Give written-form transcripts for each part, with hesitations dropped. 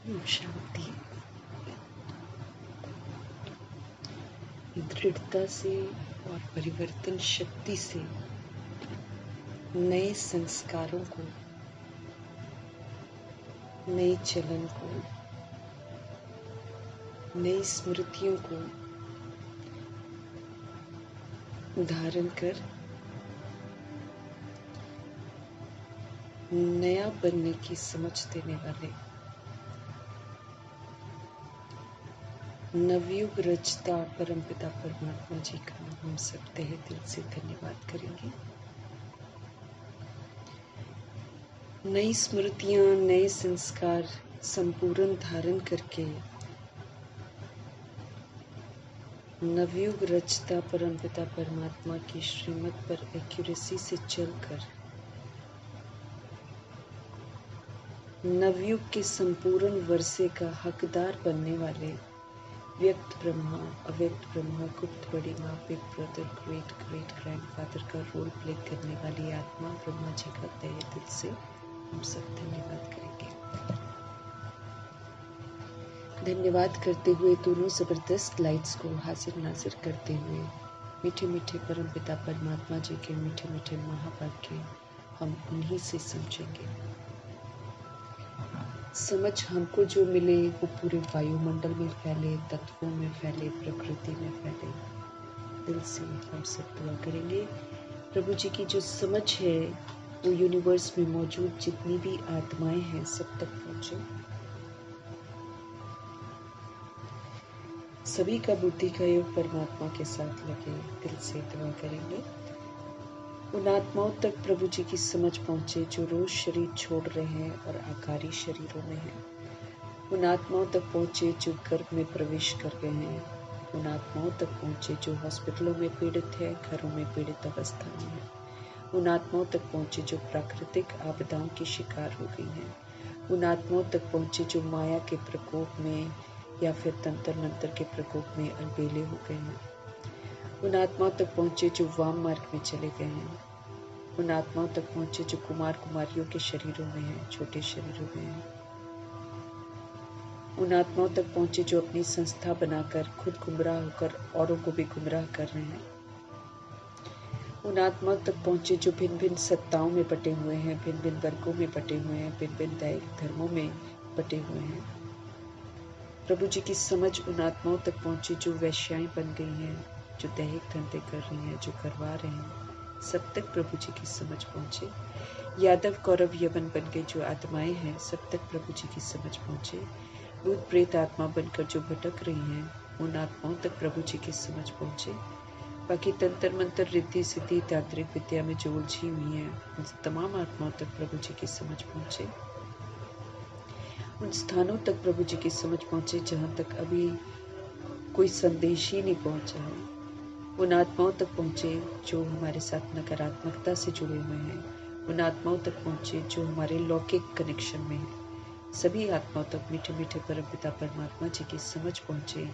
शांति। दृढ़ता से और परिवर्तन शक्ति से नए संस्कारों को, नए चलन को, नई स्मृतियों को धारण कर नया बनने की समझ देने वाले नवयुग रचता परमपिता परमात्मा जी का हम सब तहे दिल से धन्यवाद करेंगे। नई स्मृतियां, नए संस्कार संपूर्ण धारण करके नवयुग रचता परमपिता परमात्मा की श्रीमत पर एक्यूरेसी से चलकर नवयुग के संपूर्ण वर्षे का हकदार बनने वाले व्यक्त ब्रह्मा, अव्यक्त ब्रह्मा, गुप्त बड़ी माँ, big brother, great great grandfather का रोल प्ले करने वाली आत्मा ब्रह्मा जी का तहे दिल से हम सब धन्यवाद करेंगे। धन्यवाद करते हुए दोनों जबरदस्त लाइट्स को हाजिर नाजिर करते हुए मीठे मीठे परम पिता परमात्मा जी के मीठे मीठे महावाक्य हम उन्हीं से समझेंगे। समझ हमको जो मिले वो पूरे वायुमंडल में फैले, तत्वों में फैले, प्रकृति में फैले। दिल से हम सब दुआ करेंगे प्रभु जी की जो समझ है वो यूनिवर्स में मौजूद जितनी भी आत्माएं हैं सब तक पहुंचे। सभी का बुद्धि का योग परमात्मा के साथ लगे। दिल से दुआ करेंगे उन आत्माओं तक प्रभु जी की समझ पहुंचे जो रोज शरीर छोड़ रहे हैं और आकारी शरीरों में हैं। उन आत्माओं तक पहुंचे जो गर्भ में प्रवेश कर गए हैं। उन आत्माओं तक पहुंचे जो हॉस्पिटलों में पीड़ित है, घरों में पीड़ित अवस्था में है। उन आत्माओं तक पहुंचे जो प्राकृतिक आपदाओं की शिकार हो गई हैं। उन आत्माओं तक पहुंचे जो माया के प्रकोप में या फिर तंत्र मंत्र के प्रकोप में अलबेले हो गए हैं। उन आत्माओं तक पहुंचे जो वाम मार्ग में चले गए हैं। उन आत्माओं तक पहुंचे जो कुमार कुमारियों के शरीरों में हैं, छोटे शरीरों में हैं। उन आत्माओं तक पहुंचे जो अपनी संस्था बनाकर खुद गुमराह होकर औरों को भी गुमराह कर रहे हैं। उन आत्माओं तक पहुंचे जो भिन्न भिन्न सत्ताओं में बटे हुए हैं, भिन्न भिन्न वर्गों में बटे हुए हैं, भिन्न भिन्न दैहिक धर्मों में बटे हुए हैं। प्रभु जी की समझ उन आत्माओं तक पहुंची जो वैश्याएं बन गई हैं, जो दैहिक धंधे कर रही हैं, जो करवा रहे हैं, सब तक प्रभु जी की समझ पहुंचे। यादव कौरव यवन बन के जो आत्माएं हैं सब तक प्रभु जी की समझ पहुंचे। भूत प्रेत आत्मा बनकर जो भटक रही हैं उन आत्माओं तक प्रभु जी की समझ पहुंचे। बाकी तंत्र मंत्र, रिद्धि सिद्धि, तांत्रिक विद्या में जो उलझी हुई हैं उन तमाम आत्माओं तक प्रभु जी की समझ पहुंचे। उन स्थानों तक प्रभु जी की समझ पहुंचे जहां तक अभी कोई संदेश ही नहीं पहुंचा है। उन आत्माओं तक पहुंचे जो हमारे साथ नकारात्मकता से जुड़े हुए हैं। उन आत्माओं तक पहुंचे जो हमारे लौकिक कनेक्शन में है। सभी आत्माओं तक मीठे मीठे परमपिता परमात्मा जी की समझ पहुंचे।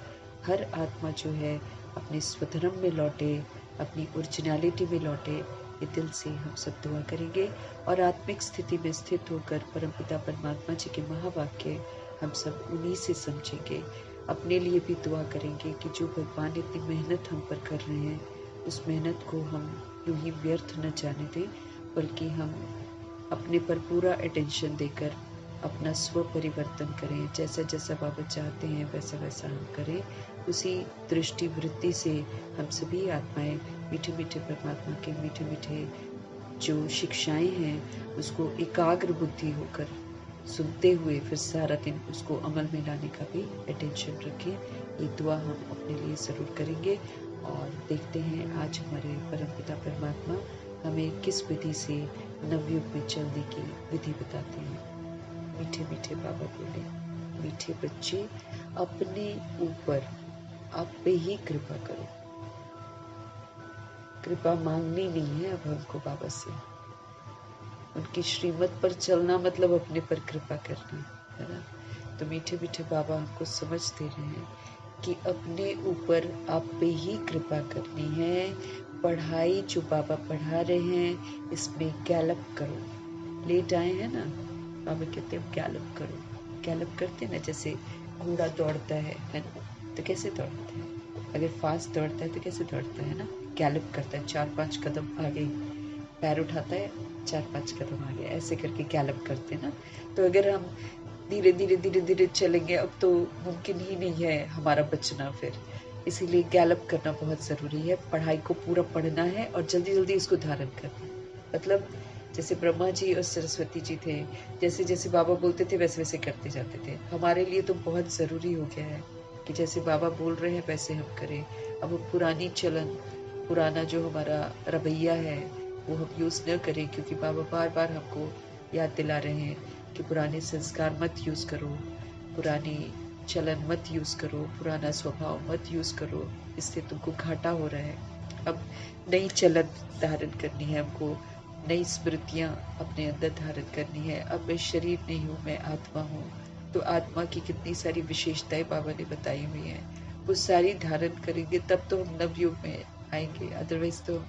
हर आत्मा जो है अपने स्वधर्म में लौटे, अपनी ओरिजिनलिटी में लौटे। ये दिल से हम सब दुआ करेंगे और आत्मिक स्थिति में स्थित होकर परमपिता परमात्मा जी के महावाक्य हम सब उन्हीं से समझेंगे। अपने लिए भी दुआ करेंगे कि जो भगवान इतनी मेहनत हम पर कर रहे हैं उस मेहनत को हम यूं ही व्यर्थ न जाने दें, बल्कि हम अपने पर पूरा अटेंशन देकर अपना स्व परिवर्तन करें। जैसा जैसा बाबा चाहते हैं वैसा वैसा हम करें। उसी दृष्टि वृत्ति से हम सभी आत्माएं मीठे मीठे परमात्मा के मीठे मीठे जो शिक्षाएं हैं उसको एकाग्र बुद्धि होकर सुनते हुए फिर सारा दिन उसको अमल में लाने का भी अटेंशन रखें। ये दुआ हम अपने लिए ज़रूर करेंगे और देखते हैं आज हमारे परमपिता परमात्मा हमें किस विधि से नवयुग में चलने की विधि बताते हैं। मीठे मीठे बाबा बोले, मीठे बच्चे अपने ऊपर आप पे ही कृपा करो। कृपा मांगनी नहीं है अब हमको बाबा से। उनकी श्रीमत पर चलना मतलब अपने पर कृपा करना है ना। तो मीठे मीठे बाबा हमको समझ दे रहे हैं कि अपने ऊपर आप पे ही कृपा करनी है। पढ़ाई जो बाबा पढ़ा रहे हैं इसमें गैलप करो। लेट आए हैं ना, बाबा कहते हैं गैलप करो। गैलप करते हैं ना, जैसे घोड़ा दौड़ता है ना, तो कैसे दौड़ता है, अगर फास्ट दौड़ता है तो कैसे दौड़ता है ना, गैलप करता है, 4-5 कदम आगे पैर उठाता है, 4-5 कदम आगे, ऐसे करके गैलप करते हैं ना। तो अगर हम धीरे धीरे धीरे धीरे चलेंगे, अब तो मुमकिन ही नहीं है हमारा बचना फिर। इसीलिए गैलप करना बहुत ज़रूरी है, पढ़ाई को पूरा पढ़ना है और जल्दी जल्दी इसको धारण करना है। मतलब जैसे ब्रह्मा जी और सरस्वती जी थे, जैसे जैसे बाबा बोलते थे वैसे वैसे करते जाते थे। हमारे लिए तो बहुत ज़रूरी हो गया है कि जैसे बाबा बोल रहे हैं वैसे हम करें। अब हम पुरानी चलन, पुराना जो हमारा रवैया है वो हम यूज़ न करें, क्योंकि बाबा बार बार हमको याद दिला रहे हैं कि पुराने संस्कार मत यूज़ करो, पुरानी चलन मत यूज़ करो, पुराना स्वभाव मत यूज़ करो, इससे तुमको घाटा हो रहा है। अब नई चलन धारण करनी है हमको, नई स्मृतियाँ अपने अंदर धारण करनी है। अब मैं शरीर नहीं हूँ, मैं आत्मा हूँ। तो आत्मा की कितनी सारी विशेषताएं बाबा ने बताई हुई हैं, वो सारी धारण करेंगे तब तो हम नवयुग में आएंगे, अदरवाइज तो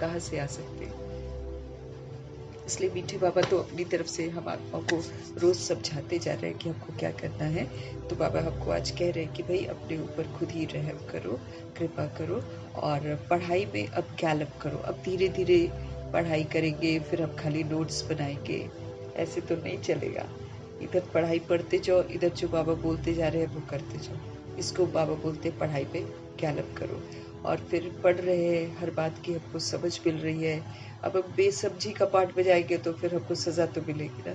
कहाँ से आ सकते हैं। इसलिए मीठे बाबा तो अपनी तरफ से हम आत्मा को रोज समझाते जा रहे हैं कि हमको क्या करना है। तो बाबा हमको आज कह रहे हैं कि भाई अपने ऊपर खुद ही रहम करो, कृपा करो और पढ़ाई में अब गैलप करो। अब धीरे धीरे पढ़ाई करेंगे, फिर हम खाली नोट्स बनाएंगे, ऐसे तो नहीं चलेगा। इधर पढ़ाई पढ़ते जाओ, इधर जो बाबा बोलते जा रहे हैं वो करते जाओ। इसको बाबा बोलते हैं पढ़ाई पे गैलप करो। और फिर पढ़ रहे हैं, हर बात की हमको समझ मिल रही है। अब हम बेसब्जी का पाठ बजाएंगे तो फिर हमको सजा तो मिलेगी ना।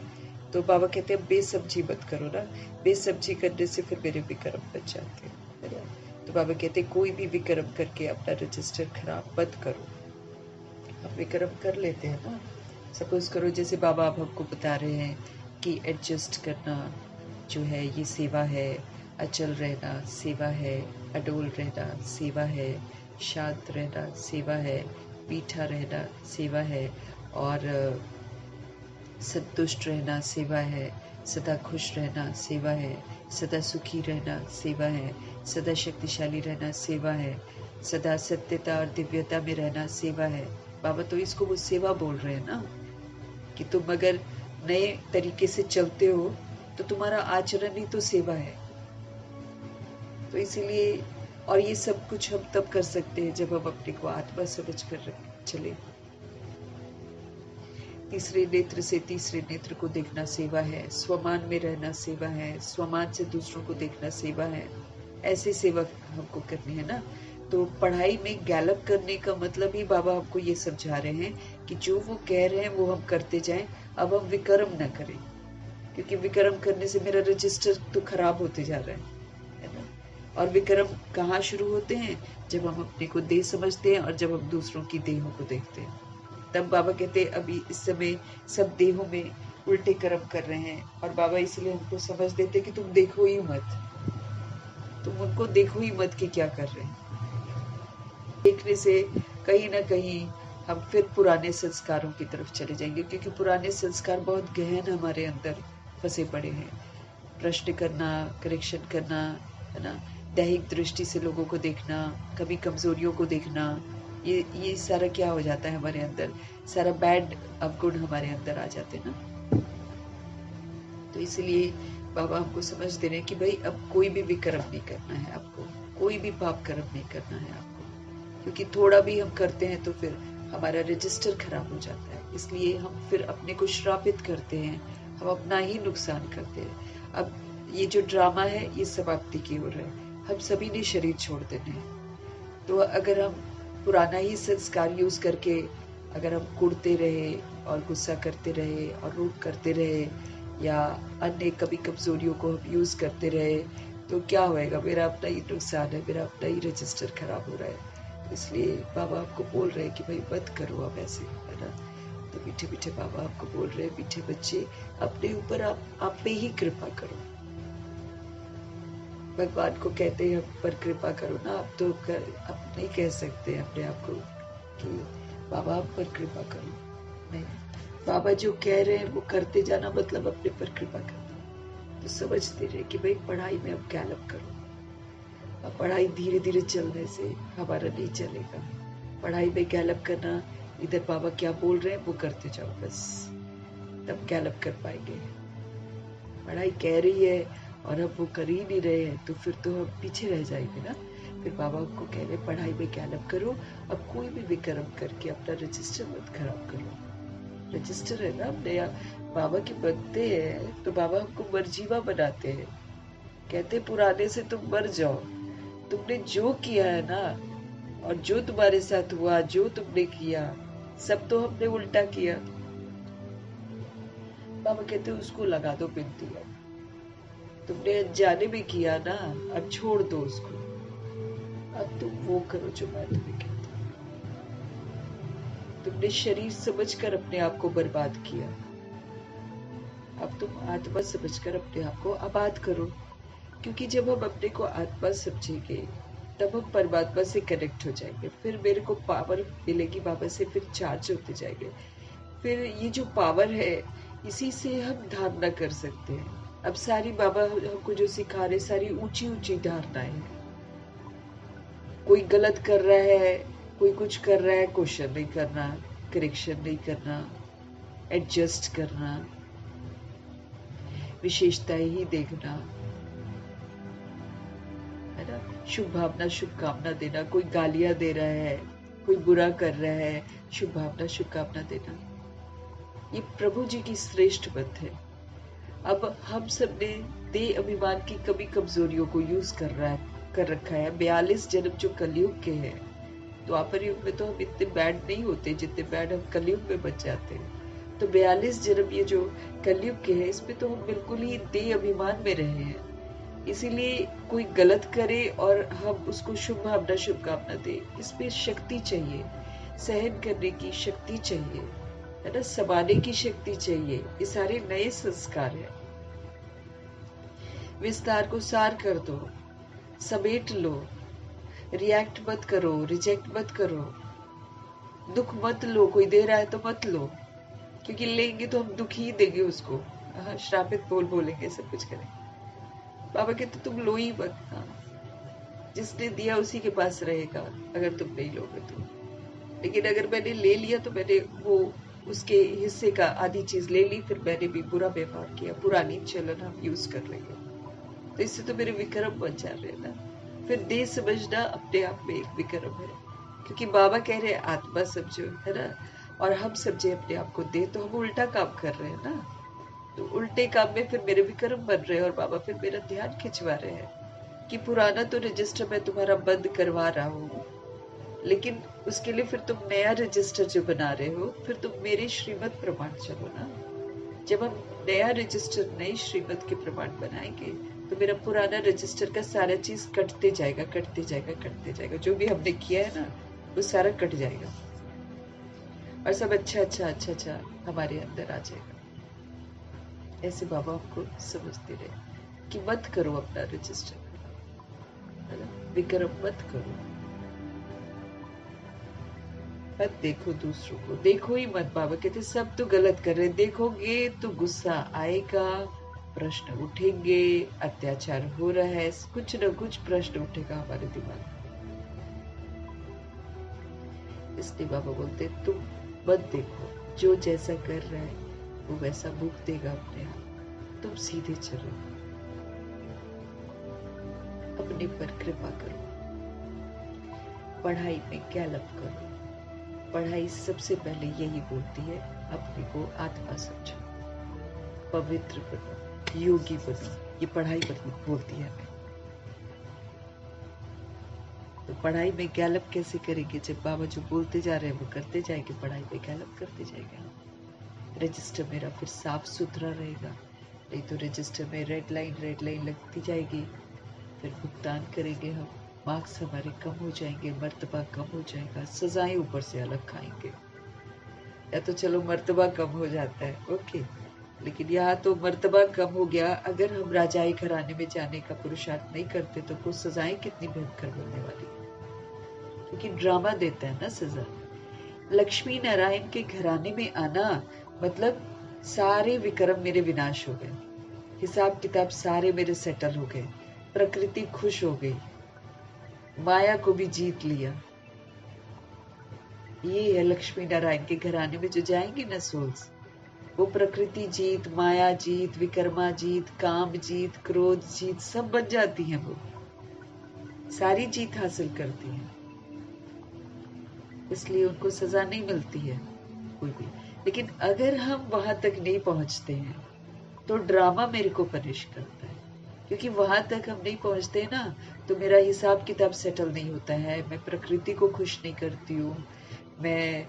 तो बाबा कहते हैं बेसब्जी मत करो ना, बेसब्जी करने से फिर मेरे विक्रम बच जाते हैं, है ना। तो बाबा कहते हैं कोई भी विक्रम करके अपना रजिस्टर खराब मत करो। हम विक्रम कर लेते हैं ना, सपोज करो जैसे बाबा अब हमको बता रहे हैं कि एडजस्ट करना जो है ये सेवा है, अचल रहना सेवा है, अडोल रहना सेवा है, शांत रहना सेवा है, मीठा रहना सेवा है, और संतुष्ट रहना सेवा है, सदा खुश रहना सेवा है, सदा सुखी रहना सेवा है, सदा शक्तिशाली रहना सेवा है, सदा सत्यता और दिव्यता में रहना सेवा है। बाबा तो इसको वो सेवा बोल रहे हैं ना, कि तुम अगर नए तरीके से चलते हो तो तुम्हारा आचरण ही तो सेवा है। तो इसीलिए, और ये सब कुछ हम तब कर सकते हैं जब हम अपने को आत्मा समझ कर चले। तीसरे नेत्र से तीसरे नेत्र को देखना सेवा है, स्वमान में रहना सेवा है, स्वमान से दूसरों को देखना सेवा है। ऐसी सेवा हमको करनी है ना। तो पढ़ाई में गैलप करने का मतलब ही बाबा हमको ये समझा रहे हैं कि जो वो कह रहे हैं वो हम करते जाएं। अब हम विक्रम न करें, क्योंकि विक्रम करने से मेरा रजिस्टर तो खराब होते जा रहा है ना। और विक्रम कहाँ शुरू होते हैं, जब हम अपने को देह समझते हैं और जब हम दूसरों की देहों को देखते हैं। तब बाबा कहते हैं अभी इस समय सब देहों में उल्टे कर्म कर रहे हैं, और बाबा इसलिए हमको समझ देते कि तुम देखो ही मत, तुम उनको देखो ही मत कि क्या कर रहे हैं। देखने से कहीं ना कहीं हम फिर पुराने संस्कारों की तरफ चले जाएंगे, क्योंकि पुराने संस्कार बहुत गहन हमारे अंदर फंसे पड़े हैं। प्रश्न करना, करेक्शन करना, है ना, दैहिक दृष्टि से लोगों को देखना, कभी कमजोरियों को देखना, ये सारा क्या हो जाता है हमारे अंदर, सारा बैड अवगुण हमारे अंदर आ जाते हैं ना। तो इसलिए बाबा हमको समझ दे रहे हैं कि भाई अब कोई भी विकर्म नहीं करना है आपको, कोई भी पाप कर्म नहीं करना है आपको, क्योंकि थोड़ा भी हम करते हैं तो फिर हमारा रजिस्टर खराब हो जाता है। इसलिए हम फिर अपने को श्रापित करते हैं, हम अपना ही नुकसान करते हैं। अब ये जो ड्रामा है ये समाप्ति की ओर है, हम सभी ने शरीर छोड़ देने हैं। तो अगर हम पुराना ही संस्कार यूज करके अगर हम कुड़ते रहे और गुस्सा करते रहे और रूप करते रहे, या अन्य कभी कमजोरियों को हम यूज करते रहे, तो क्या होएगा, मेरा अपना ही नुकसान है, मेरा अपना ही रजिस्टर खराब हो रहा है। तो इसलिए बाबा आपको बोल रहे हैं कि भाई मत करो आप ऐसे, है ना। तो मीठे मीठे बाबा आपको बोल रहे हैं, मीठे बच्चे अपने ऊपर आप पे ही कृपा करो। भगवान को कहते हैं हम पर कृपा करो ना, आप तो आप नहीं कह सकते अपने आप को कि बाबा आप पर कृपा करो, नहीं। बाबा जो कह रहे हैं वो करते जाना, मतलब अपने पर कृपा करना। तो समझते रहे कि भाई पढ़ाई में अब गैलप करो। अब पढ़ाई धीरे धीरे चलने से हमारा नहीं चलेगा, पढ़ाई में गैलप करना, इधर बाबा क्या बोल रहे हैं वो करते जाओ बस, तब गैलप कर पाएंगे। पढ़ाई कह रही है और अब वो कर ही नहीं रहे हैं तो फिर तो हम पीछे रह जाएंगे ना। फिर बाबा को कह रहे पढ़ाई में गैलप करो, अब कोई भी विक्रम करके अपना रजिस्टर मत खराब करो। रजिस्टर है ना अपने बाबा के बनते हैं तो बाबा हमको मरजीवा बनाते हैं, कहते पुराने से तुम मर जाओ। तुमने जो किया है ना, और जो तुम्हारे साथ हुआ, जो तुमने किया, सब तो हमने उल्टा किया। बाबा कहते उसको लगा दो बिंदी, तुमने अनजाने में किया ना, अब छोड़ दो उसको, अब तुम वो करो जो मैं तुम्हें कहता हूँ। तुमने शरीर समझकर अपने आप को बर्बाद किया, अब तुम आत्मा समझकर अपने आप को आबाद करो। क्योंकि जब हम अपने को आत्मा समझेंगे तब हम परमात्मा से कनेक्ट हो जाएंगे, फिर मेरे को पावर मिलेगी बाबा से, फिर चार्ज होते जाएंगे। फिर ये जो पावर है इसी से हम धारणा कर सकते हैं। अब सारी बाबा हमको जो सिखा रहे सारी ऊंची ऊंची धारणाएं हैं। कोई गलत कर रहा है, कोई कुछ कर रहा है, क्वेश्चन नहीं करना, करेक्शन नहीं करना, एडजस्ट करना, विशेषताएं ही देखना, है ना। शुभ भावना शुभकामना देना, कोई गालियां दे रहा है, कोई बुरा कर रहा है, शुभ भावना शुभकामना देना, ये प्रभु जी की श्रेष्ठ बात है। अब हम सब ने देह अभिमान की कभी कमजोरियों को यूज कर रखा है। 42 जन्म जो कलयुग के हैं, द्वापर युग में तो हम इतने बैड नहीं होते जितने बैड हम कलयुग में बच जाते हैं। तो 42 जन्म ये जो कलयुग के हैं इसमें तो हम बिल्कुल ही देह अभिमान में रहे हैं। इसीलिए कोई गलत करे और हम उसको शुभ भावना शुभकामना दे, इसमें शक्ति चाहिए, सहन करने की शक्ति चाहिए, है ना, समाने की शक्ति चाहिए। ये सारे नए संस्कार हैं। विस्तार को सार कर दो, समेट लो, रिएक्ट मत करो, रिजेक्ट मत करो, दुख मत लो, कोई दे रहा है तो मत लो, क्योंकि लेंगे तो हम दुख ही देंगे उसको। श्रापित बोलेंगे, सब कुछ करेंगे। बाबा कहते तुम लो ही मत, जिसने दिया उसी के पास रहेगा अगर तुम नहीं लोगे तो। लेकिन अगर मैंने ले लिया तो मैंने वो उसके हिस्से का आधी चीज ले ली, फिर मैंने भी बुरा व्यवहार किया, पुरानी चलन हम यूज कर लेंगे, तो इससे तो मेरे विक्रम बन जा रहे ना। फिर देह समझना अपने आप में एक विक्रम है, क्योंकि बाबा कह रहे हैं आत्मा समझो, है ना, और हम समझे अपने आप को दे, तो हम उल्टा काम कर रहे हैं ना। तो उल्टे काम में फिर मेरे विक्रम बन रहे हैं और बाबा फिर मेरा ध्यान खिंचवा रहे हैं कि पुराना तो रजिस्टर मैं तुम्हारा बंद करवा रहा हूँ, लेकिन उसके लिए फिर तुम नया रजिस्टर जो बना रहे हो, फिर तुम मेरे श्रीमत प्रमाण चलो ना। जब हम नया रजिस्टर नई श्रीमत के प्रमाण बनाएंगे तो मेरा पुराना रजिस्टर का सारा चीज कटते जाएगा, कटते जाएगा, कटते जाएगा। जो भी हमने किया है ना वो सारा कट जाएगा और सब अच्छा अच्छा अच्छा अच्छा हमारे अंदर आ जाएगा। ऐसे बाबा आपको समझते रहे कि मत करो अपना रजिस्टर, विक्रम मत करो, मत देखो दूसरों को, देखो ही मत। बाबा कहते सब तो गलत कर रहे, देखोगे तो गुस्सा आएगा, प्रश्न उठेंगे, अत्याचार हो रहा है, कुछ न कुछ प्रश्न उठेगा हमारे दिमाग में। इसलिए बाबा बोलते तुम मत देखो, जो जैसा कर रहा है वो वैसा भूख देगा अपने आप, तुम सीधे चलो, अपने पर कृपा करो, पढ़ाई में गैलप करो। पढ़ाई सबसे पहले यही बोलती है अपने को आत्मा समझो, पवित्र बनो, योगी बनो, ये पढ़ाई बोलती है हमें। तो पढ़ाई में गैलप कैसे करेंगे? जब बाबा जो बोलते जा रहे हैं वो करते जाएंगे, पढ़ाई में गैलप करते जाएंगे। रजिस्टर मेरा फिर साफ सुथरा रहेगा, नहीं तो रजिस्टर में रेड लाइन लगती जाएगी, फिर भुगतान करेंगे हम, मार्क्स हमारे कम हो जाएंगे, मर्तबा कम हो जाएगा, सजाएं ऊपर से अलग खाएंगे। या तो चलो मर्तबा कम हो जाता है, ओके, लेकिन यहाँ तो मर्तबा कम हो गया, अगर हम राजाई घराने में जाने का पुरुषार्थ नहीं करते तो वो सजाएं कितनी भयंकर बनने वाली, क्योंकि ड्रामा देता है ना सजा। लक्ष्मी नारायण के घराने में आना मतलब सारे विक्रम मेरे विनाश हो गए, हिसाब किताब सारे मेरे सेटल हो गए, प्रकृति खुश हो गई, माया को भी जीत लिया। ये है लक्ष्मी नारायण के घराने में जो जाएंगे ना सोल्स, वो प्रकृति जीत, माया जीत, विकर्मा जीत, काम जीत, क्रोध जीत सब बन जाती हैं। वो सारी जीत हासिल करती हैं, इसलिए उनको सजा नहीं मिलती है कोई भी। लेकिन अगर हम वहां तक नहीं पहुंचते हैं तो ड्रामा मेरे को पनिश करता है, क्योंकि वहां तक हम नहीं पहुंचते ना तो मेरा हिसाब किताब सेटल नहीं होता है। मैं प्रकृति को खुश नहीं करती हूँ, मैं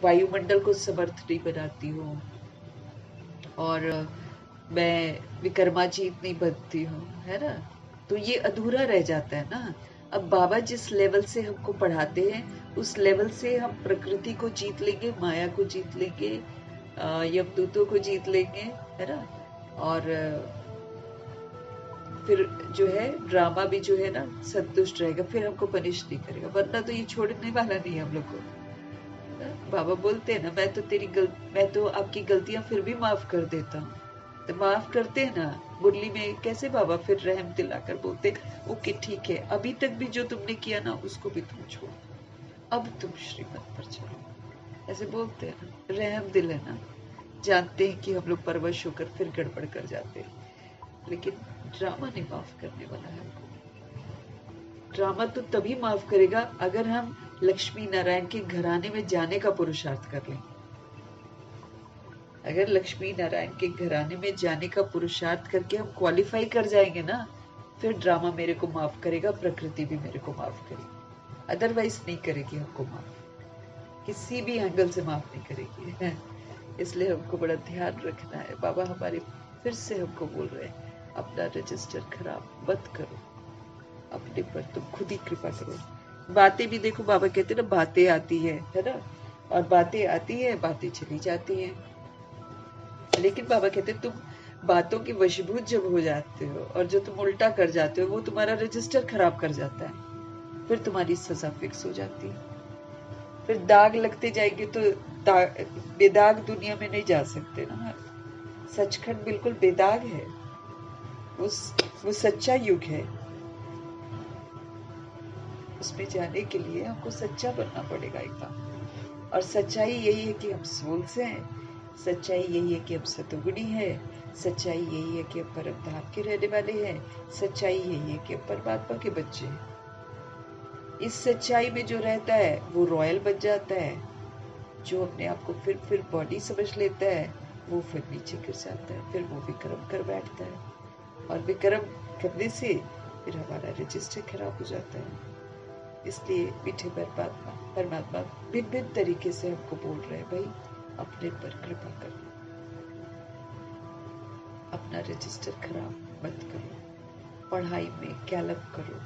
वायुमंडल को समर्थ नहीं बनाती हूँ, और मैं विकर्माजीत नहीं बनती हूँ, है ना। तो ये अधूरा रह जाता है ना। अब बाबा जिस लेवल से हमको पढ़ाते हैं उस लेवल से हम प्रकृति को जीत लेंगे, माया को जीत लेंगे, यमदूतों को जीत लेंगे, है ना। और फिर जो है ड्रामा भी जो है ना संतुष्ट रहेगा, फिर हमको पनिश नहीं करेगा, वरना तो ये छोड़ने वाला नहीं है हम लोग को। बाबा बोलते हैं ना, मैं तो आपकी गलतियां फिर भी माफ कर देता हूँ। तो माफ करते हैं ना मुरली में, कैसे बाबा फिर रहम दिलाकर बोलते ओके ठीक है, अभी तक भी जो तुमने किया ना उसको भी तुम छोड़, अब तुम श्रीमत पर चलो, ऐसे बोलते हैं ना। रहम दिल है ना, जानते हैं कि हम लोग परवश होकर फिर गड़बड़ कर जाते हैं, लेकिन ड्रामा नहीं माफ करने वाला है हमको। ड्रामा तो तभी माफ करेगा अगर हम लक्ष्मी नारायण के घराने में जाने का पुरुषार्थ कर लें। अगर लक्ष्मी नारायण के घराने में जाने का पुरुषार्थ करके हम क्वालिफाई कर जाएंगे ना, फिर ड्रामा मेरे को माफ करेगा, प्रकृति भी मेरे को माफ करेगी, अदरवाइज नहीं करेगी हमको माफ, किसी भी एंगल से माफ नहीं करेगी। इसलिए हमको बड़ा ध्यान रखना है। बाबा हमारे फिर से हमको बोल रहे हैं अपना रजिस्टर खराब मत करो, अपने पर तुम खुद ही कृपा करो। बातें भी देखो, बाबा कहते हैं ना बातें आती है ना, और बातें आती है बातें चली जाती हैं, लेकिन बाबा कहते तुम बातों के वशीभूत जब हो जाते हो और जो तुम उल्टा कर जाते हो वो तुम्हारा रजिस्टर खराब कर जाता है, फिर तुम्हारी सजा फिक्स हो जाती है, फिर दाग लगते जाएंगे तो बेदाग दुनिया में नहीं जा सकते ना। सचखंड बिल्कुल बेदाग है, वो सच्चा युग है, उसमें जाने के लिए हमको सच्चा बनना पड़ेगा एकदम। और सच्चाई यही है कि हम सोल से हैं, सच्चाई यही है कि हम सतुगुणी है, सच्चाई यही है कि हम परम धाम के रहने वाले हैं, सच्चाई यही है कि हम परमात्मा के बच्चे हैं। इस सच्चाई में जो रहता है वो रॉयल बन जाता है, जो अपने आप को फिर बॉडी समझ लेता है वो फिर नीचे गिर जाता है, फिर वो विक्रम कर बैठता है, और विक्रम करने से फिर हमारा रजिस्टर खराब हो जाता है। इसलिए मीठे परमात्मा भिन्न भिन्न तरीके से हमको बोल रहे हैं, भाई अपने पर कृपा करो, अपना रजिस्टर खराब मत करो, पढ़ाई में कैलप करो,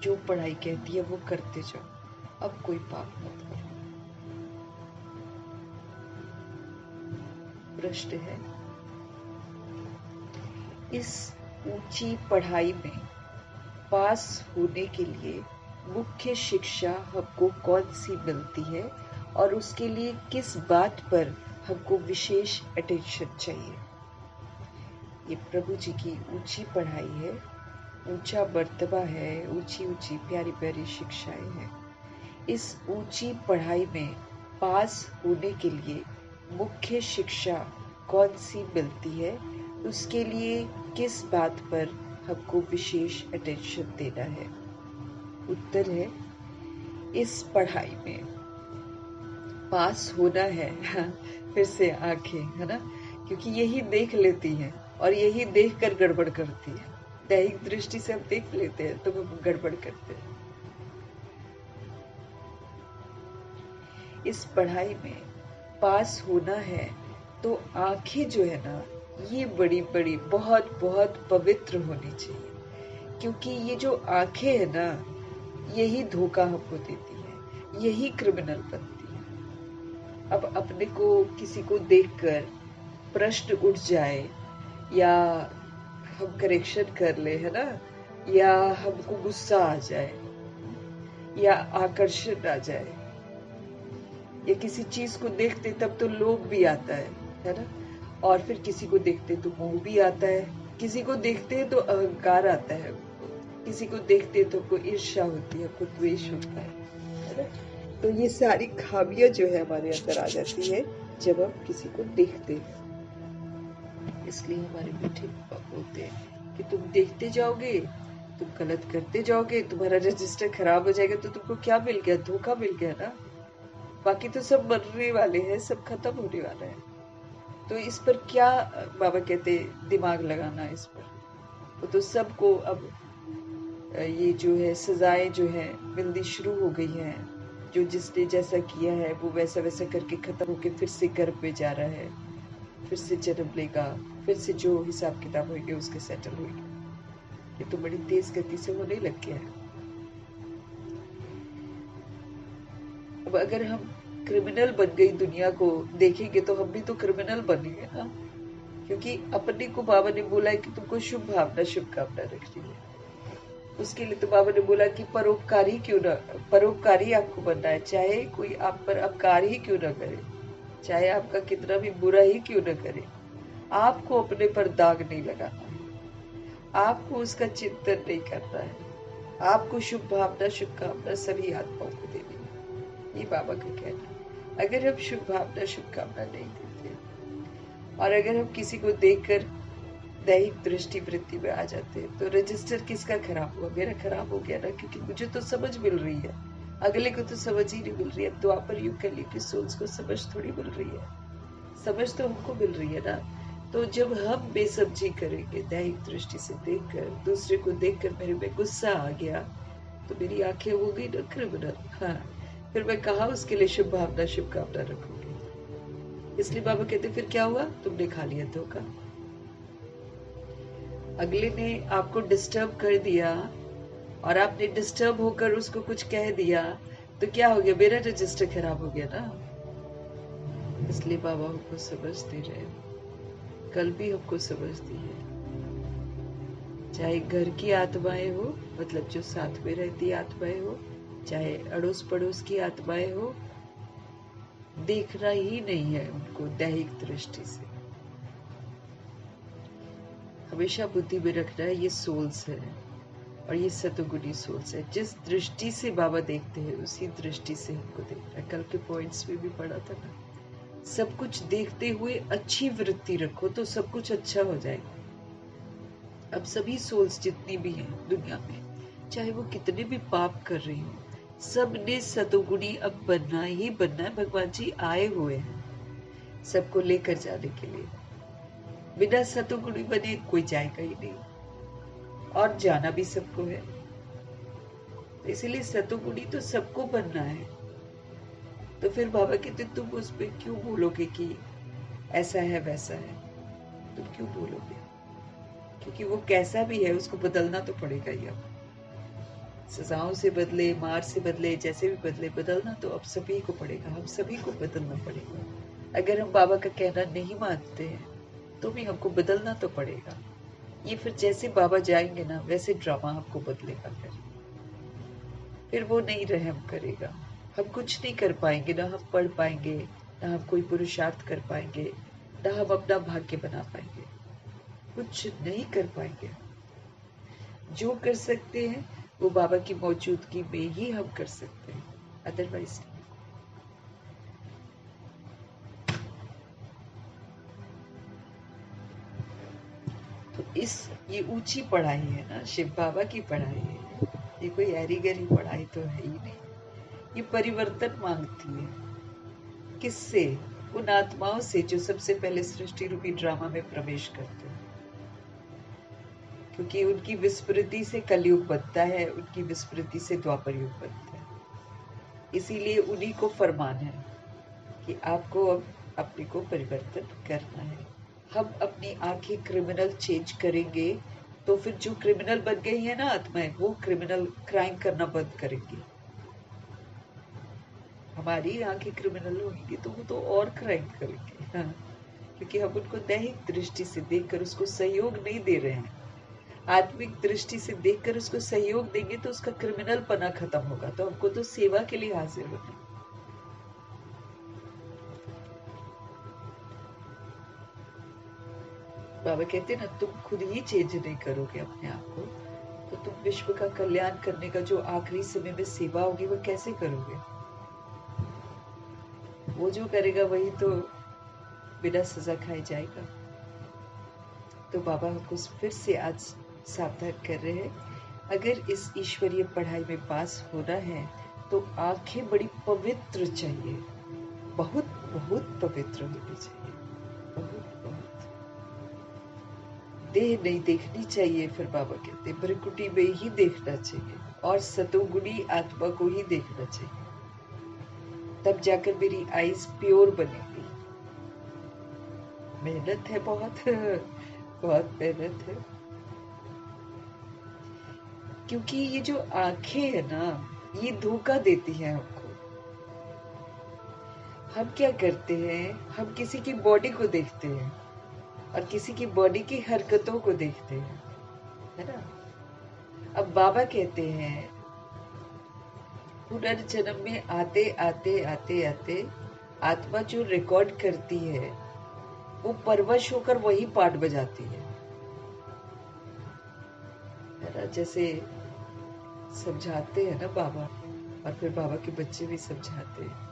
जो पढ़ाई कहती है वो करते जाओ, अब कोई पाप मत करो। प्रश्न है, इस ऊंची पढ़ाई में पास होने के लिए मुख्य शिक्षा हमको कौन सी मिलती है और उसके लिए किस बात पर हमको विशेष अटेंशन चाहिए? ये प्रभु जी की ऊंची पढ़ाई है, ऊंचा मर्तबा है, ऊंची ऊंची प्यारी प्यारी शिक्षाएं हैं। इस ऊंची पढ़ाई में पास होने के लिए मुख्य शिक्षा कौन सी मिलती है, उसके लिए किस बात पर हमको विशेष अटेंशन देना है? उत्तर है, इस पढ़ाई में पास होना है। फिर से आंखें, है ना, क्योंकि यही देख लेती हैं और यही देख कर गड़बड़ करती है। दैहिक दृष्टि से हम देख लेते हैं तो हम गड़बड़ करते हैं। इस पढ़ाई में पास होना है तो आंखें जो है ना ये बड़ी बड़ी बहुत बहुत पवित्र होनी चाहिए, क्योंकि ये जो आंखें है ना यही धोखा हमको देती है, यही क्रिमिनल बनती है। अब अपने को किसी को देखकर प्रश्न उठ जाए या हम करेक्शन कर ले, है ना, या हमको गुस्सा आ जाए या आकर्षण आ जाए, या किसी चीज को देखते तब तो लोभ भी आता है ना, और फिर किसी को देखते तो मोह भी आता है, किसी को देखते तो अहंकार आता है, किसी को देखते तो कोई ईर्ष्या होती है, कोई द्वेष होता है ना। तो ये सारी खामियां जो है हमारे अंदर आ जाती है जब हम किसी को देखते हैं। इसलिए हमारे मीठे पापा बोलते हैं कि तुम देखते जाओगे, तुम गलत करते जाओगे, तुम्हारा रजिस्टर खराब हो जाएगा, तो तुमको क्या मिल गया? धोखा मिल गया ना। बाकी तो सब मरने वाले हैं, सब खत्म होने वाला है। तो इस पर क्या बाबा कहते दिमाग लगाना इस पर। वो तो सबको अब ये जो है सजाएं जो है मिलनी शुरू हो गई है। जो जिसने जैसा किया है वो वैसा वैसा करके खत्म होके फिर से गर्भ में जा रहा है, फिर से जन्म लेगा, फिर से जो हिसाब किताब होंगे उसके सेटल होंगे। ये तो बड़ी तेज गति से होने लग गया है। अब अगर हम क्रिमिनल बन गई दुनिया को देखेंगे तो हम भी तो क्रिमिनल बनेंगे ना, क्योंकि अपने को बाबा ने बोला है कि तुमको शुभ भावना शुभकामना रखनी है। उसके लिए तो बाबा ने बोला कि परोपकारी क्यों ना, परोपकारी आपको बनना है, चाहे कोई आप पर अपकार ही क्यों ना करे, चाहे आपका कितना भी बुरा ही क्यों ना करे, आपको अपने पर दाग नहीं लगाना है, आपको उसका चिंतन नहीं करना है, आपको शुभ भावना शुभकामना सभी आत्माओं को देनी है। ये बाबा का कहना है। अगर हम शुभ भावना शुभकामना नहीं देते और अगर हम किसी को देखकर दैहिक दृष्टि वृत्ति में आ जाते हैं तो रजिस्टर किसका खराब हुआ? मेरा खराब हो गया ना, क्योंकि मुझे तो समझ मिल रही है, अगले को तो समझ ही नहीं मिल रही है। अब द्वापर युग कलयुग की सोच को समझ थोड़ी मिल रही है, समझ तो हमको मिल रही है ना। तो जब हम बेसमझी करेंगे, दैहिक दृष्टि से देखकर, दूसरे को देखकर मेरे में गुस्सा आ गया, तो मेरी आंखें हो गई ना क्रिमिनल। हाँ, फिर मैं कहा उसके लिए शुभ भावना शुभकामना रखूंगी। इसलिए बाबा कहते फिर क्या हुआ? तुमने खा लिया धोखा। अगले ने आपको डिस्टर्ब कर दिया और आपने डिस्टर्ब होकर उसको कुछ कह दिया, तो क्या हो गया? मेरा रजिस्टर खराब हो गया ना। इसलिए बाबा हमको समझ दे रहे हैं, कल भी हमको समझ दी है। चाहे घर की आत्माएं हो, मतलब जो साथ में रहती आत्माएं हो, चाहे अड़ोस पड़ोस की आत्माएं हो, देखना ही नहीं है उनको दैहिक दृष्टि से। हमेशा बुद्धि में रखना है ये सोल्स है और ये सतोगुणी सोल्स है। जिस दृष्टि से बाबा देखते हैं उसी दृष्टि से हमको देखना है। कल के पॉइंट्स में भी पढ़ा था ना, सब कुछ देखते हुए अच्छी वृत्ति रखो तो सब कुछ अच्छा हो जाएगा। अब सभी सोल्स जितनी भी हैं दुनिया में, चाहे वो कितने भी पाप कर रही हो, सब ने सतोगुणी अब बनना ही बनना है। भगवान जी आए हुए हैं सबको लेकर जाने के लिए। बिना सतोगुणी बने कोई जाएगा ही नहीं, और जाना भी सबको है। तो इसीलिए सतोगुणी तो सबको बनना है। तो फिर बाबा कहते तुम उस पर क्यों बोलोगे कि ऐसा है वैसा है? तुम क्यों बोलोगे? क्योंकि वो कैसा भी है उसको बदलना तो पड़ेगा ही। अब सजाओं से बदले, मार से बदले, जैसे भी बदले, बदलना तो अब सभी को पड़ेगा। हम सभी को बदलना पड़ेगा। अगर हम बाबा का कहना नहीं मानते हैं तो भी हमको बदलना तो पड़ेगा। ये फिर जैसे बाबा जाएंगे ना वैसे ड्रामा हमको बदलेगा। फिर वो नहीं रहम करेगा। हम कुछ नहीं कर पाएंगे, ना हम पढ़ पाएंगे, ना हम कोई पुरुषार्थ कर पाएंगे, ना हम अपना भाग्य बना पाएंगे, कुछ नहीं कर पाएंगे। जो कर सकते हैं वो बाबा की मौजूदगी में ही हम कर सकते हैं, अदरवाइज नहीं। तो ये ऊंची पढ़ाई है ना, शिव बाबा की पढ़ाई है। ये कोई ऐरी गरी पढ़ाई तो है ही नहीं। ये परिवर्तन मांगती है। किससे? उन आत्माओं से जो सबसे पहले सृष्टि रूपी ड्रामा में प्रवेश करते हैं। क्योंकि उनकी विस्मृति से कलयुग बनता है, उनकी विस्मृति से द्वापर युग बनता है। इसीलिए उन्हीं को फरमान है कि आपको अब अपने को परिवर्तन करना है। हम अपनी आंखें क्रिमिनल चेंज करेंगे तो फिर जो क्रिमिनल बन गई है ना आत्माएं, वो क्रिमिनल क्राइम करना बंद करेंगी। हमारी आंखें क्रिमिनल होंगी तो वो तो और क्राइम करेंगे। हाँ, क्योंकि हम उनको दैहिक दृष्टि से देखकर उसको सहयोग नहीं दे रहे हैं। आत्मिक दृष्टि से देखकर उसको सहयोग देंगे तो उसका क्रिमिनल पना खत्म होगा। तो हमको तो सेवा के लिए हाजिर होना है। बाबा कहते हैं ना, तुम खुद ही चेंज नहीं करोगे अपने आप को तो तुम विश्व का कल्याण करने का जो आखिरी समय में सेवा होगी वो कैसे करोगे? वो जो करेगा वही तो बिना सजा खाए जाएगा। तो बाबा हमको फिर से आज सावधान कर रहे हैं, अगर इस ईश्वरीय पढ़ाई में पास होना है तो आंखें बड़ी पवित्र चाहिए, बहुत बहुत पवित्र होनी चाहिए, बहुत बहुत। देह नहीं देखनी चाहिए, फिर बाबा कहते भ्रकुटी में ही देखना चाहिए और सतोगुणी आत्मा को ही देखना चाहिए, तब जाकर मेरी आईज प्योर बनेगी। मेहनत है बहुत बहुत मेहनत है, क्योंकि ये जो आंखें है ना, ये धोखा देती है हमको। हम क्या करते हैं, हम किसी की बॉडी को देखते हैं और किसी की बॉडी की हरकतों को देखते हैं, है ना। अब बाबा कहते हैं पुनर्जन्म में आते आते आते आते आत्मा जो रिकॉर्ड करती है वो परवश होकर वही पाठ बजाती है ना। जैसे समझाते हैं ना बाबा, और फिर बाबा के बच्चे भी समझाते हैं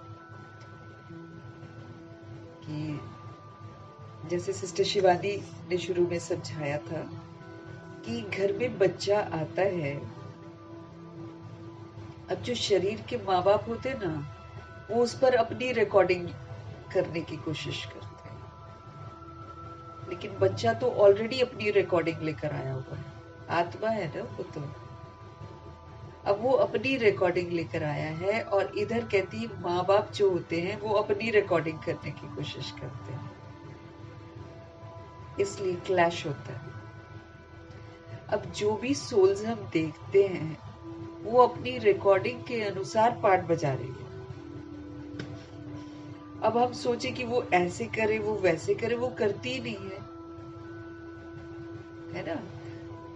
कि जैसे सिस्टर शिवानी ने शुरू में समझाया था कि घर में बच्चा आता है, अब जो शरीर के माँ बाप होते ना, वो उस पर अपनी रिकॉर्डिंग करने की कोशिश करते हैं, लेकिन बच्चा तो ऑलरेडी अपनी रिकॉर्डिंग लेकर आया हुआ है, आत्मा है ना वो तो। अब वो अपनी रिकॉर्डिंग लेकर आया है और इधर कहती है माँ बाप जो होते हैं वो अपनी रिकॉर्डिंग करने की कोशिश करते हैं, इसलिए क्लैश होता है। अब जो भी सोल्स हम देखते हैं वो अपनी रिकॉर्डिंग के अनुसार पाठ बजा रही है। अब हम सोचे कि वो ऐसे करे वो वैसे करे, वो करती ही नहीं है ना।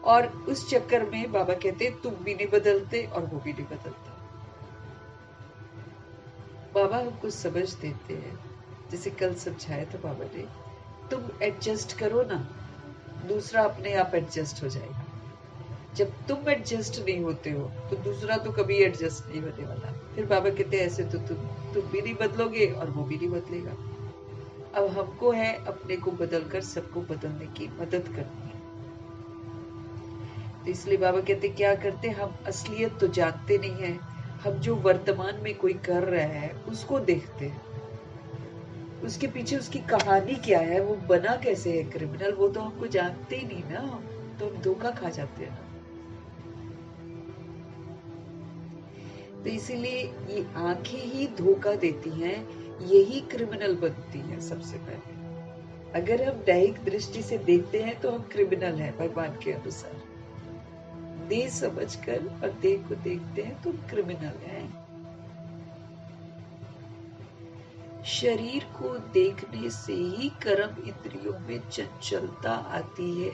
और उस चक्कर में बाबा कहते तुम भी नहीं बदलते और वो भी नहीं बदलता। बाबा हमको समझ देते हैं, जैसे कल समझाया था बाबा ने, तुम एडजस्ट करो ना, दूसरा अपने आप एडजस्ट हो जाएगा। जब तुम एडजस्ट नहीं होते हो तो दूसरा तो कभी एडजस्ट नहीं होने वाला। फिर बाबा कहते हैं ऐसे तो तुम भी नहीं बदलोगे और वो भी नहीं बदलेगा। अब हमको है अपने को बदलकर सबको बदलने की मदद करनी है। तो इसलिए बाबा कहते क्या करते, हम असलियत तो जानते नहीं है, हम जो वर्तमान में कोई कर रहा है उसको देखते हैं, उसके पीछे उसकी कहानी क्या है, वो बना कैसे है क्रिमिनल, वो तो हमको जानते ही नहीं ना, तो हम धोखा खा जाते हैं ना। तो इसीलिए ये आंखें ही धोखा देती हैं, यही क्रिमिनल बनती है सबसे पहले। अगर हम दैहिक दृष्टि से देखते हैं तो हम क्रिमिनल हैं भगवान के अनुसार, देह समझकर और देह को देखते हैं तो क्रिमिनल हैं। शरीर को देखने से ही कर्म इंद्रियों में चंचलता आती है।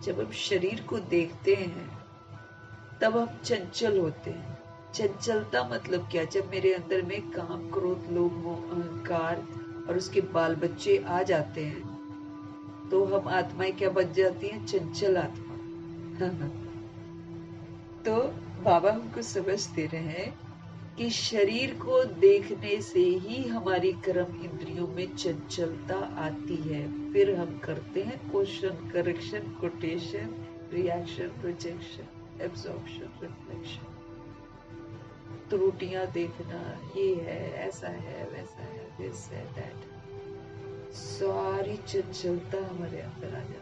जब हम शरीर को देखते हैं तब हम चंचल होते हैं। चंचलता मतलब क्या, जब मेरे अंदर में काम क्रोध लोभ मोह अहंकार और उसके बाल बच्चे आ जाते हैं तो हम आत्माएं क्या बन जाती हैं, चंचल आत्मा। तो बाबा हमको समझ दे रहे हैं कि शरीर को देखने से ही हमारी कर्म इंद्रियों में चंचलता आती है। फिर हम करते हैं question correction quotation reaction projection absorption reflection, त्रुटियां देखना, ये है ऐसा है वैसा है दिस है दैट, सारी चंचलता हमारे अंदर आ जाती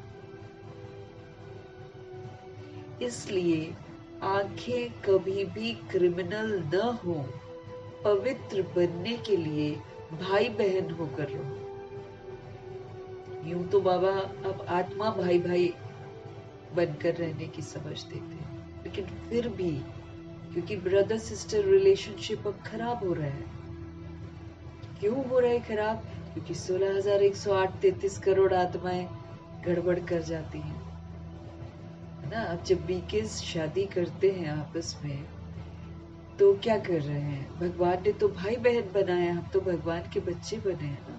है। इसलिए आंखें कभी भी क्रिमिनल न हो, पवित्र बनने के लिए भाई बहन होकर रहो। यूं तो बाबा अब आत्मा भाई भाई बनकर रहने की समझ देते हैं, लेकिन फिर भी क्योंकि ब्रदर सिस्टर रिलेशनशिप अब खराब हो रहा है। क्यों हो रहा है खराब, क्योंकि 16,108 करोड़ आत्माएं गड़बड़ कर जाती हैं, है ना। अब जब बीकेस शादी करते हैं आपस में तो क्या कर रहे हैं, भगवान ने तो भाई बहन बनाया, हम तो भगवान के बच्चे बने हैं ना,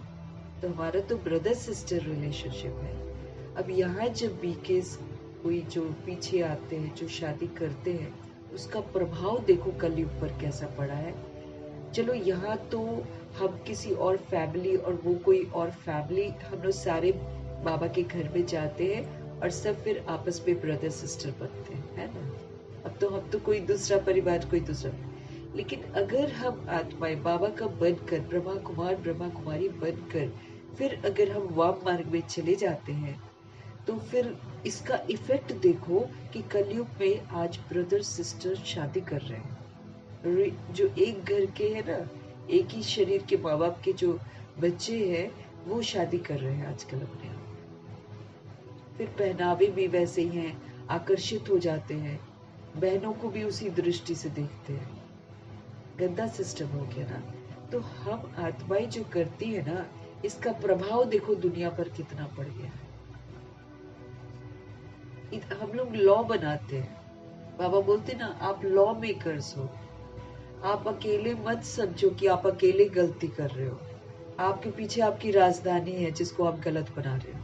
तो हमारा तो ब्रदर सिस्टर रिलेशनशिप है। अब यहाँ जब बीकेस कोई जो पीछे आते हैं जो शादी करते हैं, उसका प्रभाव देखो कलयुग पर कैसा पड़ा है। चलो यहाँ तो हम किसी और फैमिली और वो कोई और फैमिली, हम लोग सारे बाबा के घर में जाते हैं और सब फिर आपस में ब्रदर सिस्टर बनते हैं, है ना। अब तो हम तो कोई दूसरा परिवार, कोई दूसरा, लेकिन अगर हम आत्माएं बाबा का बनकर, ब्रह्मा कुमार ब्रह्मा कुमारी बनकर फिर अगर हम वाम मार्ग में चले जाते हैं, तो फिर इसका इफेक्ट देखो कि कलयुग में आज ब्रदर सिस्टर शादी कर रहे हैं। जो एक घर के है ना, एक ही शरीर के माँ बाप के जो बच्चे हैं वो शादी कर रहे हैं आजकल अपने आप। फिर पहनावे भी वैसे ही हैं, आकर्षित हो जाते हैं, बहनों को भी उसी दृष्टि से देखते हैं। गंदा सिस्टम हो गया ना। तो हम आत्माएं जो करती है ना, इसका प्रभाव देखो दुनिया पर कितना पड़ गया है। हम लोग लॉ बनाते हैं, बाबा बोलते ना आप लॉ मेकर्स हो। आप अकेले मत समझो कि आप अकेले गलती कर रहे हो, आपके पीछे आपकी राजधानी है जिसको आप गलत बना रहे हो।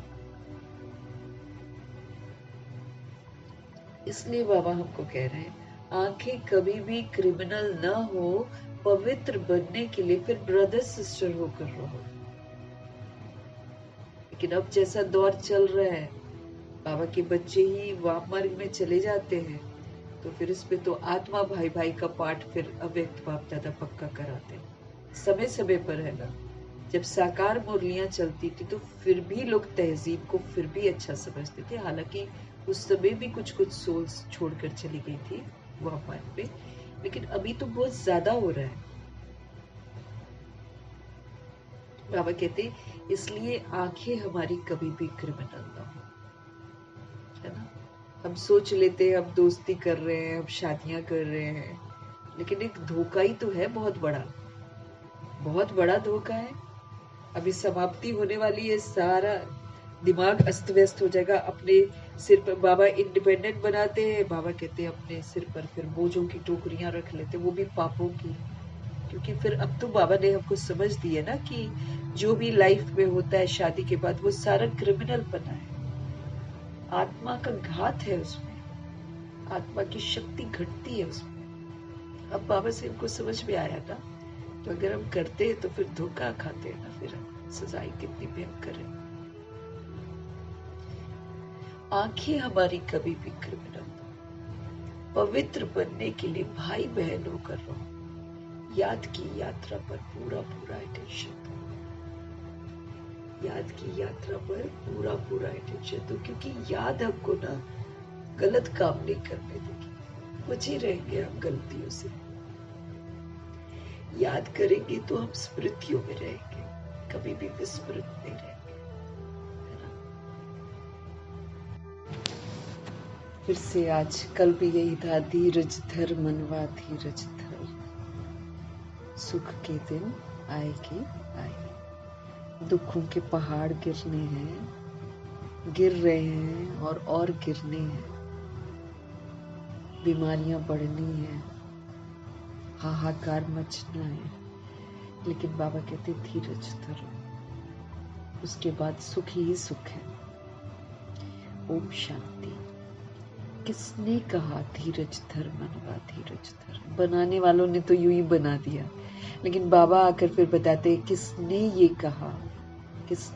इसलिए बाबा हमको कह रहे हैं आंखें कभी भी क्रिमिनल ना हो, पवित्र बनने के लिए फिर ब्रदर सिस्टर होकर रहो। लेकिन अब जैसा दौर चल रहा है, बाबा के बच्चे ही वाम मार्ग में चले जाते हैं, तो फिर इस पे तो आत्मा भाई भाई का पाठ फिर अव्यक्त बाप दादा पक्का कराते हैं समय समय पर, है ना। जब साकार मुरलियां चलती थी तो फिर भी लोग तहजीब को फिर भी अच्छा समझते थे, हालांकि उस समय भी कुछ कुछ सोल्स छोड़कर चली गई थी वहां मार्ग पे, लेकिन अभी तो बहुत ज्यादा हो रहा है। बाबा कहते इसलिए आंखें हमारी कभी भी क्रिमिनल ना हो, है ना। हम सोच लेते हैं हम दोस्ती कर रहे हैं, हम शादियां कर रहे हैं, लेकिन एक धोखा ही तो है, बहुत बड़ा धोखा है। अभी समाप्ति होने वाली है, सारा दिमाग अस्त व्यस्त हो जाएगा। अपने सिर पर बाबा इंडिपेंडेंट बनाते हैं, बाबा कहते हैं अपने सिर पर फिर बोझों की टोकरियां रख लेते, वो भी पापों की। क्योंकि फिर अब तो बाबा ने हमको समझ दिया ना कि जो भी लाइफ में होता है शादी के बाद वो सारा क्रिमिनल बना है, आत्मा का घात है उसमें, आत्मा की शक्ति घटती है उसमें। अब बाबा से हमको समझ में आया ना, तो अगर हम करते हैं तो फिर धोखा खाते हैं ना, फिर सजाई कितनी भयंकर है। आंखें हमारी कभी भी क्रिमिनल, पवित्र बनने के लिए भाई बहन होकर रहो, याद की यात्रा पर पूरा अटेंशन दो, याद की यात्रा पर पूरा अटेंशन दो, क्योंकि याद हमको ना गलत काम नहीं करने देगी। बचे रहेंगे हम गलतियों से, याद करेंगे तो हम स्मृतियों में रहेंगे, कभी भी विस्मृत नहीं रहेंगे, है ना। फिर से आज कल भी यही था, धीरज धर मनवा धीरज धर, सुख के दिन आएगी आएगी। दुखों के पहाड़ गिरने हैं, गिर रहे हैं और गिरने हैं, बीमारियां बढ़नी है, हाहाकार मचना है, लेकिन बाबा कहते धीरज धरो, उसके बाद सुख ही सुख है। ओम शांति। किसने कहा धीरज धर मनवा धीरज धर? बनाने वालों ने तो यूं ही बना दिया, लेकिन बाबा आकर फिर बताते किसने ये कहा,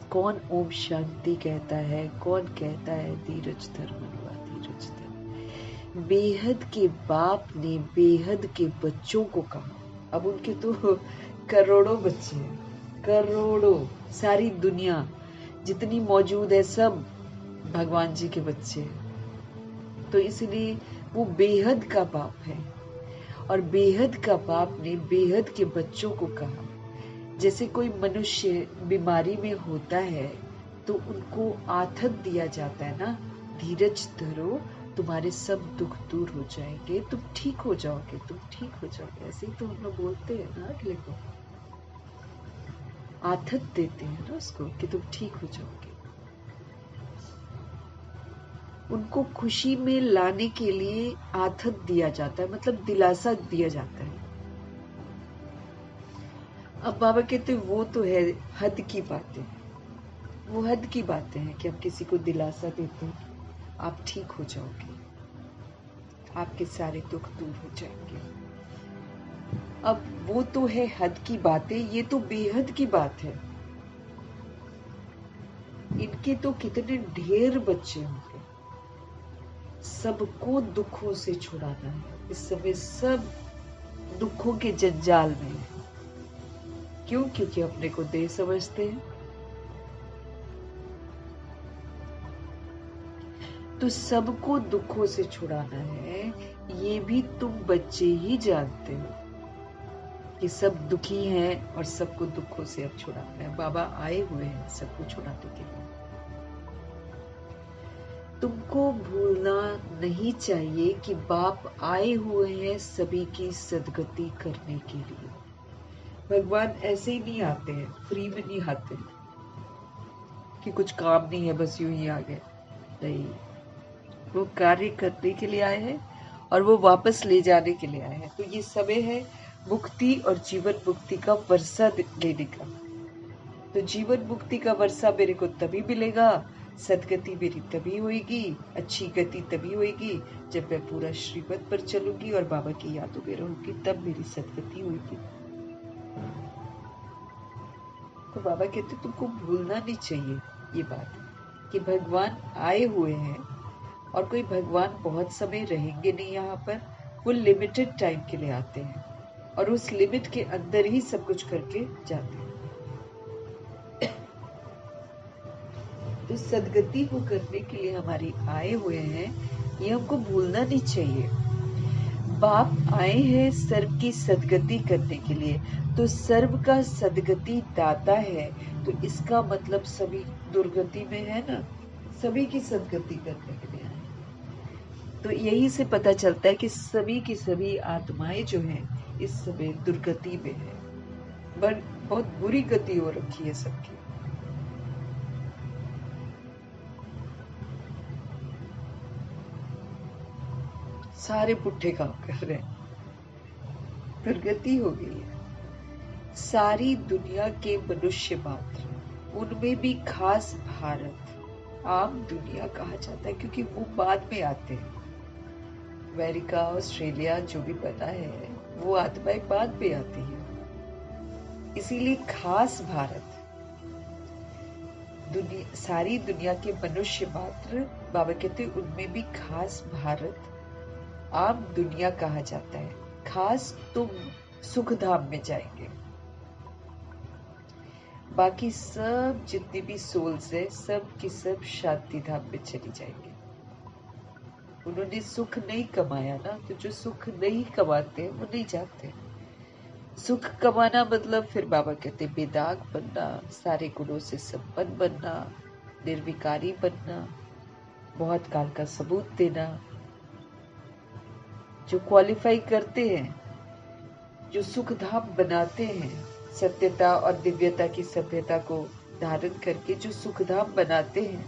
कौन ओम शांति कहता है, कौन कहता है धीरज धर मनवा धीरज धर? बेहद के बाप ने बेहद के बच्चों को कहा। अब उनके तो करोड़ों बच्चे हैं, करोड़ों, सारी दुनिया जितनी मौजूद है सब भगवान जी के बच्चे हैं, तो इसलिए वो बेहद का बाप है। और बेहद का बाप ने बेहद के बच्चों को कहा, जैसे कोई मनुष्य बीमारी में होता है तो उनको आथत दिया जाता है ना, धीरज धरो, तुम्हारे सब दुख दूर हो जाएंगे, तुम ठीक हो जाओगे, तुम ठीक हो जाओगे। ऐसे ही तो हम लोग बोलते हैं ना अगले को, आथत देते हैं ना उसको कि तुम ठीक हो जाओगे। उनको खुशी में लाने के लिए आथत दिया जाता है, मतलब दिलासा दिया जाता है। अब बाबा कहते वो तो है हद की बातें, वो हद की बातें हैं कि हम किसी को दिलासा देते हैं आप ठीक हो जाओगे, आपके सारे दुख दूर हो जाएंगे। अब वो तो है हद की बातें, ये तो बेहद की बात है। इनके तो कितने ढेर बच्चे होंगे। सबको दुखों से छुड़ाना है। इस समय सब दुखों के जंजाल में है। क्यों? क्योंकि अपने को देह समझते हैं। तो सबको दुखों से छुड़ाना है, ये भी तुम बच्चे ही जानते हो कि सब दुखी हैं और सबको दुखों से अब छुड़ाना है। बाबा आए हुए हैं सबको छुड़ाने के लिए। तुमको भूलना नहीं चाहिए कि बाप आए हुए हैं सभी की सदगति करने के लिए। भगवान ऐसे ही नहीं आते हैं, फ्री में नहीं आते कि कुछ काम नहीं है बस यूं ही आ गए। नहीं, वो कार्य करने के लिए आए हैं और वो वापस ले जाने के लिए आए हैं। तो ये समय है मुक्ति और जीवन मुक्ति का वर्षा लेने का। तो जीवन मुक्ति का वर्षा मेरे को तभी मिलेगा, सदगति मेरी तभी होगी, अच्छी गति तभी होगी जब मैं पूरा श्रीमत पर चलूंगी और बाबा की यादों में रहूंगी, तब मेरी सदगति होगी। तो बाबा कहते तुमको भूलना नहीं चाहिए ये बात कि भगवान आए हुए हैं और कोई भगवान बहुत समय रहेंगे नहीं यहाँ पर। वो लिमिटेड टाइम के लिए आते हैं और उस लिमिट के अंदर ही सब कुछ करके जाते हैं। तो सदगति को करने के लिए हमारी आए हुए हैं, ये हमको भूलना नहीं चाहिए। बाप आए हैं सर्व की सदगति करने के लिए, तो सर्व का सदगति दाता है। तो इसका मतलब सभी दुर्गति में है ना, सभी की सदगति करने के लिए आए। तो यही से पता चलता है कि सभी की सभी आत्माएं जो हैं इस समय दुर्गति में है, बट बहुत बुरी गति हो रखी है सबकी। सारे पुट्ठे काम कर रहे हैं, दुर्गति हो गई है। सारी दुनिया के मनुष्य मात्र, उनमें भी खास भारत आम दुनिया कहा जाता है क्योंकि वो बाद में आते हैं। अमेरिका, ऑस्ट्रेलिया जो भी पता है वो आत्माएं बाद में आती है, इसीलिए खास भारत। सारी दुनिया के मनुष्य मात्र, बाबा कहते उनमें भी खास भारत आम दुनिया कहा जाता है। खास तुम सुख धाम में जाएंगे, बाकी सब जितनी भी सोल्स है सब की सब शांति धाम में चली जाएंगे। उन्होंने सुख नहीं कमाया ना, तो जो सुख नहीं कमाते वो नहीं जाते। सुख कमाना मतलब फिर बाबा कहते बेदाग बनना, सारे गुणों से संपन्न बनना, निर्विकारी बनना, बहुत काल का सबूत देना। जो क्वालिफाई करते हैं, जो सुख धाम बनाते हैं, सत्यता और दिव्यता की सभ्यता को धारण करके जो सुख धाम बनाते हैं,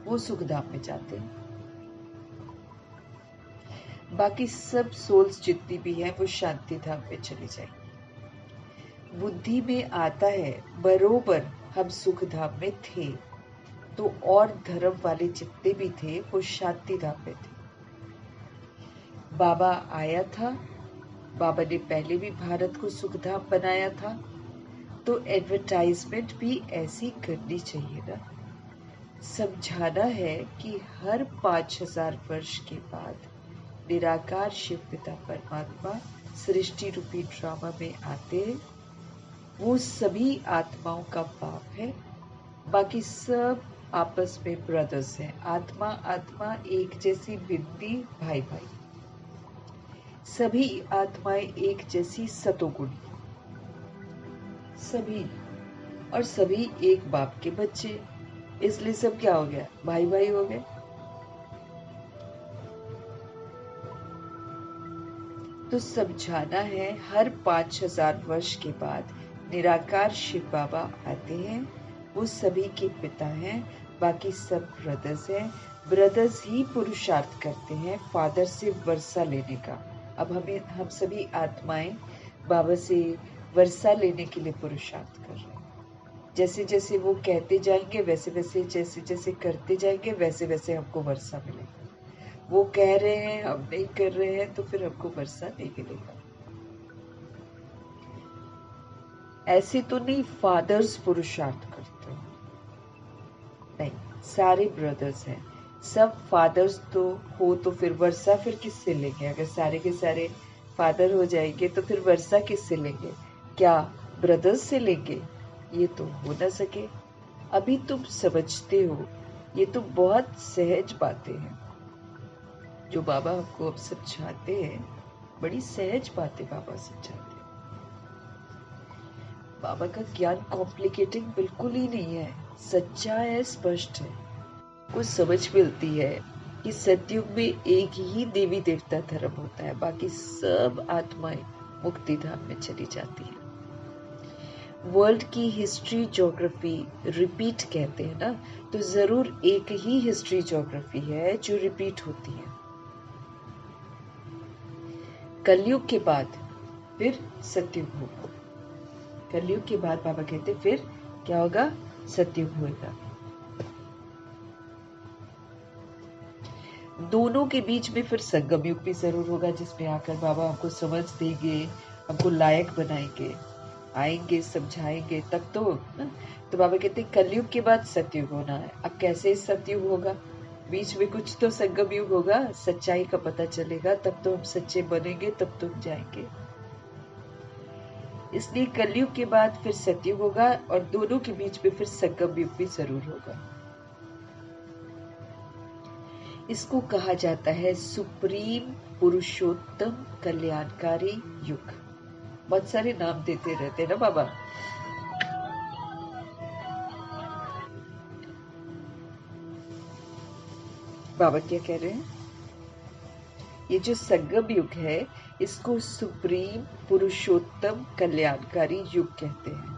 वो सुख धाम में जाते हैं। बाकी सब सोल्स जितनी भी हैं वो शांति धाम में चली जाएंगी। बुद्धि में आता है बरोबर हम सुख धाम में थे, तो और धर्म वाले जितने भी थे वो शांति धाम में थे। बाबा आया था, बाबा ने पहले भी भारत को सुख धाम बनाया था, तो एडवर्टाइजमेंट भी ऐसी करनी चाहिए ना। समझाना है कि हर 5000 वर्ष के बाद निराकार शिव पिता परमात्मा सृष्टि रूपी ड्रामा में आते हैं। वो सभी आत्माओं का बाप है, बाकी सब आपस में ब्रदर्स हैं। आत्मा आत्मा एक जैसी बिंदी, भाई भाई। सभी आत्माएं एक जैसी सतोगुणी, सभी, और सभी एक बाप के बच्चे, इसलिए सब क्या हो गया, भाई भाई हो गए। तो समझाना है हर 5000 वर्ष के बाद निराकार शिव बाबा आते हैं। वो सभी के पिता हैं, बाकी सब ब्रदर्स हैं। ब्रदर्स ही पुरुषार्थ करते हैं फादर से वर्षा लेने का। अब हम सभी आत्माएं बाबा से वर्षा लेने के लिए पुरुषार्थ कर रहे हैं। जैसे जैसे वो कहते जाएंगे वैसे वैसे, जैसे जैसे करते जाएंगे वैसे वैसे हमको वर्षा मिलेगी। वो कह रहे हैं हम नहीं कर रहे हैं तो फिर हमको वर्षा नहीं मिलेगा। ऐसे तो नहीं फादर्स पुरुषार्थ करते, सारे ब्रदर्स हैं, सब फादर्स तो हो तो फिर वर्षा फिर किससे लेंगे? अगर सारे के सारे फादर हो जाएंगे तो फिर वर्षा किससे लेंगे? क्या ब्रदर्स से लेंगे? ये तो हो ना सके। अभी तुम समझते हो, ये तो बहुत सहज बातें हैं जो बाबा हमको अब समझाते हैं। बड़ी सहज बातें बाबा समझाते हैं। बाबा का ज्ञान कॉम्प्लिकेटिंग बिल्कुल ही नहीं है, सच्चा है, स्पष्ट है। कुछ समझ मिलती है कि सतयुग में एक ही देवी देवता धर्म होता है, बाकी सब आत्माएं मुक्ति धाम में चली जाती हैं। वर्ल्ड की हिस्ट्री ज्योग्राफी रिपीट कहते हैं ना, तो जरूर एक ही हिस्ट्री ज्योग्राफी है जो रिपीट होती है। कलयुग के बाद फिर सतयुग होगा। कलयुग के बाद बाबा कहते फिर क्या होगा? सतयुग होगा। दोनों के बीच में फिर संगम युग भी जरूर होगा, जिसमें आकर बाबा हमको समझ देंगे, हमको लायक बनाएंगे, आएंगे, समझाएंगे, तब तो ना। तो बाबा कहते कलयुग के बाद सतयुग होना है। अब कैसे सतयुग होगा? बीच में कुछ तो संगम युग होगा, सच्चाई का पता चलेगा, तब तो हम सच्चे बनेंगे, तब तो हम जाएंगे। इसलिए कलयुग के बाद फिर सतयुग होगा और दोनों के बीच में फिर संगम युग भी जरूर होगा। इसको कहा जाता है सुप्रीम पुरुषोत्तम कल्याणकारी युग। बहुत सारे नाम देते रहते हैं ना बाबा। बाबा क्या कह रहे हैं? ये जो संगम युग है, इसको सुप्रीम पुरुषोत्तम कल्याणकारी युग कहते हैं।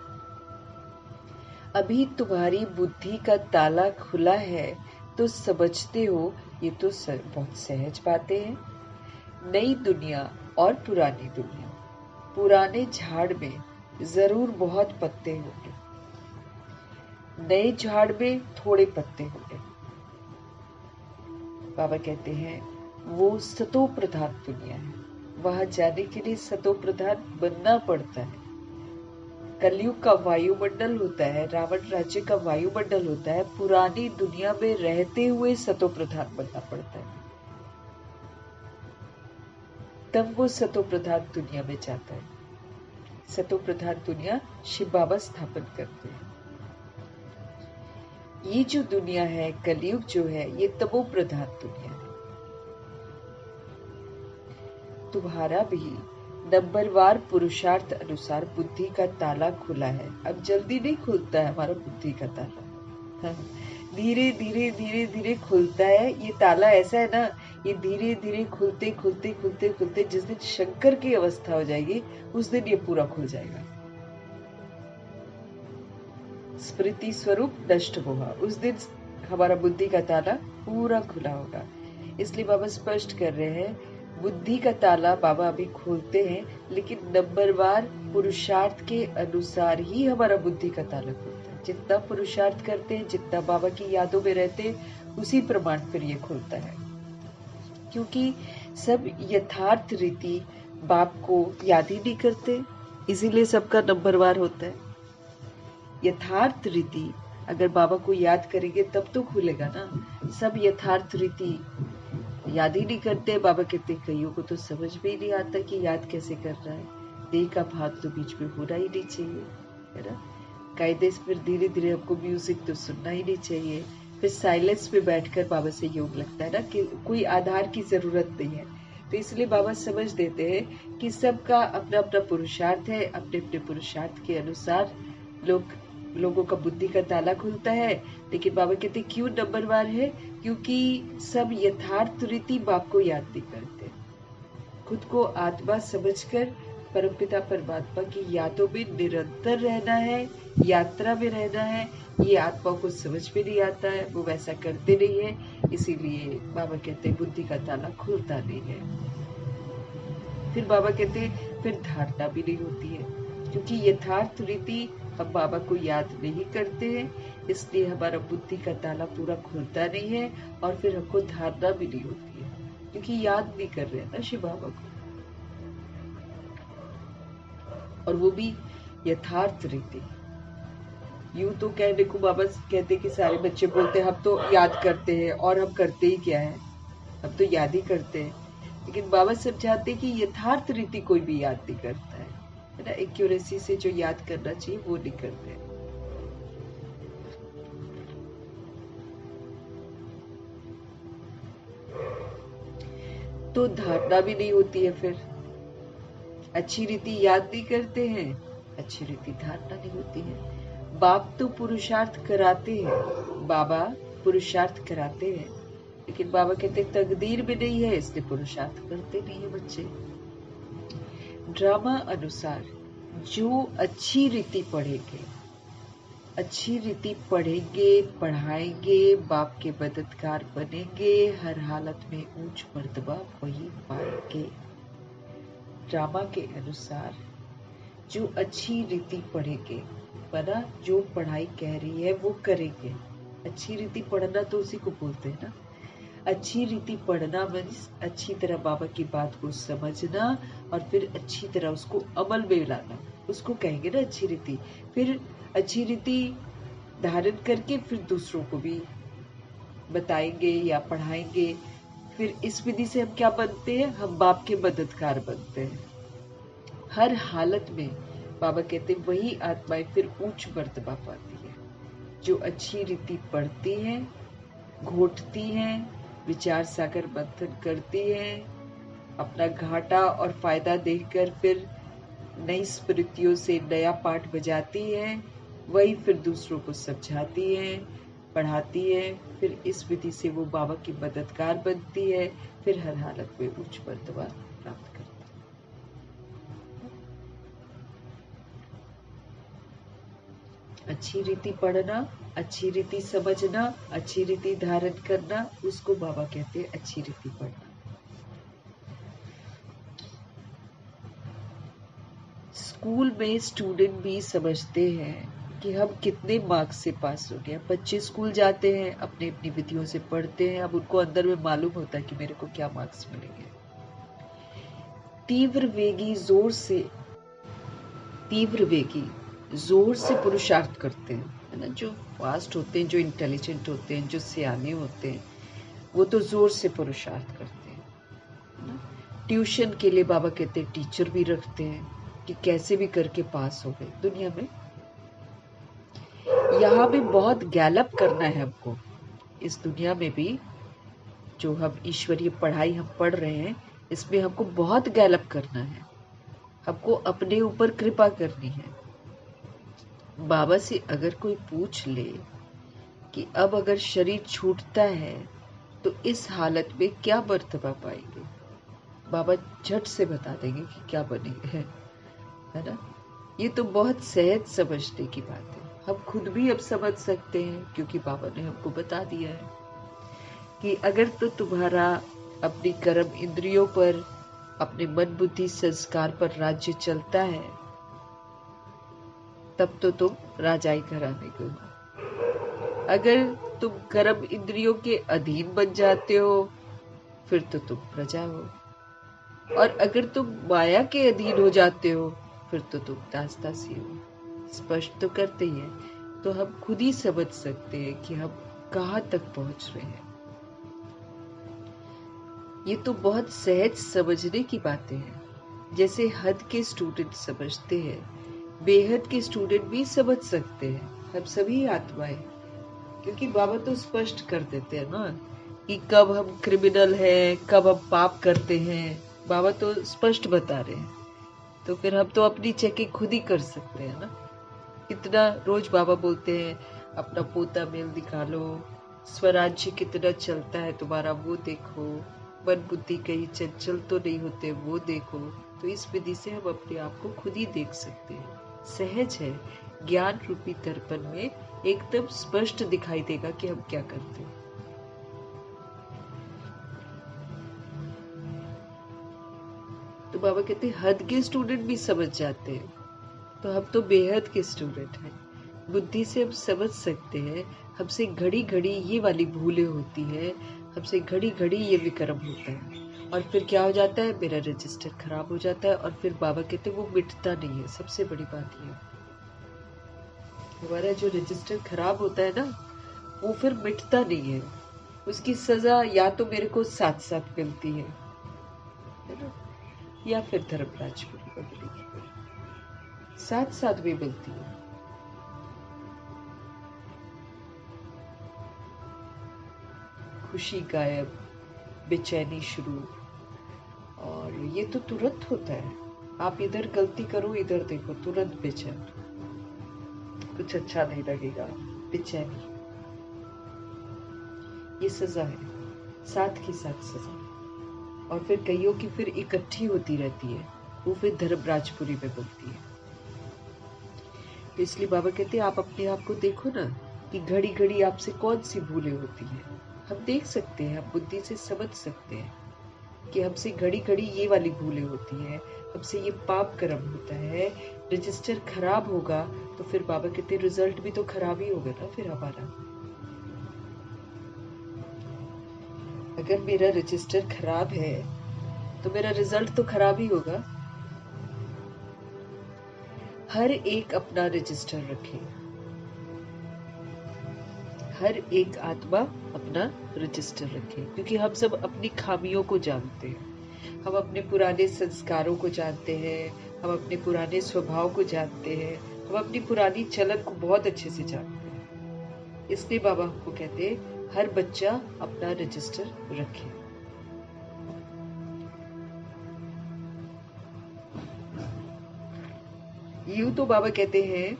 अभी तुम्हारी बुद्धि का ताला खुला है तो समझते हो, ये तो बहुत सहज बातें हैं। नई दुनिया और पुरानी दुनिया। पुराने झाड़ में जरूर बहुत पत्ते होंगे, नए झाड़ में थोड़े पत्ते होंगे। बाबा कहते हैं वो सतो प्रधान दुनिया है, वहां जाने के लिए सतो प्रधान बनना पड़ता है। कलयुग का वायुमंडल होता है, रावण राज्य का वायुमंडल होता है। पुरानी दुनिया में रहते हुए सतो प्रधान बनना पड़ता है, तब वो सतो प्रधान दुनिया में जाता है। सतो प्रधान दुनिया शिव बाबा स्थापन करते हैं। ये जो दुनिया है, कलयुग जो है, ये तमो प्रधान दुनिया है। तुम्हारा भी नंबरवार पुरुषार्थ अनुसार बुद्धि का ताला खुला है। अब जल्दी नहीं खुलता है हमारा बुद्धि का ताला, धीरे धीरे धीरे धीरे खुलता है। ये ताला ऐसा है ना, ये धीरे धीरे खुलते खुलते खुलते खुलते जिस दिन शंकर की अवस्था हो जाएगी, उस दिन ये पूरा खुल जाएगा। स्मृति स्वरूप नष्ट होगा, उस दिन हमारा बुद्धि का ताला पूरा खुला होगा। इसलिए बाबा स्पष्ट कर रहे हैं, बुद्धि का ताला बाबा अभी खोलते हैं, लेकिन नंबरवार पुरुषार्थ के अनुसार ही हमारा बुद्धि का ताला खुलता है। जितना पुरुषार्थ करते हैं, जितना बाबा की यादों में रहते हैं, उसी प्रमाण फिर ये खुलता है। क्योंकि सब यथार्थ रीति बाप को याद ही नहीं करते, इसीलिए सबका नंबरवार होता है। यथार्थ रीति अगर बाबा को याद करेंगे तब तो खुलेगा ना। सब यथार्थ रीति याद ही नहीं करते। बाबा कहते कईयों को तो समझ में ही नहीं आता कि याद कैसे कर रहा है। देह का भाग तो बीच में होना ही नहीं चाहिए, है ना। कायदे से फिर धीरे धीरे हमको म्यूजिक तो सुनना ही नहीं चाहिए। फिर साइलेंस में बैठकर बाबा से योग लगता है ना, कि कोई आधार की जरूरत नहीं है। तो इसलिए बाबा समझ देते हैं कि सबका अपना अपना पुरुषार्थ है, अपने अपने पुरुषार्थ के अनुसार लोगों का बुद्धि का ताला खुलता है। लेकिन बाबा कहते क्यों नंबरवार है? क्योंकि सब यथार्थ रीति बाप को याद नहीं करते। खुद को आत्मा समझकर परमपिता परमात्मा की यादों में निरंतर रहना है, यात्रा में रहना है। ये आत्मा को समझ में नहीं आता है, वो वैसा करते नहीं है। इसीलिए बाबा कहते बुद्धि का ताला खुलता नहीं है। फिर बाबा कहते फिर धारणा भी नहीं होती है, क्योंकि यथार्थ रीति हम बाबा को याद नहीं करते हैं। इसलिए हमारा बुद्धि का ताला पूरा खुलता नहीं है और फिर हमको धारणा भी नहीं होती है, क्योंकि याद नहीं कर रहे हैं ना शिव बाबा को, और वो भी यथार्थ रीति। यूं तो कहने को बाबा कहते कि सारे बच्चे बोलते हैं हम तो याद करते हैं, और हम करते ही क्या है, हम तो याद ही करते हैं। लेकिन बाबा समझाते कि यथार्थ रीति कोई भी याद नहीं करता है ना, एक्यूरेसी से जो याद करना चाहिए वो नहीं करते। तो धारणा भी नहीं होती है, फिर अच्छी रीति याद नहीं करते हैं, अच्छी रीति धारणा नहीं होती है। बाप तो पुरुषार्थ कराते हैं, बाबा पुरुषार्थ कराते हैं, लेकिन बाबा कहते तकदीर में नहीं है इसलिए पुरुषार्थ करते नहीं है बच्चे। ड्रामा अनुसार जो अच्छी रीति पढ़ेंगे, अच्छी रीति पढ़ेंगे, पढ़ाएंगे, बाप के मददगार बनेंगे, हर हालत में ऊंच मर्तबा वही पाएंगे। ड्रामा के अनुसार जो अच्छी रीति पढ़ेंगे, बना जो पढ़ाई कह रही है वो करेंगे। अच्छी रीति पढ़ना तो उसी को बोलते हैं ना। अच्छी रीति पढ़ना मीन्स अच्छी तरह बाबा की बात को समझना और फिर अच्छी तरह उसको अमल में लाना, उसको कहेंगे ना अच्छी रीति। फिर अच्छी रीति धारण करके फिर दूसरों को भी बताएंगे या पढ़ाएंगे। फिर इस विधि से हम क्या बनते हैं, हम बाप के मददगार बनते हैं। हर हालत में बाबा कहते हैं वही आत्माएं फिर ऊंच मर्तबा पाती है जो अच्छी रीति पढ़ती हैं, घोटती हैं, विचार सागर मंथन करती हैं, अपना घाटा और फायदा देखकर फिर नई स्मृतियों से नया पाठ बजाती है, वही फिर दूसरों को समझाती है, पढ़ाती है। फिर इस विधि से वो बाबा की मददगार बनती है, फिर हर हालत में उच्च मर्तबा प्राप्त करती है। अच्छी रीति पढ़ना, अच्छी रीति समझना, अच्छी रीति धारण करना, उसको बाबा कहते हैं अच्छी रीति पढ़ना। स्कूल में स्टूडेंट भी समझते हैं कि हम कितने मार्क्स से पास हो गए। बच्चे स्कूल जाते हैं, अपनी अपनी विधियों से पढ़ते हैं, अब उनको अंदर में मालूम होता है कि मेरे को क्या मार्क्स मिलेंगे। तीव्र वेगी जोर से पुरुषार्थ करते हैं, है ना। जो फास्ट होते हैं, जो इंटेलिजेंट होते हैं, जो सियाने होते हैं, वो तो जोर से पुरुषार्थ करते हैं। ट्यूशन के लिए बाबा कहते हैं टीचर भी रखते हैं कि कैसे भी करके पास हो गए। दुनिया में यहाँ भी बहुत गैलअप करना है हमको। इस दुनिया में भी जो हम ईश्वरीय पढ़ाई हम पढ़ रहे हैं, इसमें हमको बहुत गैलअप करना है। हमको अपने ऊपर कृपा करनी है। बाबा से अगर कोई पूछ ले कि अब अगर शरीर छूटता है तो इस हालत में क्या मर्तबा पाएंगे, बाबा झट से बता देंगे कि क्या बनेंगे, है ना। ये तो बहुत सहज समझने की बात है। हम खुद भी अब समझ सकते हैं क्योंकि बाबा ने हमको बता दिया है कि अगर तो तुम्हारा अपनी कर्म इंद्रियों पर, अपने मन बुद्धि संस्कार पर राज्य चलता है, तब तो तुम राजाई घराने के हो। अगर तुम कर्म इंद्रियों के अधीन बन जाते हो, फिर तो तुम प्रजा हो। और अगर तुम माया के अधीन हो जाते हो, फिर तो तुम दास-दासी हो। स्पष्ट तो करते ही है, तो हम खुद ही समझ सकते हैं कि हम कहाँ तक पहुंच रहे हैं। ये तो बहुत सहज समझने की बातें हैं। जैसे हद के स्टूडेंट समझते हैं, बेहद के स्टूडेंट भी समझ सकते हैं। हम सभी आत्माएं, क्योंकि बाबा तो स्पष्ट कर देते हैं ना कि कब हम क्रिमिनल हैं, कब हम पाप करते हैं। बाबा तो स्पष्ट बता रहे हैं, तो फिर हम तो अपनी चेकिंग खुद ही कर सकते हैं ना। कितना रोज बाबा बोलते हैं अपना पोता मेल दिखा लो, स्वराज्य कितना चलता है तुम्हारा वो देखो, मन बुद्धि कहीं चंचल तो नहीं होते वो देखो। तो इस विधि से हम अपने आप को खुद ही देख सकते हैं। सहज है, ज्ञान रूपी दर्पण में एकदम स्पष्ट दिखाई देगा कि हम क्या करते हैं। तो बाबा कहते हैं हद के स्टूडेंट भी समझ जाते हैं, तो हम तो बेहद के स्टूडेंट हैं। बुद्धि से हम समझ सकते हैं, हमसे घड़ी घड़ी ये वाली भूलें होती है, हमसे घड़ी घड़ी ये विक्रम होता है, और फिर क्या हो जाता है, मेरा रजिस्टर खराब हो जाता है। और फिर बाबा कहते हैं वो मिटता नहीं है। सबसे बड़ी बात ये, हमारा जो रजिस्टर खराब होता है ना, वो फिर मिटता नहीं है। उसकी सजा या तो मेरे को साथ साथ मिलती है ना, या फिर धर्मराजपुरी में मिलेगी, साथ साथ भी मिलती है। खुशी गायब, बेचैनी शुरू, और ये तो तुरंत होता है। आप इधर गलती करो, इधर देखो, तुरंत बेचैन, कुछ अच्छा नहीं लगेगा, बेचैनी। ये सजा है, साथ की साथ सजा। और फिर कईयों की फिर इकट्ठी होती रहती है, वो फिर धर्मराजपुरी में मिलती है। तो इसलिए बाबा कहते हैं आप अपने आप को देखो ना, कि घड़ी घड़ी आपसे कौन सी भूलें होती हैं। हम देख सकते हैं, हम बुद्धि से समझ सकते हैं कि हमसे घड़ी घड़ी ये वाली भूलें होती हैं, हमसे ये पाप कर्म होता है। रजिस्टर खराब होगा तो फिर बाबा कहते हैं रिजल्ट भी तो खराब ही होगा ना फिर हमारा। अगर मेरा रजिस्टर खराब है तो मेरा रिजल्ट तो खराब ही होगा। हर एक अपना रजिस्टर रखे, हर एक आत्मा अपना रजिस्टर रखे, क्योंकि हम सब अपनी खामियों को जानते हैं, हम अपने पुराने संस्कारों को जानते हैं, हम अपने पुराने स्वभाव को जानते हैं, हम अपनी पुरानी चलन को बहुत अच्छे से जानते हैं। इसलिए बाबा हमको कहते हैं हर बच्चा अपना रजिस्टर रखे। यूं तो बाबा कहते हैं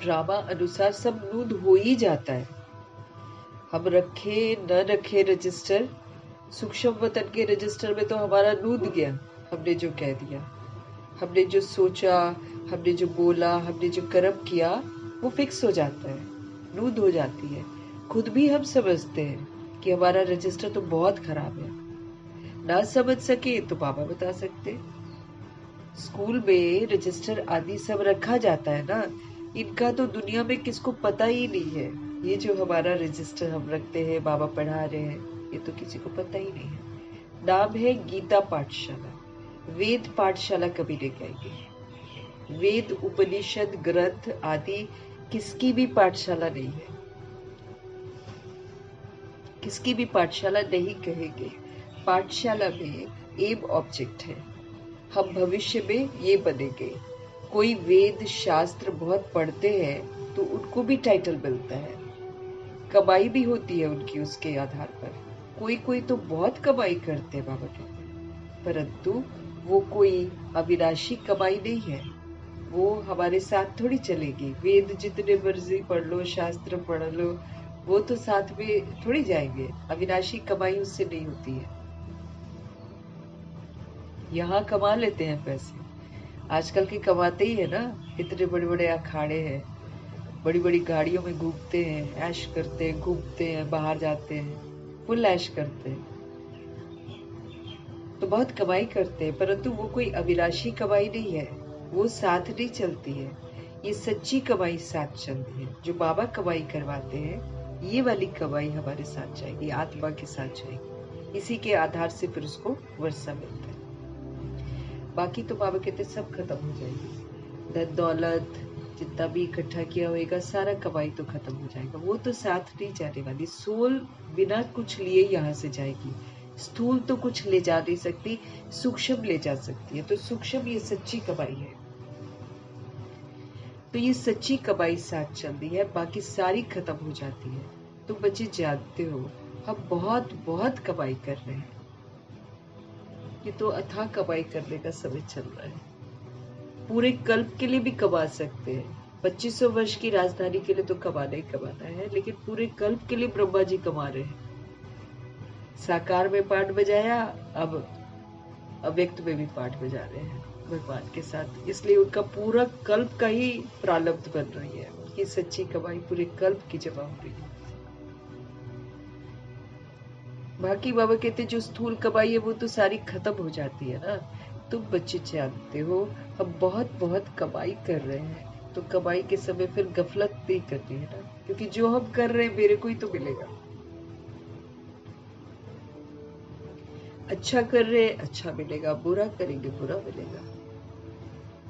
ड्रामा अनुसार सब नूद हो ही जाता है। हम रखे न रखे रजिस्टर, सूक्ष्म वतन के रजिस्टर में तो हमारा नूद गया। हमने जो कह दिया, हमने जो सोचा, हमने जो बोला, हमने जो कर्म किया, वो फिक्स हो जाता है, नूद हो जाती है। खुद भी हम समझते हैं कि हमारा रजिस्टर तो बहुत खराब है। ना समझ सके तो बाबा बता सकते। स्कूल में रजिस्टर आदि सब रखा जाता है ना, इनका तो दुनिया में किसको पता ही नहीं है। ये जो हमारा रजिस्टर हम रखते हैं, बाबा पढ़ा रहे हैं, ये तो किसी को पता ही नहीं है। नाम है गीता पाठशाला, वेद पाठशाला कभी नहीं कहेंगे। वेद उपनिषद ग्रंथ आदि किसकी भी पाठशाला नहीं है, किसकी भी पाठशाला नहीं कहेंगे। पाठशाला में एम ऑब्जेक्ट है, हम भविष्य में ये बनेंगे। कोई वेद शास्त्र बहुत पढ़ते हैं तो उनको भी टाइटल मिलता है, कमाई भी होती है उनकी उसके आधार पर। कोई कोई तो बहुत कमाई करते हैं बाबा कहते हैं, परंतु वो कोई अविनाशी कमाई नहीं है। वो हमारे साथ थोड़ी चलेगी। वेद जितने मर्जी पढ़ लो, शास्त्र पढ़ लो, वो तो साथ में थोड़ी जाएंगे। अविनाशी कमाई उससे नहीं होती है। यहाँ कमा लेते हैं पैसे, आजकल के कमाते ही है ना। इतने बड़े बड़े अखाड़े हैं, बड़ी बड़ी गाड़ियों में घूमते हैं, ऐश करते हैं, घूमते हैं, बाहर जाते हैं, फुल ऐश करते हैं, तो बहुत कमाई करते हैं। परंतु वो कोई अविनाशी कमाई नहीं है, वो साथ नहीं चलती है। ये सच्ची कमाई साथ चलती है। जो बाबा कमाई करवाते हैं, ये वाली कमाई हमारे साथ जाएगी, आत्मा के साथ जाएगी। इसी के आधार से फिर उसको वर्षा मिलता है। बाकी तो बाबा कहते सब खत्म हो जाएगी। धन दौलत जितना भी इकट्ठा किया होगा, सारा कमाई तो खत्म हो जाएगा। वो तो साथ नहीं जाने वाली। सोल बिना कुछ लिए यहाँ से जाएगी। स्थूल तो कुछ ले जा नहीं सकती, सूक्ष्म ले जा सकती है। तो सूक्ष्म ये सच्ची कमाई है। तो ये सच्ची कमाई साथ चल रही है, बाकी सारी खत्म हो जाती है। तो बच्चे जानते हो हम बहुत बहुत कमाई कर रहे हैं। ये तो अथाह कमाई करने का समय चल रहा है। पूरे कल्प के लिए भी कमा सकते हैं। 2500 वर्ष की राजधानी के लिए तो कमाना ही कमाना है, लेकिन पूरे कल्प के लिए ब्रह्मा जी कमा रहे हैं। साकार में पाठ बजाया, अब अव्यक्त में भी पाठ बजा रहे हैं भगवान के साथ। इसलिए उनका पूरा कल्प का ही प्रारब्ध बन रही है। उनकी सच्ची कमाई पूरे कल्प की जमा हो रही है। बाकी बाबा कहते जो स्थूल कमाई है वो तो सारी खत्म हो जाती है ना। तुम बच्चे जानते हो हम बहुत बहुत कमाई कर रहे हैं, तो कमाई के समय फिर गफलत नहीं करनी है ना, क्योंकि जो हम कर रहे हैं मेरे को ही तो मिलेगा। अच्छा कर रहे हैं अच्छा मिलेगा, बुरा करेंगे बुरा मिलेगा।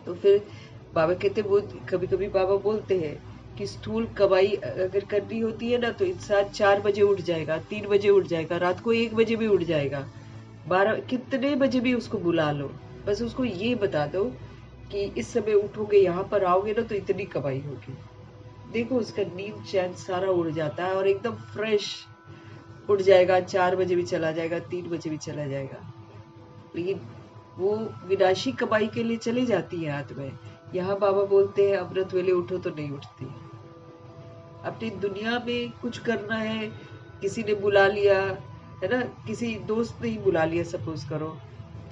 तो फिर बाबा कहते, वो कभी कभी बाबा बोलते हैं कि स्थूल कमाई अगर करनी होती है ना तो इंसान 4 बजे उठ जाएगा, 3 बजे उठ जाएगा, रात को 1 बजे भी उठ जाएगा, 12 कितने बजे भी उसको बुला लो, बस उसको ये बता दो कि इस समय उठोगे, यहाँ पर आओगे ना तो इतनी कमाई होगी। देखो उसका नींद चैन सारा उड़ जाता है और एकदम फ्रेश उठ जाएगा, 4 बजे भी चला जाएगा, 3 बजे भी चला जाएगा। लेकिन वो विनाशी कमाई के लिए चली जाती है हाथ में। यहाँ बाबा बोलते हैं अमृत वेले उठो तो नहीं उठती। अपनी दुनिया में कुछ करना है, किसी ने बुला लिया है ना, किसी दोस्त ने ही बुला लिया सपोज करो,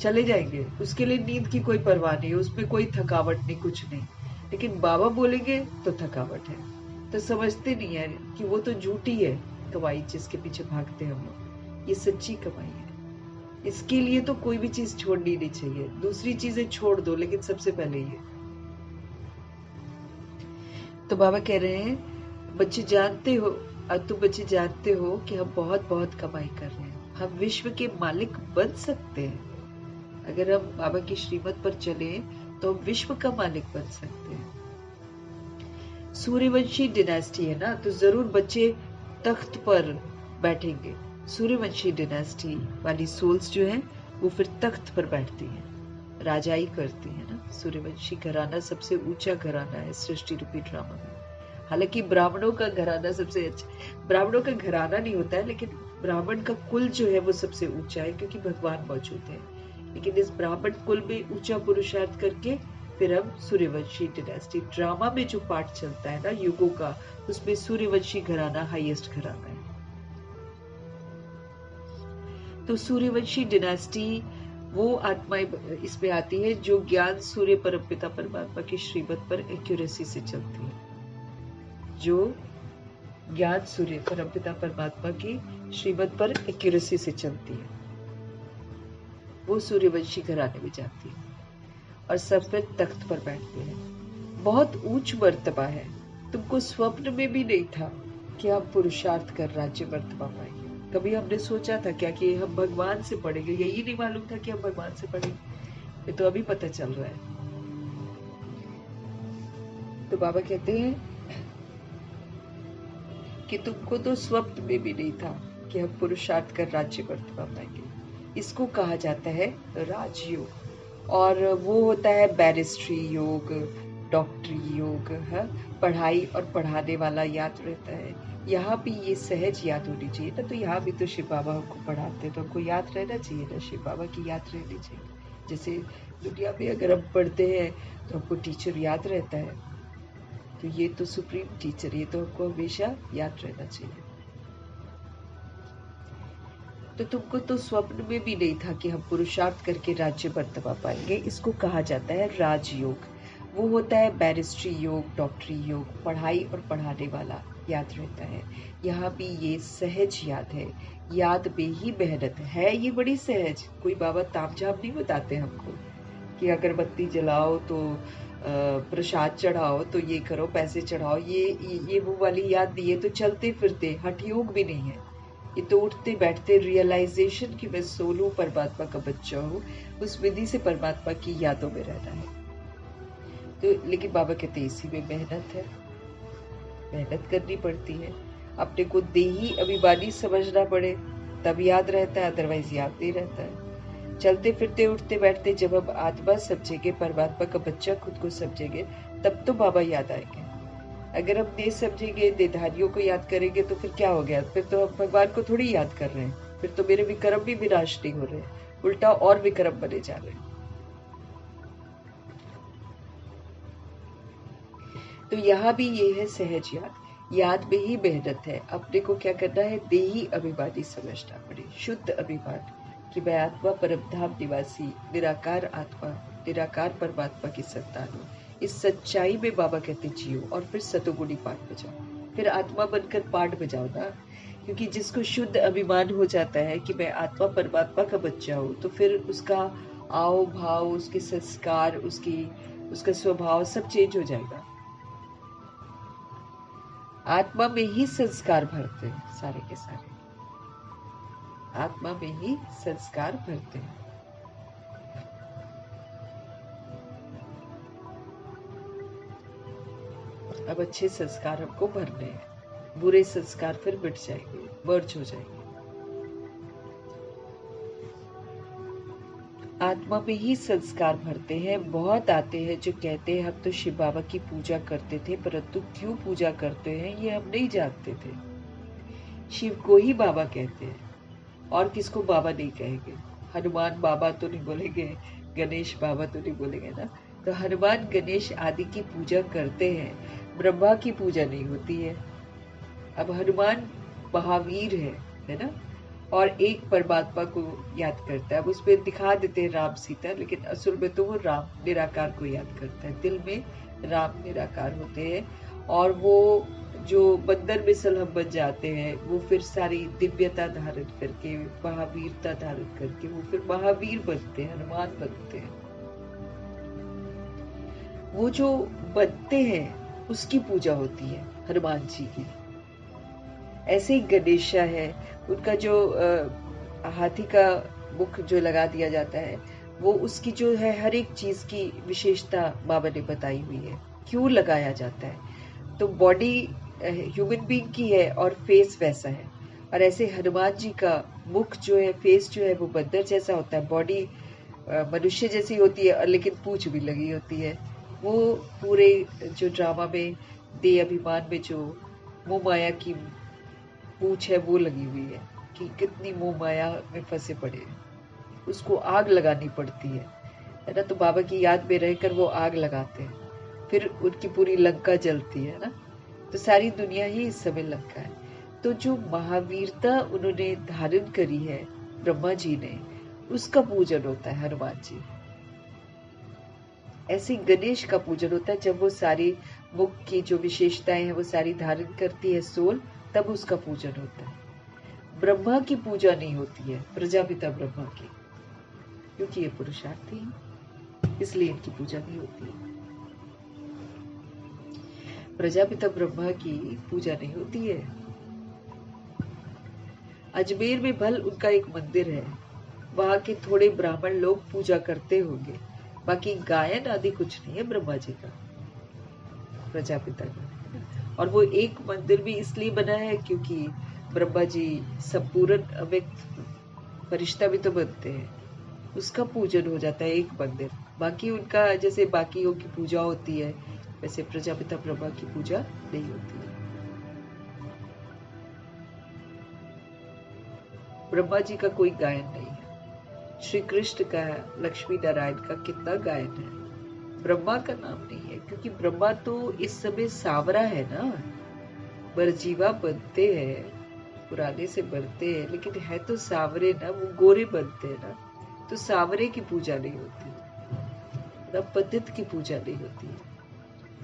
चले जाएंगे, उसके लिए नींद की कोई परवाह नहीं, उसमें कोई थकावट नहीं, कुछ नहीं। लेकिन बाबा बोलेंगे तो थकावट है। तो समझते नहीं है कि वो तो झूठी है कमाई जिसके पीछे भागते हैं हम लोग, ये सच्ची कमाई है। इसके लिए तो कोई भी चीज छोड़नी नहीं चाहिए, दूसरी चीजें छोड़ दो लेकिन सबसे पहले ये। तो बाबा कह रहे हैं बच्चे जानते हो, अब तुम बच्चे जानते हो कि हम बहुत बहुत कमाई कर रहे हैं, हम विश्व के मालिक बन सकते हैं। अगर हम बाबा की श्रीमत पर चले तो हम विश्व का मालिक बन सकते हैं। सूर्यवंशी डिनेस्टी है ना, तो जरूर बच्चे तख्त पर बैठेंगे। सूर्यवंशी डिनेस्टी वाली सोल्स जो है वो फिर तख्त पर बैठती है, राजाई करती है ना। सूर्यवंशी घराना सबसे ऊंचा घराना है सृष्टि रूपी ड्रामा में। हालांकि ब्राह्मणों का घराना सबसे अच्छा, ब्राह्मणों का घराना नहीं होता है, लेकिन ब्राह्मण का कुल जो है वो सबसे ऊंचा है क्योंकि भगवान मौजूद है। लेकिन इस ब्राह्मण कुल में ऊंचा पुरुषार्थ करके फिर हम सूर्यवंशी डिनेस्टी ड्रामा में जो पार्ट चलता है ना युगों का, उसमें सूर्यवंशी घराना हाईएस्ट घराना है। तो सूर्यवंशी डिनेस्टी वो आत्माएं इसमें आती है जो ज्ञान सूर्य परमपिता परमात्मा की श्रीमत पर एक्यूरेसी से चलती है। जो ज्ञान सूर्य परमपिता परमात्मा की श्रीमत पर एक्यूरेसी से चलती है वो सूर्यवंशी घराने में जाती है और सब फिर तख्त पर बैठते हैं। बहुत ऊंच मर्तबा है, तुमको स्वप्न में भी नहीं था कि हम पुरुषार्थ कर राज्य मर्तबा पाएंगे। कभी हमने सोचा था क्या कि हम भगवान से पढ़ेंगे? यही नहीं मालूम था कि हम भगवान से पढ़ेंगे, ये तो अभी पता चल रहा है। तो बाबा कहते हैं कि तुमको तो स्वप्न में भी नहीं था कि हम पुरुषार्थ कर राज्य मर्तबा पाएंगे। इसको कहा जाता है राजयोग, और वो होता है बैरिस्ट्री योग, डॉक्टरी योग है, पढ़ाई और पढ़ाने वाला याद रहता है। यहाँ भी ये सहज याद होनी चाहिए ना, तो यहाँ भी तो शिव बाबा हमको पढ़ाते हैं तो हमको याद रहना चाहिए ना, शिव बाबा की याद रहनी चाहिए। जैसे दुनिया में अगर हम पढ़ते हैं तो हमको टीचर याद रहता है, तो ये तो सुप्रीम टीचर, ये तो हमको हमेशा याद रहना चाहिए। तो तुमको तो स्वप्न में भी नहीं था कि हम पुरुषार्थ करके राज्य मर्तबा पाएंगे। इसको कहा जाता है राजयोग। वो होता है बैरिस्ट्री योग, डॉक्टरी योग, पढ़ाई और पढ़ाने वाला याद रहता है। यहाँ भी ये सहज याद है, याद में ही मेहनत है। ये बड़ी सहज, कोई बाबा तामझाम नहीं बताते हमको कि अगरबत्ती जलाओ तो प्रसाद चढ़ाओ, तो ये करो, पैसे चढ़ाओ, ये वो वाली याद नहीं है। तो चलते फिरते हठ योग भी नहीं है, ये तो उठते बैठते रियलाइजेशन कि मैं सोल हूँ, परमात्मा का बच्चा हूँ, उस विधि से परमात्मा की यादों में रहना है। तो लेकिन बाबा कहते इसी में मेहनत है, मेहनत करनी पड़ती है। अपने को देही अभिमानी समझना पड़े तब याद रहता है, अदरवाइज याद नहीं रहता है। चलते फिरते उठते बैठते जब हम आत्मा समझेंगे, परमात्मा का बच्चा खुद को समझेंगे, तब तो बाबा याद आएंगे। अगर हम देह समझेंगे, देहधारियों को याद करेंगे तो फिर क्या हो गया? फिर तो हम भगवान को थोड़ी याद कर रहे हैं, फिर तो मेरे विक्रम भी विनाश नहीं हो रहे, उल्टा और विक्रम बने जा रहे हैं। तो यहाँ भी ये है सहज याद, याद में ही मेहनत है। अपने को क्या करना है? देही अभिमानी समझना पड़े, शुद्ध अभिमान कि मैं आत्मा परमधाम निवासी निराकार आत्मा, निराकार परमात्मा की संतान हूँ। इस सच्चाई में बाबा कहते जियो और फिर सतोगुणी पाठ बजाओ, फिर आत्मा बनकर पाठ बजाओ ना। क्योंकि जिसको शुद्ध अभिमान हो जाता है कि मैं आत्मा परमात्मा का बच्चा हूँ, तो फिर उसका आओ भाव, उसके संस्कार, उसका स्वभाव सब चेंज हो जाएगा। आत्मा में ही संस्कार भरते हैं सारे के सारे, आत्मा में ही संस्कार भरते हैं। अब अच्छे संस्कार हमको भरने हैं, बुरे संस्कार फिर मिट जाएंगे, मर्ज हो जाएंगे। आत्मा में ही संस्कार भरते हैं। बहुत आते हैं जो कहते हैं हम तो शिव बाबा की पूजा करते थे, परंतु क्यों पूजा करते हैं ये हम नहीं जानते थे। शिव को ही बाबा कहते हैं और किसको बाबा नहीं कहेंगे। हनुमान बाबा तो नहीं बोलेंगे, गणेश बाबा तो नहीं बोलेंगे ना। तो हनुमान गणेश आदि की पूजा करते हैं, ब्रह्मा की पूजा नहीं होती है। अब हनुमान महावीर है ना, और एक परमात्मा को याद करता है। अब उसमें दिखा देते हैं राम सीता, लेकिन असल में तो वो राम निराकार को याद करता है। दिल में राम निराकार होते हैं, और वो जो बंदर मिसल हम बन जाते हैं, वो फिर सारी दिव्यता धारण करके, महावीरता धारण करके वो फिर महावीर बनते हैं, हनुमान बनते हैं। वो जो बनते हैं उसकी पूजा होती है हनुमान जी की। ऐसे ही गणेशा है, उनका जो हाथी का मुख जो लगा दिया जाता है, वो उसकी जो है हर एक चीज की विशेषता बाबा ने बताई हुई है, क्यों लगाया जाता है। तो बॉडी ह्यूमन बीइंग की है और फेस वैसा है, और ऐसे हनुमान जी का मुख जो है, फेस जो है वो बंदर जैसा होता है, बॉडी मनुष्य जैसी होती है, लेकिन पूंछ भी लगी होती है। वो पूरे जो ड्रामा में दे अभिमान में जो मोह माया की पूछ है वो लगी हुई है, कि कितनी मोह माया में फंसे पड़े हैं, उसको आग लगानी पड़ती है ना। तो बाबा की याद में रहकर वो आग लगाते हैं, फिर उनकी पूरी लंका जलती है ना। तो सारी दुनिया ही इस समय लंका है। तो जो महावीरता उन्होंने धारण करी है ब्रह्मा जी ने, उसका पूजन होता है हनुमान जी। ऐसे गणेश का पूजन होता है, जब वो सारी मुख की जो विशेषताएं हैं वो सारी धारण करती है सोल, तब उसका पूजन होता है। ब्रह्मा की पूजा नहीं होती है, प्रजापिता ब्रह्मा की, क्योंकि ये पुरुषार्थी हैं, इसलिए इनकी पूजा नहीं होती है। प्रजापिता ब्रह्मा की पूजा नहीं होती है। अजमेर में भल उनका एक मंदिर है, वहां के थोड़े ब्राह्मण लोग पूजा करते होंगे, बाकी गायन आदि कुछ नहीं है ब्रह्मा जी का, प्रजापिता का। और वो एक मंदिर भी इसलिए बना है क्योंकि ब्रह्मा जी संपूर्ण अव्यक्त फरिश्ता भी तो बनते हैं, उसका पूजन हो जाता है एक मंदिर। बाकी उनका जैसे बाकियों की पूजा होती है, वैसे प्रजापिता ब्रह्मा की पूजा नहीं होती है। ब्रह्मा जी का कोई गायन नहीं है। श्री कृष्ण का, लक्ष्मी नारायण का कितना गायन है, ब्रह्मा का नाम नहीं है, क्योंकि ब्रह्मा तो इस समय सावरा है ना, बरजीवा बनते हैं, पुराने से बनते हैं, लेकिन है तो सावरे ना, वो गोरे बनते हैं ना। तो सावरे की पूजा नहीं होती, ना पतित की पूजा नहीं होती।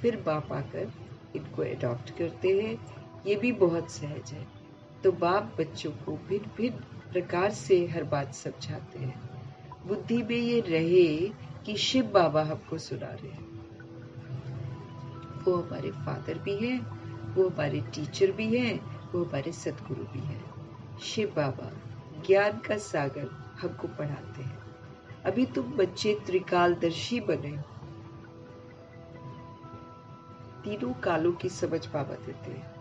फिर बाप आकर इनको अडॉप्ट करते हैं, ये भी बहुत सहज है। तो बाप बच्चों को भिन्न भिन्न प्रकार से हर बात समझाते हैं, बुद्धि में ये रहे कि शिव बाबा हमको सुना रहे हैं। वो हमारे फादर भी हैं, वो हमारे टीचर भी हैं, वो हमारे सदगुरु भी हैं। शिव बाबा ज्ञान का सागर हमको पढ़ाते हैं। अभी तुम बच्चे त्रिकालदर्शी बने हो, तीनों कालों की समझ बाबा देते हैं।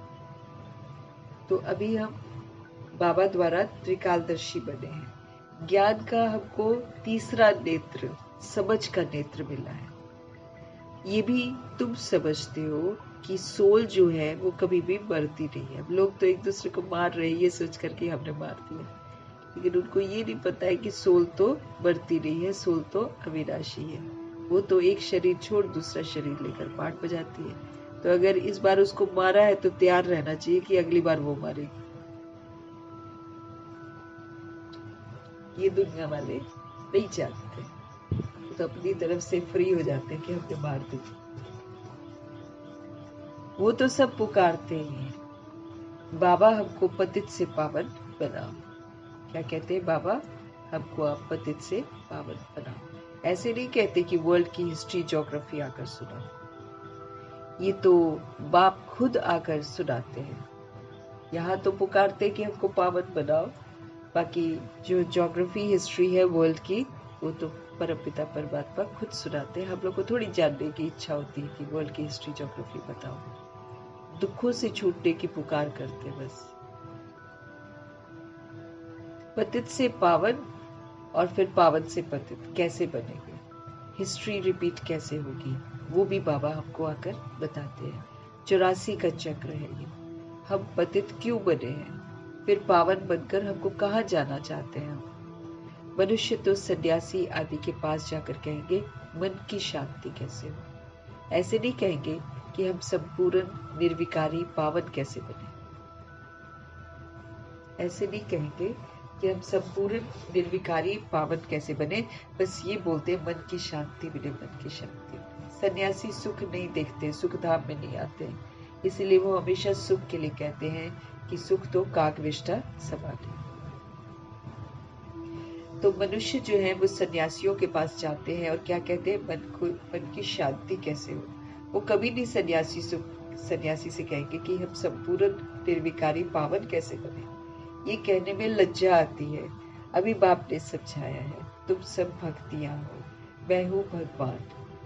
तो अभी हम बाबा द्वारा त्रिकालदर्शी बने हैं। ज्ञान का हमको तीसरा नेत्र, समझ का नेत्र मिला है। ये भी तुम समझते हो कि सोल जो है वो कभी भी मरती नहीं है। अब लोग तो एक दूसरे को मार रहे हैं ये सोच करके हमने मार दिया, लेकिन उनको ये नहीं पता है कि सोल तो मरती नहीं है, सोल तो अविनाशी है। वो तो एक शरीर छोड़ दूसरा शरीर लेकर पाठ बजाती है। तो अगर इस बार उसको मारा है तो तैयार रहना चाहिए कि अगली बार वो मारेगी। ये दुनिया वाले नहीं चाहते, तो अपनी तरफ से फ्री हो जाते हैं कि हमने मार दी। वो तो सब पुकारते हैं, बाबा हमको पतित से पावन बनाओ। क्या कहते हैं बाबा, हमको आप पतित से पावन बनाओ। ऐसे नहीं कहते कि वर्ल्ड की हिस्ट्री ज्योग्राफी आकर सुनाओ, ये तो बाप खुद आकर सुनाते हैं। यहाँ तो पुकारते कि हमको पावन बनाओ, बाकी जो ज्योग्राफी हिस्ट्री है वर्ल्ड की, वो तो परमपिता परमात्मा खुद सुनाते हैं। हम लोग को थोड़ी जानने की इच्छा होती है कि वर्ल्ड की हिस्ट्री ज्योग्राफी बताओ। दुखों से छूटने की पुकार करते। बस पतित से पावन और फिर पावन से पतित कैसे बनेंगे, हिस्ट्री रिपीट कैसे होगी, वो भी बाबा हमको आकर बताते हैं। 84 का चक्र है ये। हम पतित क्यों बने हैं, फिर पावन बनकर हमको कहाँ जाना चाहते हैं हम। मनुष्य तो सन्यासी आदि के पास जाकर कहेंगे मन की शांति कैसे हो। ऐसे नहीं कहेंगे कि हम संपूर्ण निर्विकारी पावन कैसे बने। ऐसे नहीं कहेंगे कि हम संपूर्ण निर्विकारी पावन कैसे बने। बस ये बोलते मन की शांति मिले, मन की शांति। सन्यासी सुख नहीं देखते, सुख धाम में नहीं आते, इसलिए वो हमेशा सुख के लिए कहते हैं कि सुख तो कागविष्टा समान है। तो मनुष्य जो है वो सन्यासियों के पास जाते हैं और क्या कहते हैं, मन की शांति कैसे हो। वो कभी नहीं सन्यासी से कहेंगे कि हम संपूर्ण निर्विकारी पावन कैसे बने। ये कहने में लज्जा आती है। अभी बाप ने समझाया है, तुम सब भक्तियां हो, मैं हूँ भगवान,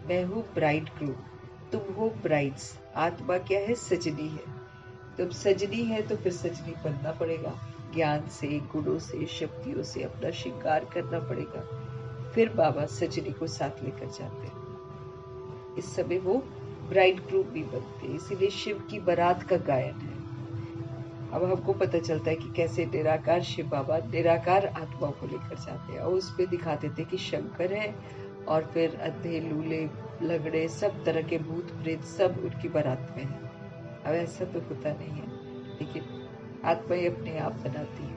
मैं हूँ ब्राइड ग्रूम, तुम हो ब्राइड्स। आत्मा क्या है, सजनी है। तुम सजनी है तो फिर सजनी बनना पड़ेगा, ज्ञान से, गुणों से, शक्तियों से अपना श्रृंगार करना पड़ेगा। फिर बाबा सजनी को साथ लेकर जाते हैं। इस समय वो ब्राइड ग्रूम भी बनते, इसीलिए शिव की बारात का गायन है। अब हमको पता चलता है कि कैसे निराकार शिव बाबा निराकार आत्माओं को लेकर जाते हैं और उसपे दिखाते थे कि शंकर है और फिर अंधे, लूले, लगड़े, सब तरह के भूत प्रेत सब उनकी बारात में है। अब ऐसा तो होता नहीं है, लेकिन आत्माएं अपने आप बनाती है।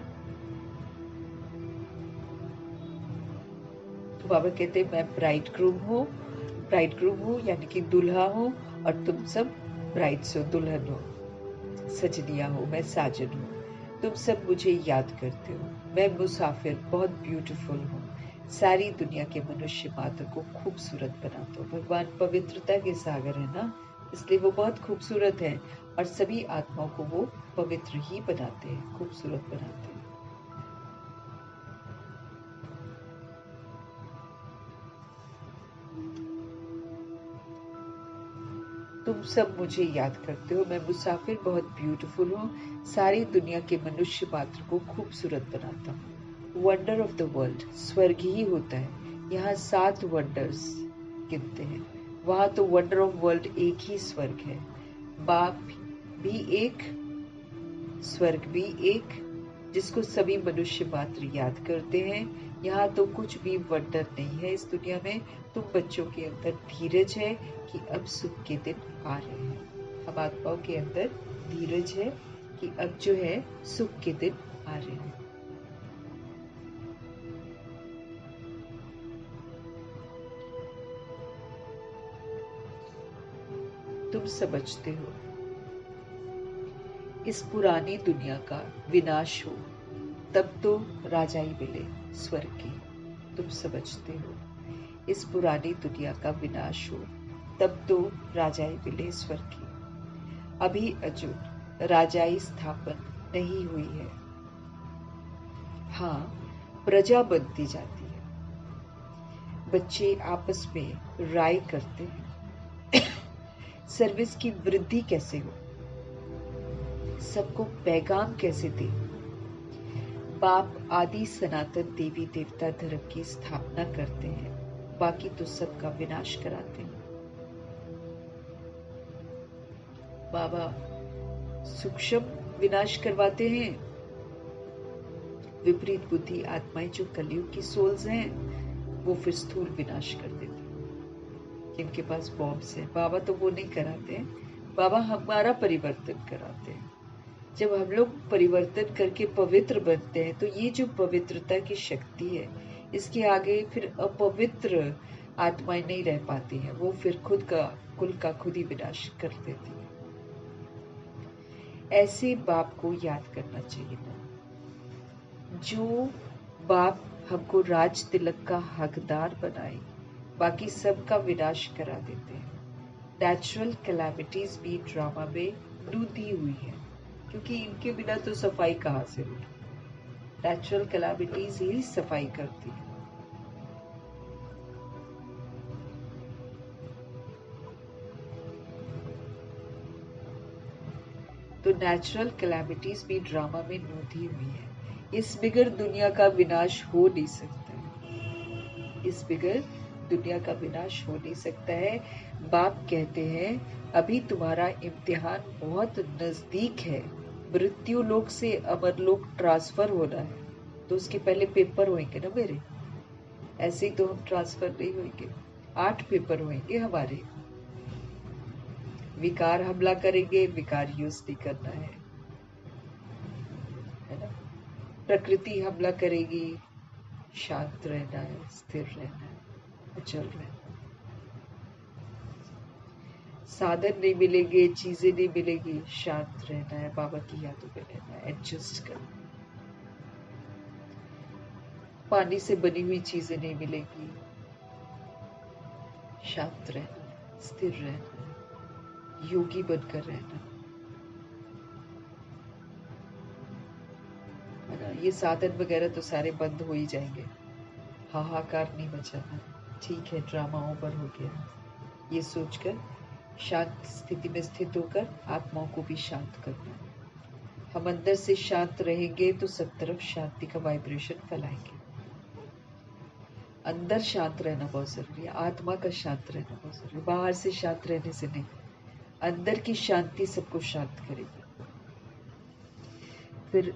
तो बाबा कहते हैं मैं ब्राइड ग्रूम हूँ यानी कि दुल्हा हूँ, और तुम सब ब्राइड्स हो, दुल्हन हो, सजनिया हो, मैं साजन हूँ। तुम सब मुझे याद करते हो। मैं मुसाफिर बहुत ब्यूटीफुल हूँ, सारी दुनिया के मनुष्य मात्र को खूबसूरत बनाता हूँ। भगवान पवित्रता के सागर है ना, इसलिए वो बहुत खूबसूरत है और सभी आत्माओं को वो पवित्र ही बनाते हैं, खूबसूरत बनाते हैं। तुम सब मुझे याद करते हो। मैं मुसाफिर बहुत ब्यूटीफुल हूँ, सारी दुनिया के मनुष्य मात्र को खूबसूरत बनाता हूँ। वंडर ऑफ द वर्ल्ड स्वर्ग ही होता है। यहाँ 7 वंडर्स गिनते हैं, वहां तो वंडर ऑफ वर्ल्ड एक ही स्वर्ग है। बाप भी एक, स्वर्ग भी एक, जिसको सभी मनुष्य मात्र याद करते हैं। यहाँ तो कुछ भी वंडर नहीं है इस दुनिया में। तुम बच्चों के अंदर धीरज है कि अब सुख के दिन आ रहे हैं। अब आत्माओं के अंदर धीरज है कि अब जो है सुख के दिन आ रहे हैं। तुम समझते हो इस पुरानी दुनिया का विनाश हो तब तो राजाई मिले स्वर्ग की। तुम समझते हो इस पुरानी दुनिया का विनाश हो तब तो राजाई मिले स्वर्ग की। अभी अर्जुन राजाई स्थापन नहीं हुई है। हाँ, प्रजा बनती जाती है। बच्चे आपस में राय करते हैं सर्विस की वृद्धि कैसे हो, सबको पैगाम कैसे दे। बाप आदि सनातन देवी देवता धर्म की स्थापना करते हैं, बाकी तो सबका विनाश कराते हैं। बाबा सूक्ष्म विनाश करवाते हैं। विपरीत बुद्धि आत्माएं जो कलयुग की सोल्स हैं वो फिर स्थूल विनाश कर देते हैं। जिनके पास बॉम्ब्स है, बाबा तो वो नहीं कराते हैं, बाबा हमारा परिवर्तन कराते हैं। जब हम लोग परिवर्तन करके पवित्र बनते हैं तो ये जो पवित्रता की शक्ति है, इसके आगे फिर अपवित्र आत्माएं नहीं रह पाती हैं, वो फिर खुद का कुल का खुद ही विनाश कर देती है। ऐसे बाप को याद करना चाहिए ना, जो बाप हमको राज तिलक का हकदार बनाए, बाकी सबका विनाश करा देते हैं। नेचुरल कैलामिटीज भी ड्रामा में नूती हुई है, क्योंकि इनके बिना तो सफाई कहाँ से होगी। नेचुरल कैलामिटीज ही सफाई करती है। तो नेचुरल कैलामिटीज भी ड्रामा में नोंधी हुई है। इस बिगर दुनिया का विनाश हो नहीं सकता है। इस बिगर दुनिया का विनाश हो नहीं सकता है। बाप कहते हैं अभी तुम्हारा इम्तिहान बहुत नजदीक है। मृत्यु लोक से अमर लोक ट्रांसफर होना है, तो उसके पहले पेपर होंगे ना मेरे। ऐसे ही तो हम ट्रांसफर नहीं होंगे, 8 पेपर होंगे हमारे। विकार हमला करेंगे, विकार यूज नहीं करना है ना। प्रकृति हमला करेगी, शांत रहना है, स्थिर रहना है, अचल रहना है। साधन नहीं मिलेंगे, चीजें नहीं मिलेगी, शांत रहना है, बाबा की यादों में रहना है, एडजस्ट करना है। पानी से बनी हुई चीजें नहीं मिलेगी, शांत रहना है, स्थिर रहना है, योगी बनकर रहना है ना। ये साधन वगैरह तो सारे बंद हो ही जाएंगे, हाहाकार नहीं बचाना। ठीक है, ड्रामा ओवर हो गया, ये सोचकर शांत स्थिति में स्थित होकर आत्माओं को भी शांत करना है। हम अंदर से शांत रहेंगे तो सब तरफ शांति का वाइब्रेशन फैलाएंगे। अंदर शांत रहना बहुत जरूरी है, आत्मा का शांत रहना बहुत जरूरी है। बाहर से शांत रहने से नहीं, अंदर की शांति सबको शांत करेगी। फिर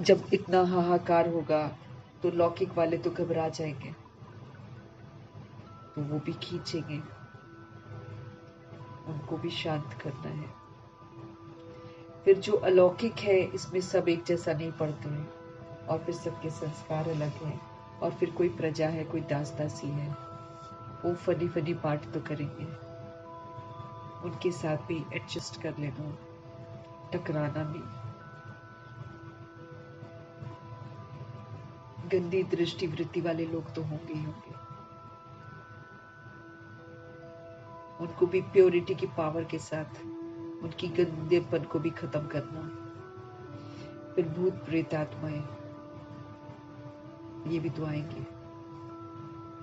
जब इतना हाहाकार होगा तो लौकिक वाले तो घबरा जाएंगे, तो वो भी खींचेंगे, उनको भी शांत करना है। फिर जो अलौकिक है, इसमें सब एक जैसा नहीं पढ़ते हैं, और फिर सबके संस्कार अलग हैं, और फिर कोई प्रजा है, कोई दास दासी है, वो फनी फनी पार्ट तो करेंगे, उनके साथ भी एडजस्ट कर लेना, टकराना नहीं। गंदी दृष्टि वृत्ति वाले लोग तो होंगे ही होंगे, उनको भी प्योरिटी की पावर के साथ उनकी गंदेपन को भी खत्म करना। फिर भूत प्रेत आत्माएं, ये भी तो आएंगे,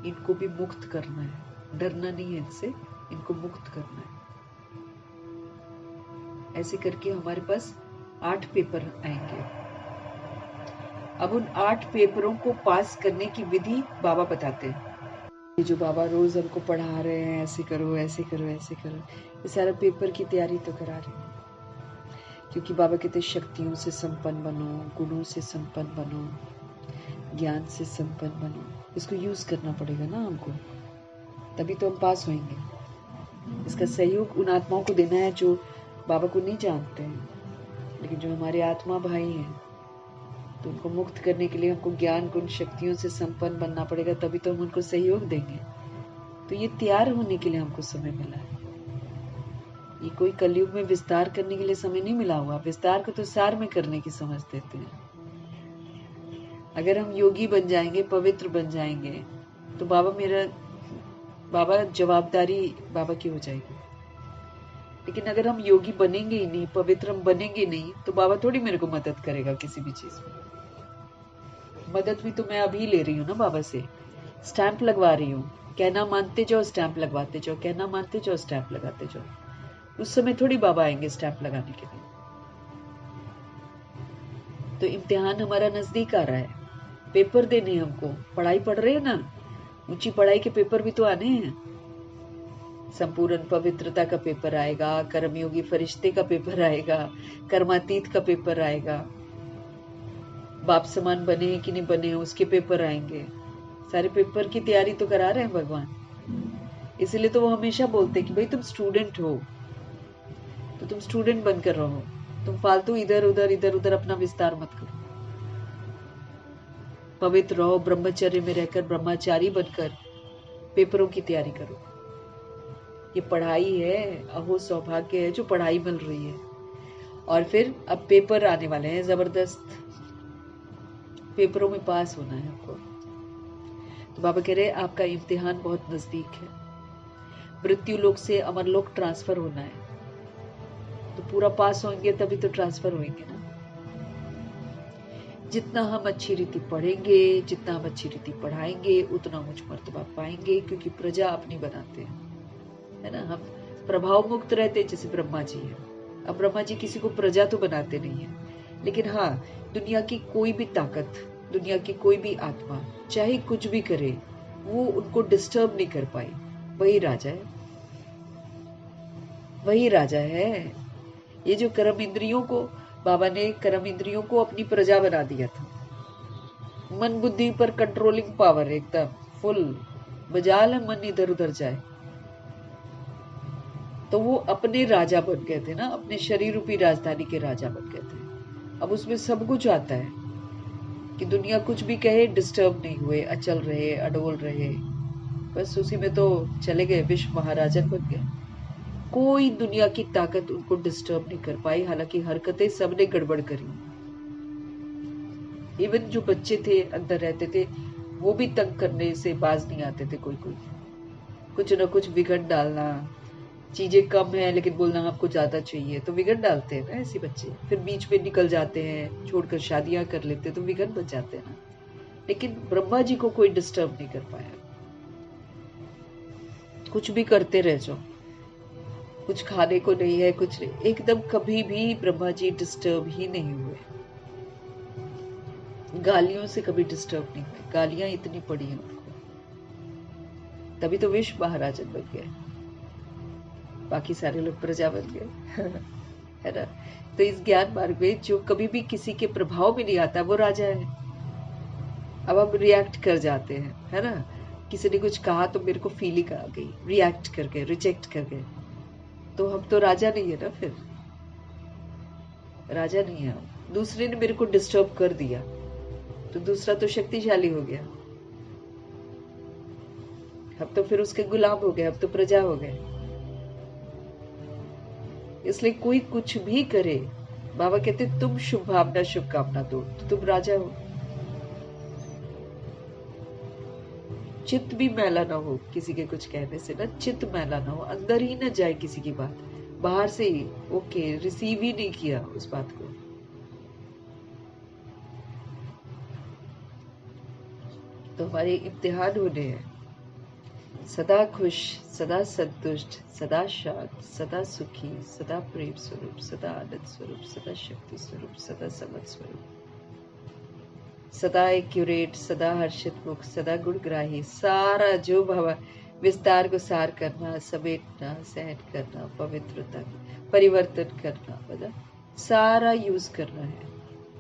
इनको भी मुक्त करना है, डरना नहीं है इनसे, इनको मुक्त करना है। ऐसे करके हमारे पास 8 पेपर आएंगे। अब उन 8 पेपरों को पास करने की विधि बाबा बताते हैं। ये जो बाबा रोज हमको पढ़ा रहे हैं, ऐसे करो ऐसे करो ऐसे करो, ये सारा पेपर की तैयारी तो करा रहे हैं। क्योंकि बाबा कहते शक्तियों से संपन्न बनो, गुणों से संपन्न बनो, ज्ञान से संपन्न बनो। इसको यूज करना पड़ेगा ना हमको, तभी तो हम पास होंगे। इसका सहयोग उन आत्माओं को देना है जो बाबा को नहीं जानते हैं, लेकिन जो हमारे आत्मा भाई हैं, तो उनको मुक्त करने के लिए हमको ज्ञान गुण शक्तियों से संपन्न बनना पड़ेगा, तभी तो हम उनको सहयोग देंगे। तो ये तैयार होने के लिए हमको समय मिला है। ये कोई कलयुग में विस्तार करने के लिए समय नहीं मिला हुआ, विस्तार को तो सार में करने की समझ देते हैं। अगर हम योगी बन जाएंगे, पवित्र बन जाएंगे, तो बाबा जवाबदारी बाबा की हो जाएगी। लेकिन अगर हम योगी बनेंगे ही नहीं, पवित्र हम बनेंगे नहीं, तो बाबा थोड़ी मेरे को मदद करेगा किसी भी चीज में। मदद भी तो मैं अभी ले रही हूँ ना बाबा से, स्टैंप लगवा रही हूँ। कहना मानते जाओ, स्टैंप लगवाते जाओ, कहना मानते जाओ, स्टैंप लगाते जाओ। उस समय थोड़ी बाबा आएंगे स्टैंप लगाने के लिए। तो इम्तिहान हमारा नजदीक आ रहा है, पेपर देने हमको। पढ़ाई पढ़ रहे हैं ना, ऊंची पढ़ाई के पेपर भी तो आने हैं। संपूर्ण पवित्रता का पेपर आएगा, कर्मयोगी फरिश्ते का पेपर आएगा, कर्मातीत का पेपर आएगा, बाप समान बने हैं कि नहीं बने हैं उसके पेपर आएंगे। सारे पेपर की तैयारी तो करा रहे हैं भगवान। इसलिए तो वो हमेशा बोलते हैं कि भाई तुम स्टूडेंट हो, तो तुम स्टूडेंट बनकर रहो, तुम फालतू इधर उधर अपना विस्तार मत करो। पवित्र रहो, ब्रह्मचर्य में रहकर ब्रह्मचारी बनकर पेपरों की तैयारी करो। ये पढ़ाई है, अहो सौभाग्य है जो पढ़ाई मिल रही है। और फिर अब पेपर आने वाले हैं जबरदस्त, पेपरों में पास होना है आपको। तो बाबा कह रहे आपका इम्तिहान बहुत नजदीक है, मृत्यु लोक से अमर लोक ट्रांसफर होना है। तो पूरा पास होंगे तभी तो ट्रांसफर होंगे ना। जितना हम अच्छी रीति पढ़ेंगे, जितना हम अच्छी रीति पढ़ाएंगे, उतना उच्च मर्तबा पाएंगे, क्योंकि प्रजा अपनी बनाते हैं, है ना। हम प्रभाव मुक्त रहते जैसे ब्रह्मा जी है, अब ब्रह्मा जी किसी को प्रजा तो बनाते नहीं है, लेकिन हाँ, दुनिया की कोई भी ताकत, दुनिया की कोई भी आत्मा चाहे कुछ भी करे, वो उनको डिस्टर्ब नहीं कर पाई। वही राजा है, वही राजा है। ये जो कर्म इंद्रियों को, बाबा ने कर्म इंद्रियों को अपनी प्रजा बना दिया था। मन बुद्धि पर कंट्रोलिंग पावर एकदम फुल, बजा ले मन इधर उधर जाए, तो वो अपने राजा बन गए थे ना, अपने शरीर रूपी राजधानी के राजा बन गए थे। अब उसमें सब कुछ आता है कि दुनिया कुछ भी कहे, डिस्टर्ब नहीं हुए, अचल रहे, अडोल रहे, बस उसी में तो चले गए, विश्व महाराजन बन गए। कोई दुनिया की ताकत उनको डिस्टर्ब नहीं कर पाई, हालांकि हरकतें सबने गड़बड़ करी। इवन जो बच्चे थे अंदर रहते थे, वो भी तंग करने से बाज नहीं आते थे। कोई कोई कुछ न कुछ विघट डालना, चीजें कम है लेकिन बोलना आपको ज्यादा चाहिए, तो विघट डालते हैं ना ऐसे बच्चे। फिर बीच में निकल जाते हैं, छोड़कर शादियां कर लेते, तो विघट बच जाते हैं ना। लेकिन ब्रह्मा जी को कोई डिस्टर्ब नहीं कर पाया। कुछ भी करते रह जाओ, कुछ खाने को नहीं है, कुछ नहीं, एकदम कभी भी ब्रह्मा जी डिस्टर्ब ही नहीं हुए। गालियों से कभी डिस्टर्ब नहीं हुए, गालियां इतनी पड़ी हैं उनको, तभी तो विश्व महाराजन बन गए, बाकी सारे लोग प्रजा बन गए। है ना। तो इस ज्ञान मार्ग में जो कभी भी किसी के प्रभाव में नहीं आता, वो राजा है। अब हम रिएक्ट कर जाते हैं, है ना, किसी ने कुछ कहा तो मेरे को फीलिंग आ गई, रिएक्ट कर गए, रिजेक्ट कर गए, तो हम तो राजा नहीं है ना, फिर राजा नहीं है हम। दूसरे ने मेरे को डिस्टर्ब कर दिया तो दूसरा तो शक्तिशाली हो गया, हम तो फिर उसके गुलाम हो गए, अब तो प्रजा हो गए। इसलिए कोई कुछ भी करे, बाबा कहते तुम शुभ भावना शुभकामना दो तो तुम राजा हो। चित्त भी मैला ना हो किसी के कुछ कहने से ना, चित्त मैला ना हो, अंदर ही ना जाए किसी की बात, बाहर से ही ओके रिसीव ही नहीं किया उस बात को। तो हमारे इम्तिहान होने हैं, सदा खुश, सदा संतुष्ट, सदा शांत, सदा सुखी, सदा प्रेम स्वरूप, सदा आनंद स्वरूप, सदा शक्ति स्वरूप, सदा समझ स्वरूप, सदा एक्यूरेट, सदा हर्षित मुख, सदा गुणग्राही, सारा जो भाव विस्तार को सार करना, समेटना, सहन करना, पवित्रता, परिवर्तन करना, मतलब सारा यूज करना है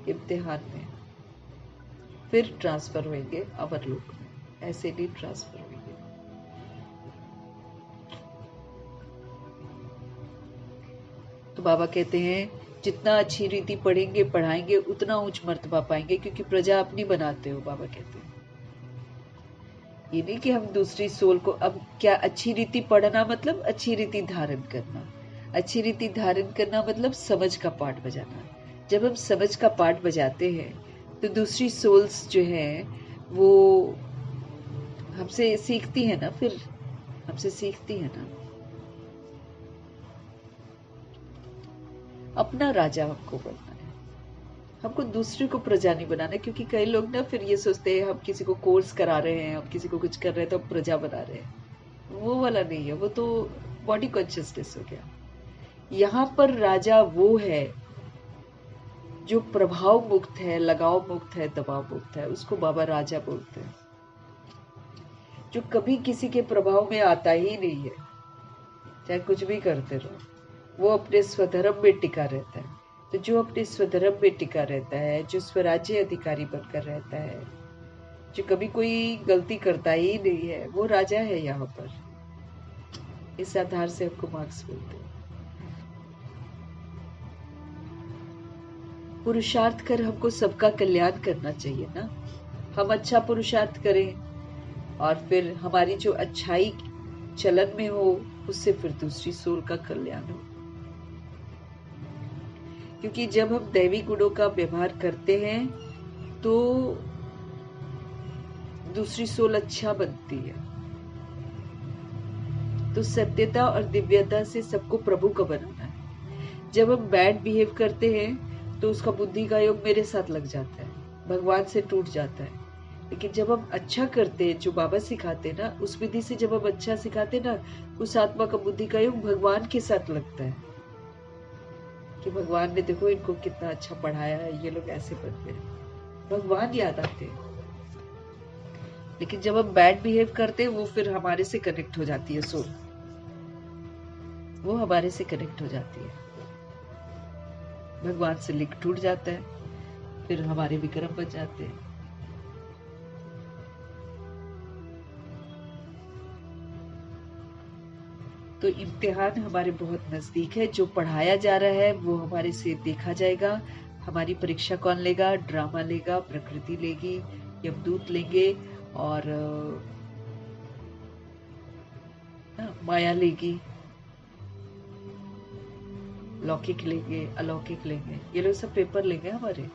इम्तिहान में। फिर ट्रांसफर होंगे अमरलोक में, ऐसे नहीं ट्रांसफर होंगे। तो बाबा कहते हैं जितना अच्छी रीति पढ़ेंगे पढ़ाएंगे उतना उच्च मर्तबा पाएंगे, क्योंकि प्रजा अपनी बनाते हो। बाबा कहते हैं ये नहीं कि हम दूसरी सोल को, अब क्या अच्छी रीति पढ़ना मतलब अच्छी रीति धारण करना, अच्छी रीति धारण करना मतलब समझ का पाठ बजाना। जब हम समझ का पाठ बजाते हैं तो दूसरी सोल्स जो है वो हमसे सीखती है ना, फिर हमसे सीखती है ना। अपना राजा हमको बनना है, हमको दूसरे को प्रजा नहीं बनाना। क्योंकि कई लोग ना फिर ये सोचते हैं हम किसी को कोर्स करा रहे हैं, हम किसी को कुछ कर रहे हैं तो हम प्रजा बना रहे हैं। वो वाला नहीं है, वो तो बॉडी कॉन्शियसनेस हो गया। यहाँ पर राजा वो है जो प्रभाव मुक्त है, लगाव मुक्त है, दबाव मुक्त है, उसको बाबा राजा बोलते हैं। जो कभी किसी के प्रभाव में आता ही नहीं है, चाहे कुछ भी करते रहो, वो अपने स्वधर्म में टिका रहता है। तो जो अपने स्वधर्म में टिका रहता है, जो स्वराज्य अधिकारी बनकर रहता है, जो कभी कोई गलती करता ही नहीं है, वो राजा है यहाँ पर। इस आधार से हमको मार्क्स मिलते हैं। पुरुषार्थ कर हमको सबका कल्याण करना चाहिए ना। हम अच्छा पुरुषार्थ करें और फिर हमारी जो अच्छाई चलन में हो उससे फिर दूसरी सोल का कल्याण हो। क्योंकि जब हम दैवी गुणों का व्यवहार करते हैं तो दूसरी सोल अच्छा बनती है। तो सत्यता और दिव्यता से सबको प्रभु का बनाना है। जब हम बैड बिहेव करते हैं तो उसका बुद्धि का योग मेरे साथ लग जाता है, भगवान से टूट जाता है। लेकिन जब हम अच्छा करते हैं, जो बाबा सिखाते हैं ना, उस विधि से जब हम अच्छा सिखाते हैं ना, उस आत्मा का बुद्धि का योग भगवान के साथ लगता है। कि भगवान ने देखो इनको कितना अच्छा पढ़ाया है, ये लोग ऐसे बनते हैं, भगवान याद आते हैं। लेकिन जब हम बैड बिहेव करते हैं, वो फिर हमारे से कनेक्ट हो जाती है सोल, वो हमारे से कनेक्ट हो जाती है, भगवान से लिंक टूट जाता है, फिर हमारे विक्रम बच जाते हैं। तो इम्तिहान हमारे बहुत नजदीक है। जो पढ़ाया जा रहा है वो हमारे से देखा जाएगा। हमारी परीक्षा कौन लेगा? ड्रामा लेगा, प्रकृति लेगी, यमदूत लेंगे, और माया लेगी, लौकिक लेंगे, अलौकिक लेंगे, ये लोग सब पेपर लेंगे हमारे।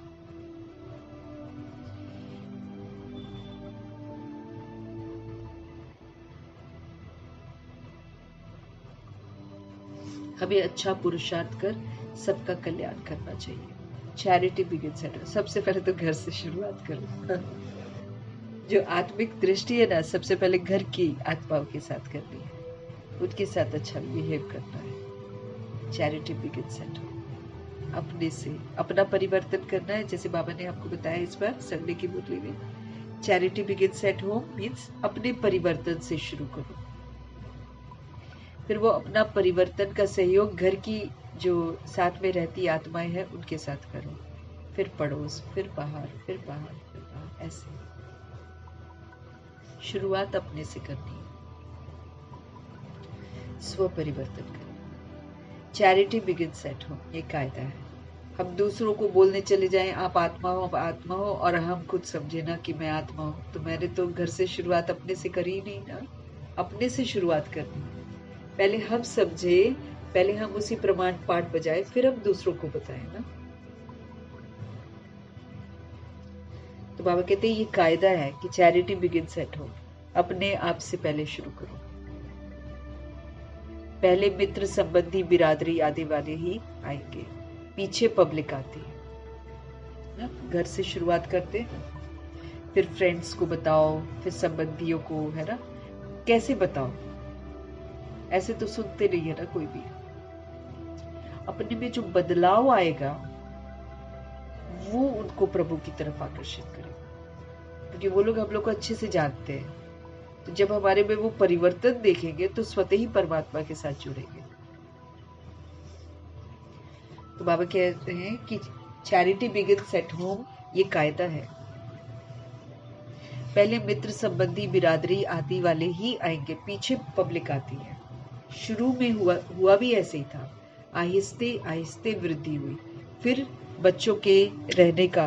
हमें अच्छा पुरुषार्थ कर सबका कल्याण करना चाहिए। Charity begins at home. सबसे पहले तो घर से शुरुआत करो। जो आत्मिक दृष्टि है ना, सबसे पहले घर की आत्माओं के साथ करनी है, उनके साथ अच्छा बिहेव करना है। Charity begins at home. अपने से अपना परिवर्तन करना है। जैसे बाबा ने आपको बताया इस बार संडे की मुरली में, charity begins at home means अपने परिवर्तन से शुरू करो। फिर वो अपना परिवर्तन का सहयोग घर की जो साथ में रहती आत्माएं हैं उनके साथ करो, फिर पड़ोस, फिर बाहर, फिर बाहर, फिर बाहर, ऐसे शुरुआत अपने से करनी है, स्व परिवर्तन करें। चैरिटी बिगिंस एट होम, ये कायदा है। हम दूसरों को बोलने चले जाएं आप आत्मा हो, आप आत्मा हो, और हम खुद समझे ना कि मैं आत्मा हूं, तो मैंने तो घर से शुरुआत अपने से करी नहीं ना। अपने से शुरुआत करनी है। पहले हम समझे, पहले हम उसी प्रमाण पाठ बजाए, फिर हम दूसरों को बताएं ना। तो बाबा कहते हैं ये कायदा है कि चैरिटी बिगिंस एट होम, अपने आप से पहले शुरू करो। पहले मित्र, संबंधी, बिरादरी आदि वाले ही आएंगे, पीछे पब्लिक आती है ना। घर से शुरुआत करते, फिर फ्रेंड्स को बताओ, फिर संबंधियों को, है ना। कैसे बताओ? ऐसे तो सुनते नहीं है ना कोई भी। अपने में जो बदलाव आएगा वो उनको प्रभु की तरफ आकर्षित करेगा, क्योंकि वो लोग हम लोग को अच्छे से जानते हैं। तो जब हमारे में वो परिवर्तन देखेंगे तो स्वतः ही परमात्मा के साथ जुड़ेंगे। तो बाबा कहते हैं कि चैरिटी बिगिंस एट होम, ये कायदा है। पहले मित्र, संबंधी, बिरादरी आदि वाले ही आएंगे, पीछे पब्लिक आती है। शुरू में हुआ भी ऐसे ही था, आहिस्ते आहिस्ते वृद्धि हुई। फिर बच्चों के रहने का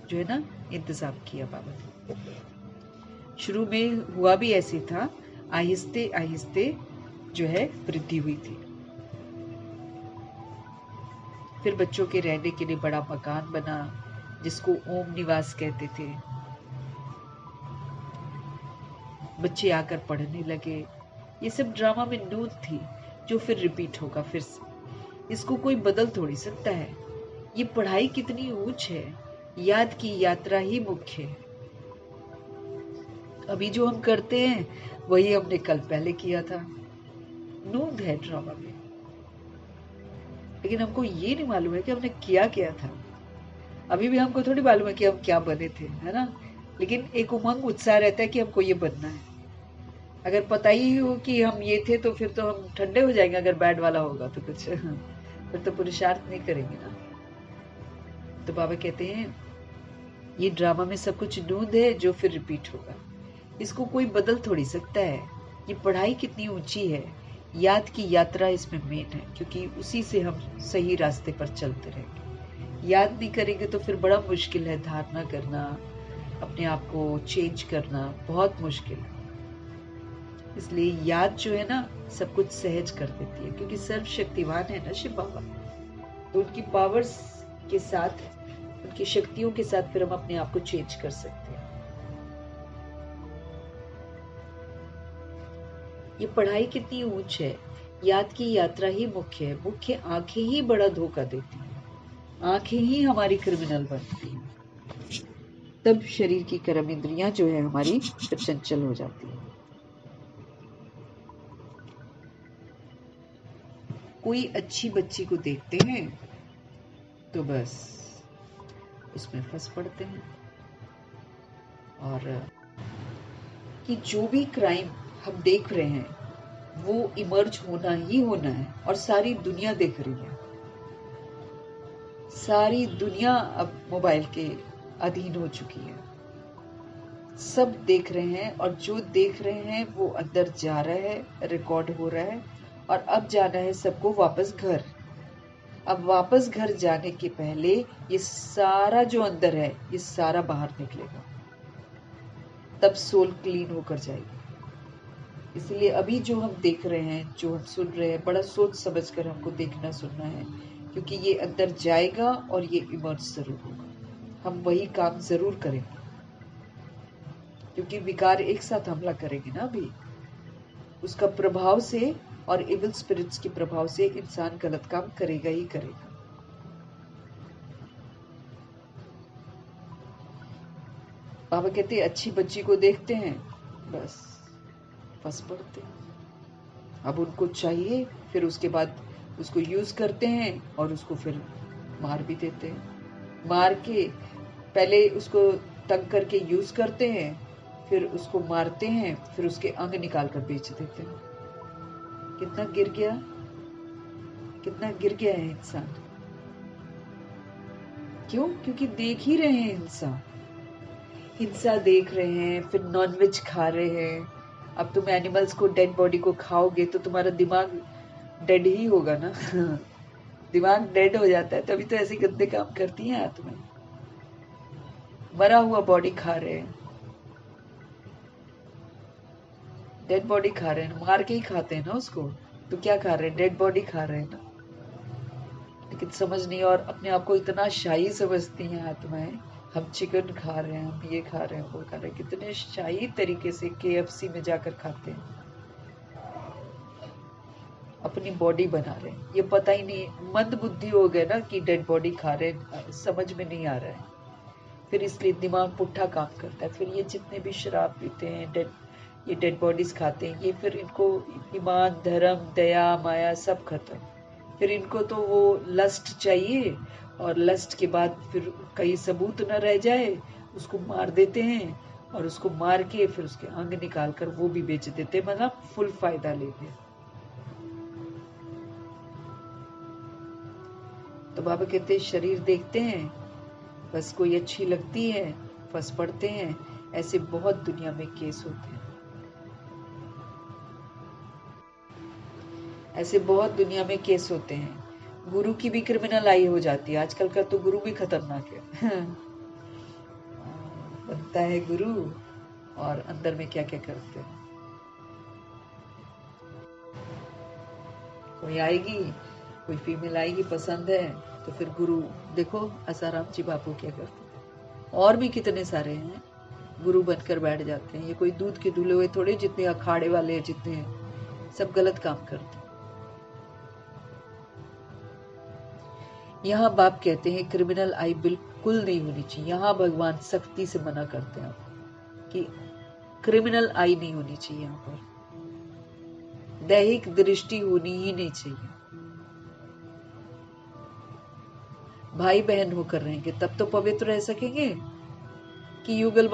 जो है ना इंतजाम किया बाबा ने। शुरू में हुआ भी ऐसे था, आहिस्ते आहिस्ते जो है वृद्धि हुई थी। फिर बच्चों के रहने के लिए बड़ा मकान बना, जिसको ओम निवास कहते थे। बच्चे आकर पढ़ने लगे। ये सब ड्रामा में नूत थी, जो फिर रिपीट होगा फिर से। इसको कोई बदल थोड़ी सकता है। ये पढ़ाई कितनी ऊंच है, याद की यात्रा ही मुख्य है। अभी जो हम करते हैं वही हमने कल पहले किया था। नूत है ड्रामा में, लेकिन हमको ये नहीं मालूम है कि हमने किया क्या था। अभी भी हमको थोड़ी मालूम है कि हम क्या बने थे, है ना। लेकिन एक उमंग, उत्साह रहता है कि हमको ये बनना है। अगर पता ही हो कि हम ये थे तो फिर तो हम ठंडे हो जाएंगे। अगर बैड वाला होगा तो कुछ फिर तो पुरुषार्थ नहीं करेंगे ना। तो बाबा कहते हैं ये ड्रामा में सब कुछ नूंद है, जो फिर रिपीट होगा। इसको कोई बदल थोड़ी सकता है। ये पढ़ाई कितनी ऊंची है, याद की यात्रा इसमें मेन है, क्योंकि उसी से हम सही रास्ते पर चलते रहेंगे। याद नहीं करेंगे तो फिर बड़ा मुश्किल है धारणा करना, अपने आप को चेंज करना बहुत मुश्किल है। इसलिए याद जो है ना सब कुछ सहज कर देती है, क्योंकि सर्वशक्तिवान है ना शिव बाबा। तो उनकी पावर्स के साथ, उनकी शक्तियों के साथ फिर हम अपने आप को चेंज कर सकते हैं। ये पढ़ाई कितनी ऊंच है, याद की यात्रा ही मुख्य है। मुख्य आंखें ही बड़ा धोखा देती हैं, आंखें ही हमारी क्रिमिनल बनती हैं। तब शरीर की कर्म इंद्रियां जो है हमारी फिर चंचल हो जाती है। कोई अच्छी बच्ची को देखते हैं तो बस उसमें फंस पड़ते हैं। और कि जो भी क्राइम हम देख रहे हैं वो इमर्ज होना ही होना है, और सारी दुनिया देख रही है। सारी दुनिया अब मोबाइल के अधीन हो चुकी है, सब देख रहे हैं, और जो देख रहे हैं वो अंदर जा रहा है, रिकॉर्ड हो रहा है, और अब जाना है सबको वापस घर। अब वापस घर जाने के पहले ये सारा जो अंदर है ये सारा बाहर निकलेगा, तब सोल क्लीन होकर जाएगी। इसलिए अभी जो हम देख रहे हैं, जो हम सुन रहे हैं, बड़ा सोच समझ कर हमको देखना सुनना है, क्योंकि ये अंदर जाएगा और ये इमर्ज जरूर होगा। हम वही काम जरूर करेंगे, क्योंकि विकार एक साथ हमला करेंगे ना अभी। उसका प्रभाव से और इविल स्पिरिट्स के प्रभाव से इंसान गलत काम करेगा ही करेगा। बाबा कहते हैं अच्छी बच्ची को देखते हैं, बस फंस पड़ते हैं। अब उनको चाहिए, फिर उसके बाद उसको यूज करते हैं और उसको फिर मार भी देते हैं। मार के पहले उसको तंग करके यूज करते हैं, फिर उसको मारते हैं, फिर उसके अंग निकाल कर बेच देते हैं। कितना गिर गया है इंसान। क्यों? क्योंकि देख ही रहे हैं हिंसा देख रहे हैं, फिर नॉनवेज खा रहे हैं। अब तुम एनिमल्स को, डेड बॉडी को खाओगे तो तुम्हारा दिमाग डेड ही होगा ना। दिमाग डेड हो जाता है, तभी तो ऐसे गंदे काम करती हैं आत्माएं। मरा हुआ बॉडी खा रहे हैं, डेड बॉडी खा रहे हैं, मार के ही खाते हैं ना उसको। तो क्या खा रहे हैं? डेड बॉडी खा रहे हैं ना। लेकिन समझ नहीं, और अपने आप को इतना शाही समझती हैं आत्माएं। हम चिकन खा रहे हैं, हम ये खा रहे हैं, वो खा रहे हैं, कितने शाही तरीके से KFC में जाकर खाते हैं, अपनी बॉडी बना रहे हैं। ये पता ही नहीं, मंद बुद्धि हो गए ना कि डेड बॉडी खा रहे हैं, समझ में नहीं आ रहा है। फिर इसलिए दिमाग पुट्ठा काम करता है। फिर ये जितने भी शराब पीते हैं, ये डेड बॉडीज खाते हैं, ये फिर इनको ईमान, धर्म, दया, माया सब खत्म। फिर इनको तो वो लस्ट चाहिए, और लस्ट के बाद फिर कहीं सबूत न रह जाए उसको मार देते हैं, और उसको मार के फिर उसके अंग निकाल कर वो भी बेच देते हैं, मतलब फुल फायदा लेते हैं। तो बाबा कहते हैं शरीर देखते हैं, बस कोई अच्छी लगती है, फंस पड़ते हैं। ऐसे बहुत दुनिया में केस होते हैं, ऐसे बहुत दुनिया में केस होते हैं। गुरु की भी क्रिमिनल आई हो जाती है। आजकल का तो गुरु भी खतरनाक है। बनता है गुरु और अंदर में क्या क्या करते हैं। कोई आएगी, कोई फीमेल आएगी, पसंद है तो फिर गुरु, देखो आसाराम जी बापू क्या करते हैं। और भी कितने सारे हैं गुरु बनकर बैठ जाते हैं। ये कोई दूध के धुले हुए थोड़े, जितने अखाड़े वाले हैं, जितने हैं, सब गलत काम करते हैं। यहाँ बाप कहते हैं क्रिमिनल आई बिल्कुल नहीं होनी चाहिए। यहाँ भगवान सख्ती से मना करते हैं कि क्रिमिनल आई नहीं होनी चाहिए। यहाँ पर दैहिक दृष्टि होनी ही नहीं चाहिए। भाई बहन होकर रहेंगे तब तो पवित्र रह सकेंगे, कि युगल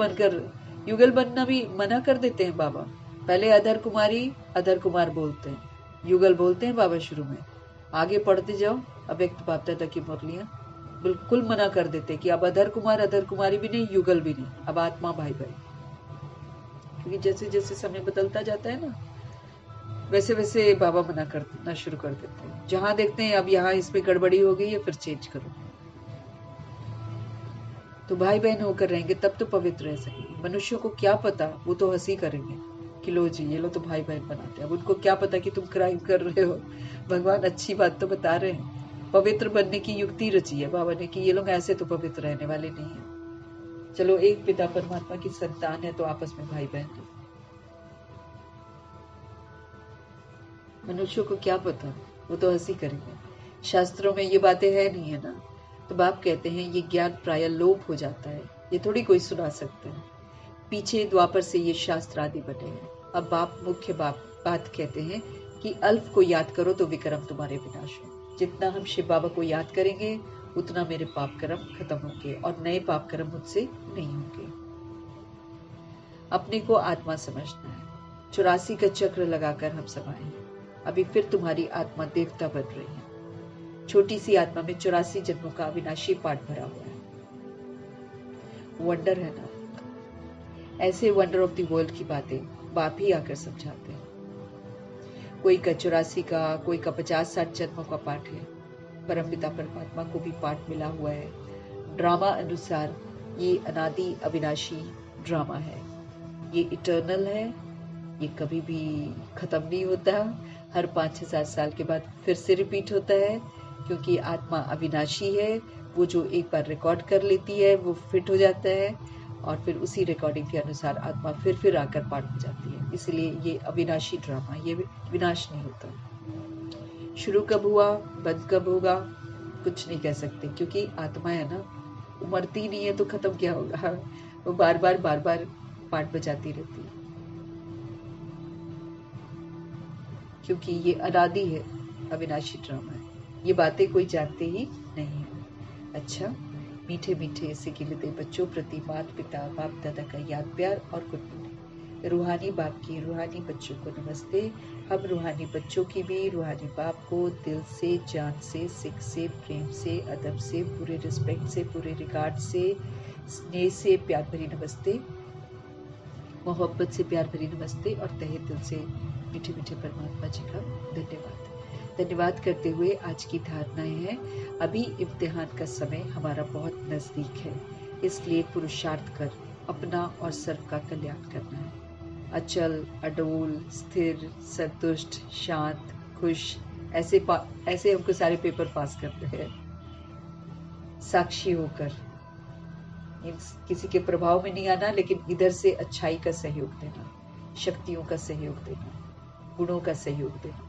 बनना भी मना कर देते हैं बाबा। पहले अधर कुमार बोलते हैं, युगल बोलते हैं बाबा शुरू में। आगे पढ़ते जाओ, अव्यक्त बाप दादा की मुरलियां बिल्कुल मना कर देते कि अब अधर कुमारी भी नहीं, युगल भी नहीं, अब आत्मा भाई भाई। क्योंकि जैसे जैसे समय बदलता जाता है ना, वैसे वैसे बाबा मना करना शुरू कर देते हैं। जहां देखते हैं अब यहाँ इसमें गड़बड़ी हो गई है, फिर चेंज करो। तो भाई बहन होकर रहेंगे तब तो पवित्र रह सकेंगे। मनुष्यों को क्या पता, वो तो हंसी करेंगे कि लो जी, ये लो तो भाई बहन बनाते हैं। अब उनको क्या पता कि तुम क्राइम कर रहे हो। भगवान अच्छी बात तो बता रहे हैं। पवित्र बनने की युक्ति रची है बाबा ने कि ये लोग ऐसे तो पवित्र रहने वाले नहीं है। चलो, एक पिता परमात्मा की संतान है तो आपस में भाई बहन है। मनुष्यों को क्या पता, वो तो हंसी करेंगे। शास्त्रों में ये बातें है नहीं है ना। तो बाप कहते हैं ये ज्ञान प्राय लोप हो जाता है, ये थोड़ी कोई सुना सकते हैं। पीछे द्वापर से ये शास्त्र आदि बने हैं। अब बाप मुख्य बात कहते हैं कि अल्फ को याद करो तो विक्रम तुम्हारे विनाश हो। जितना हम शिव बाबा को याद करेंगे उतना मेरे पाप कर्म खत्म होंगे और नए पाप कर्म मुझसे नहीं होंगे। अपने को आत्मा समझना है। 84 का चक्र लगाकर हम समाये हैं। अभी फिर तुम्हारी आत्मा देवता बन रही है। छोटी सी आत्मा में 84 जन्मों का अविनाशी पाठ भरा हुआ है। वंडर है ना। ऐसे वंडर ऑफ द वर्ल्ड की बातें बाप ही आकर समझाते हैं। कोई का 84 का, कोई का 50-60 जन्मों का पाठ है। परमपिता परमात्मा को भी पाठ मिला हुआ है। ड्रामा अनुसार ये अनादि अविनाशी ड्रामा है। ये इटर्नल है। ये कभी भी खत्म नहीं होता। हर 5,000 साल के बाद फिर से रिपीट होता है, क्योंकि आत्मा अविनाशी है। वो जो एक बार रिकॉर्ड कर लेती है वो फिट हो जाता है और फिर उसी रिकॉर्डिंग के अनुसार आत्मा फिर आकर पाठ हो जाती है। इसलिए ये अविनाशी ड्रामा, ये विनाश नहीं होता। शुरू कब हुआ, बंद कब होगा, कुछ नहीं कह सकते, क्योंकि आत्मा है ना, वो मरती नहीं है तो खत्म क्या होगा। वो बार बार पाठ बजाती रहती है, क्योंकि ये अनादि है, अविनाशी ड्रामा है। ये बातें कोई जानते ही नहीं है। अच्छा, मीठे मीठे से गिलते बच्चों प्रति माता पिता बाप दादा का याद प्यार और गुड। रूहानी बाप की रूहानी बच्चों को नमस्ते। हम रूहानी बच्चों की भी रूहानी बाप को दिल से, जान से, सिख से, प्रेम से, अदब से, पूरे रिस्पेक्ट से, पूरे रिगार्ड से, स्नेह से प्यार भरी नमस्ते, मोहब्बत से प्यार भरी नमस्ते और तहे दिल से मीठे मीठे परमात्मा जी का धन्यवाद करते हुए आज की धारणाएं हैं। अभी इम्तिहान का समय हमारा बहुत नजदीक है, इसलिए पुरुषार्थ कर अपना और सर्व का कल्याण करना है। अचल, अडोल, स्थिर, संतुष्ट, शांत, खुश, ऐसे हमको सारे पेपर पास करने हैं। साक्षी होकर, किसी के प्रभाव में नहीं आना, लेकिन इधर से अच्छाई का सहयोग देना, शक्तियों का सहयोग देना, गुणों का सहयोग देना।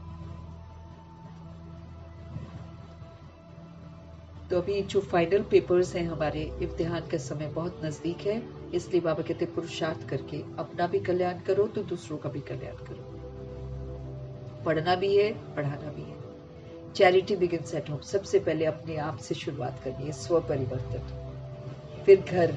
तो अभी जो फाइनल पेपर्स हैं हमारे, इम्तिहान का समय बहुत नजदीक है, इसलिए बाबा कहते पुरुषार्थ करके अपना भी कल्याण करो तो दूसरों का भी कल्याण करो। पढ़ना भी है, पढ़ाना भी है। Charity begins at home. सबसे पहले अपने आप से शुरुआत करनी है, स्व परिवर्तन, फिर घर,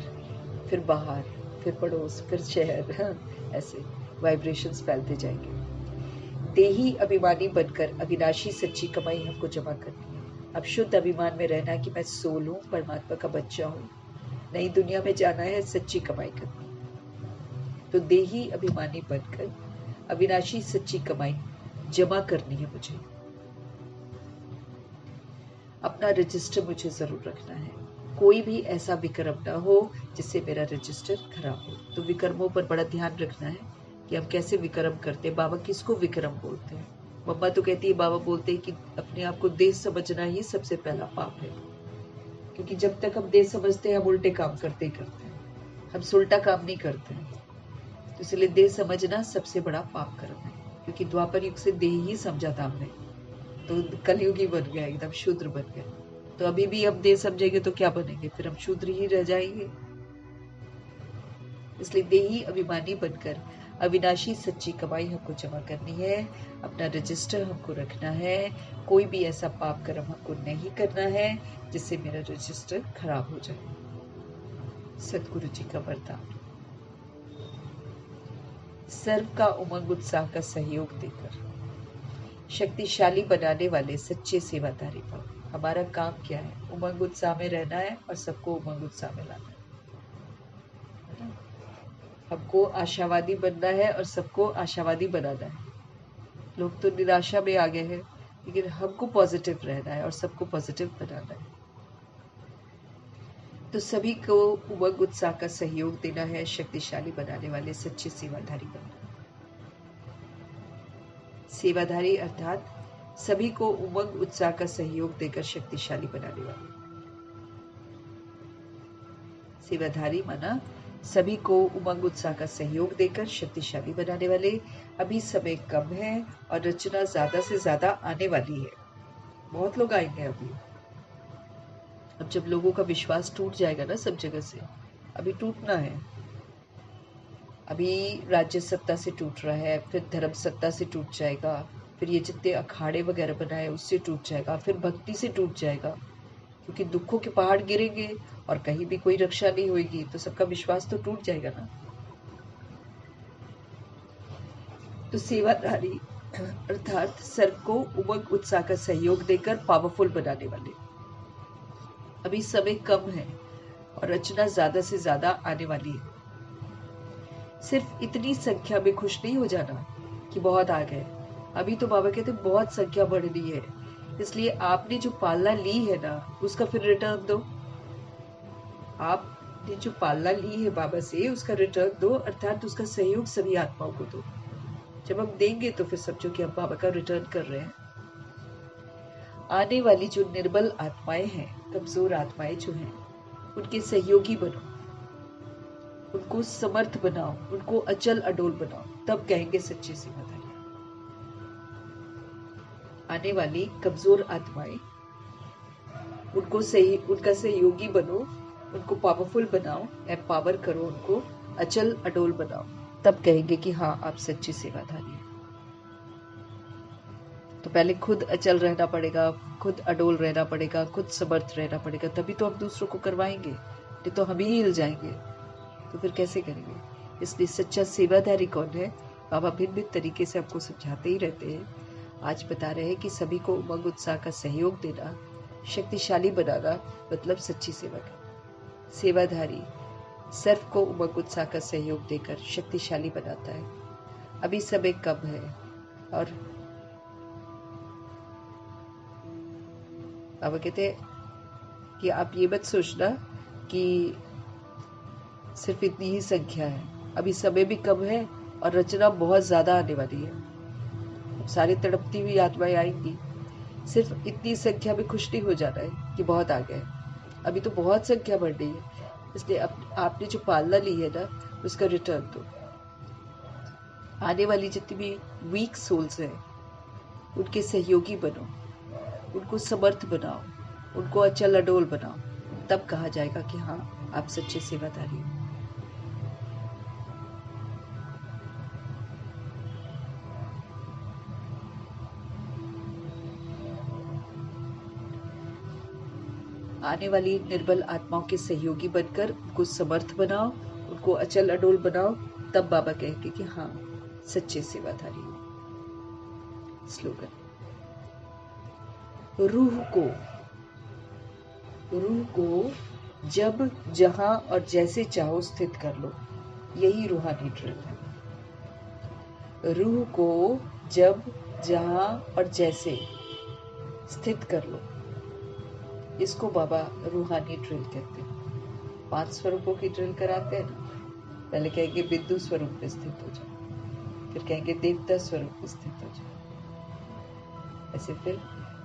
फिर बाहर, फिर पड़ोस, फिर शहर, ऐसे वाइब्रेशंस फैलते जाएंगे। देही अभिमानी बनकर अविनाशी सच्ची कमाई हमको जमा करनी है। अब शुद्ध अभिमान में रहना है कि मैं सोल हूँ, परमात्मा का बच्चा हूँ, नई दुनिया में जाना है, सच्ची कमाई करनी। तो देही अभिमानी बनकर अविनाशी सच्ची कमाई जमा करनी है मुझे। अपना रजिस्टर मुझे जरूर रखना है। कोई भी ऐसा विक्रम ना हो जिससे मेरा रजिस्टर खराब हो। तो विक्रमों पर बड़ा ध्यान रखना है कि हम कैसे विक्रम करते हैं। बाबा किसको विक्रम बोलते हैं? मम्मा तो कहती है, बाबा बोलते हैं कि अपने आप को देह समझना ही सबसे पहला पाप है, क्योंकि जब तक हम देह समझते हैं हम उल्टे काम करते ही करते हैं, हम उल्टा काम नहीं करते हैं। तो इसलिए देह समझना सबसे बड़ा पाप कर्म है, क्योंकि द्वापर युग से देह ही समझा था हमने, तो कलयुगी बन गया, एकदम शूद्र बन गया। तो अभी भी हम देह समझेंगे तो क्या बनेंगे? फिर हम शूद्र ही रह जाएंगे। इसलिए देही अभिमानी बनकर अविनाशी सच्ची कमाई हमको जमा करनी है। अपना रजिस्टर हमको रखना है। कोई भी ऐसा पाप कर्म हमको नहीं करना है जिससे मेरा रजिस्टर खराब हो जाए। सतगुरु जी का वरदान। सर्व का उमंग उत्साह का सहयोग देकर शक्तिशाली बनाने वाले सच्चे सेवादारी भव। हमारा काम क्या है? उमंग उत्साह में रहना है और सबको उमंग उत्साह में लाना है। हमको आशावादी बनना है और सबको आशावादी बनाना है। लोग तो निराशा में आ गए हैं, लेकिन हमको पॉजिटिव रहना है और सबको पॉजिटिव बनाना है। तो सभी को उमंग उत्साह का सहयोग देना है, शक्तिशाली बनाने वाले सच्चे सेवाधारी बनना। सेवाधारी अर्थात सभी को उमंग उत्साह का सहयोग देकर शक्तिशाली बनाने वाले। सेवाधारी माना सभी को उमंग उत्साह का सहयोग देकर शक्तिशाली बनाने वाले। अभी समय कम है और रचना ज्यादा से ज्यादा आने वाली है। बहुत लोग आएंगे अभी। अब जब लोगों का विश्वास टूट जाएगा ना सब जगह से, अभी टूटना है। अभी राज्य सत्ता से टूट रहा है, फिर धर्म सत्ता से टूट जाएगा, फिर ये जितने अखाड़े वगैरह बनाए उससे टूट जाएगा, फिर भक्ति से टूट जाएगा। क्योंकि दुखों के पहाड़ गिरेंगे और कहीं भी कोई रक्षा नहीं होगी तो सबका विश्वास तो टूट जाएगा ना। तो सेवाधारी अर्थात सर्व को उमंग उत्साह का सहयोग देकर पावरफुल बनाने वाले। अभी समय कम है और रचना ज्यादा से ज्यादा आने वाली है। सिर्फ इतनी संख्या में खुश नहीं हो जाना कि बहुत आ गए। अभी तो बाबा कहते बहुत संख्या बढ़नी है, इसलिए आपने जो पालना ली है ना उसका फिर रिटर्न दो। आपने जो पालना ली है बाबा से उसका रिटर्न दो, अर्थात उसका सहयोग सभी आत्माओं को दो। जब हम देंगे तो फिर समझो कि हम बाबा का रिटर्न कर रहे हैं। आने वाली जो निर्बल आत्माएं हैं, कमजोर आत्माएं जो हैं, उनके सहयोगी बनो, उनको समर्थ बनाओ, उनको अचल अडोल बनाओ, तब कहेंगे सच्ची सेवाधारी। आने वाली कमजोर आत्माएं, उनको उनका सहयोगी बनो, उनको पावरफुल बनाओ, एम्पावर करो, उनको अचल अडोल बनाओ, तब कहेंगे कि हाँ आप सच्ची सेवाधारी हैं। तो पहले खुद अचल रहना पड़ेगा, खुद अडोल रहना पड़ेगा, खुद समर्थ रहना पड़ेगा, तभी तो हम दूसरों को करवाएंगे। नहीं तो हम ही हिल जाएंगे, तो फिर कैसे करेंगे। इसलिए सच्चा सेवाधारी कौन है, बाबा भिन्न भिन्न तरीके से आपको समझाते ही रहते हैं। आज बता रहे हैं कि सभी को उमंग उत्साह का सहयोग देना, शक्तिशाली बनाना, मतलब सच्ची सेवा करना। सेवाधारी सर्व को उमंग उत्साह का सहयोग देकर शक्तिशाली बनाता है। अभी समय कम है और बाबा कहते हैं कि आप ये मत सोचना कि सिर्फ इतनी ही संख्या है। अभी समय भी कम है और रचना बहुत ज्यादा आने वाली है। सारी तड़पती हुई आत्माएं आएंगी। सिर्फ इतनी संख्या में खुश नहीं हो जाना है कि बहुत आ गए। अभी तो बहुत संख्या बढ़ रही है, इसलिए आपने जो पालना ली है ना उसका रिटर्न दो। आने वाली जितनी भी वीक सोल्स हैं उनके सहयोगी बनो, उनको समर्थ बनाओ, उनको अचल अडोल बनाओ, तब कहा जाएगा कि हाँ आप सच्चे सेवाधारी हो। आने वाली निर्बल आत्माओं के सहयोगी बनकर उनको समर्थ बनाओ, उनको अचल अडोल बनाओ, तब बाबा कहेंगे कि हाँ सच्चे सेवाधारी हो। स्लोगन, रूह को जब जहां और जैसे चाहो स्थित कर लो, यही रूहानी ड्रिल है। रूह को जब जहां और जैसे स्थित कर लो, इसको बाबा रूहानी ड्रिल कहते हैं। 5 स्वरूपों की ड्रिल कराते हैं ना। पहले कहेंगे बिंदु स्वरूप में स्थित हो जाओ, फिर कहेंगे देवता स्वरूप में स्थित हो जाओ, ऐसे फिर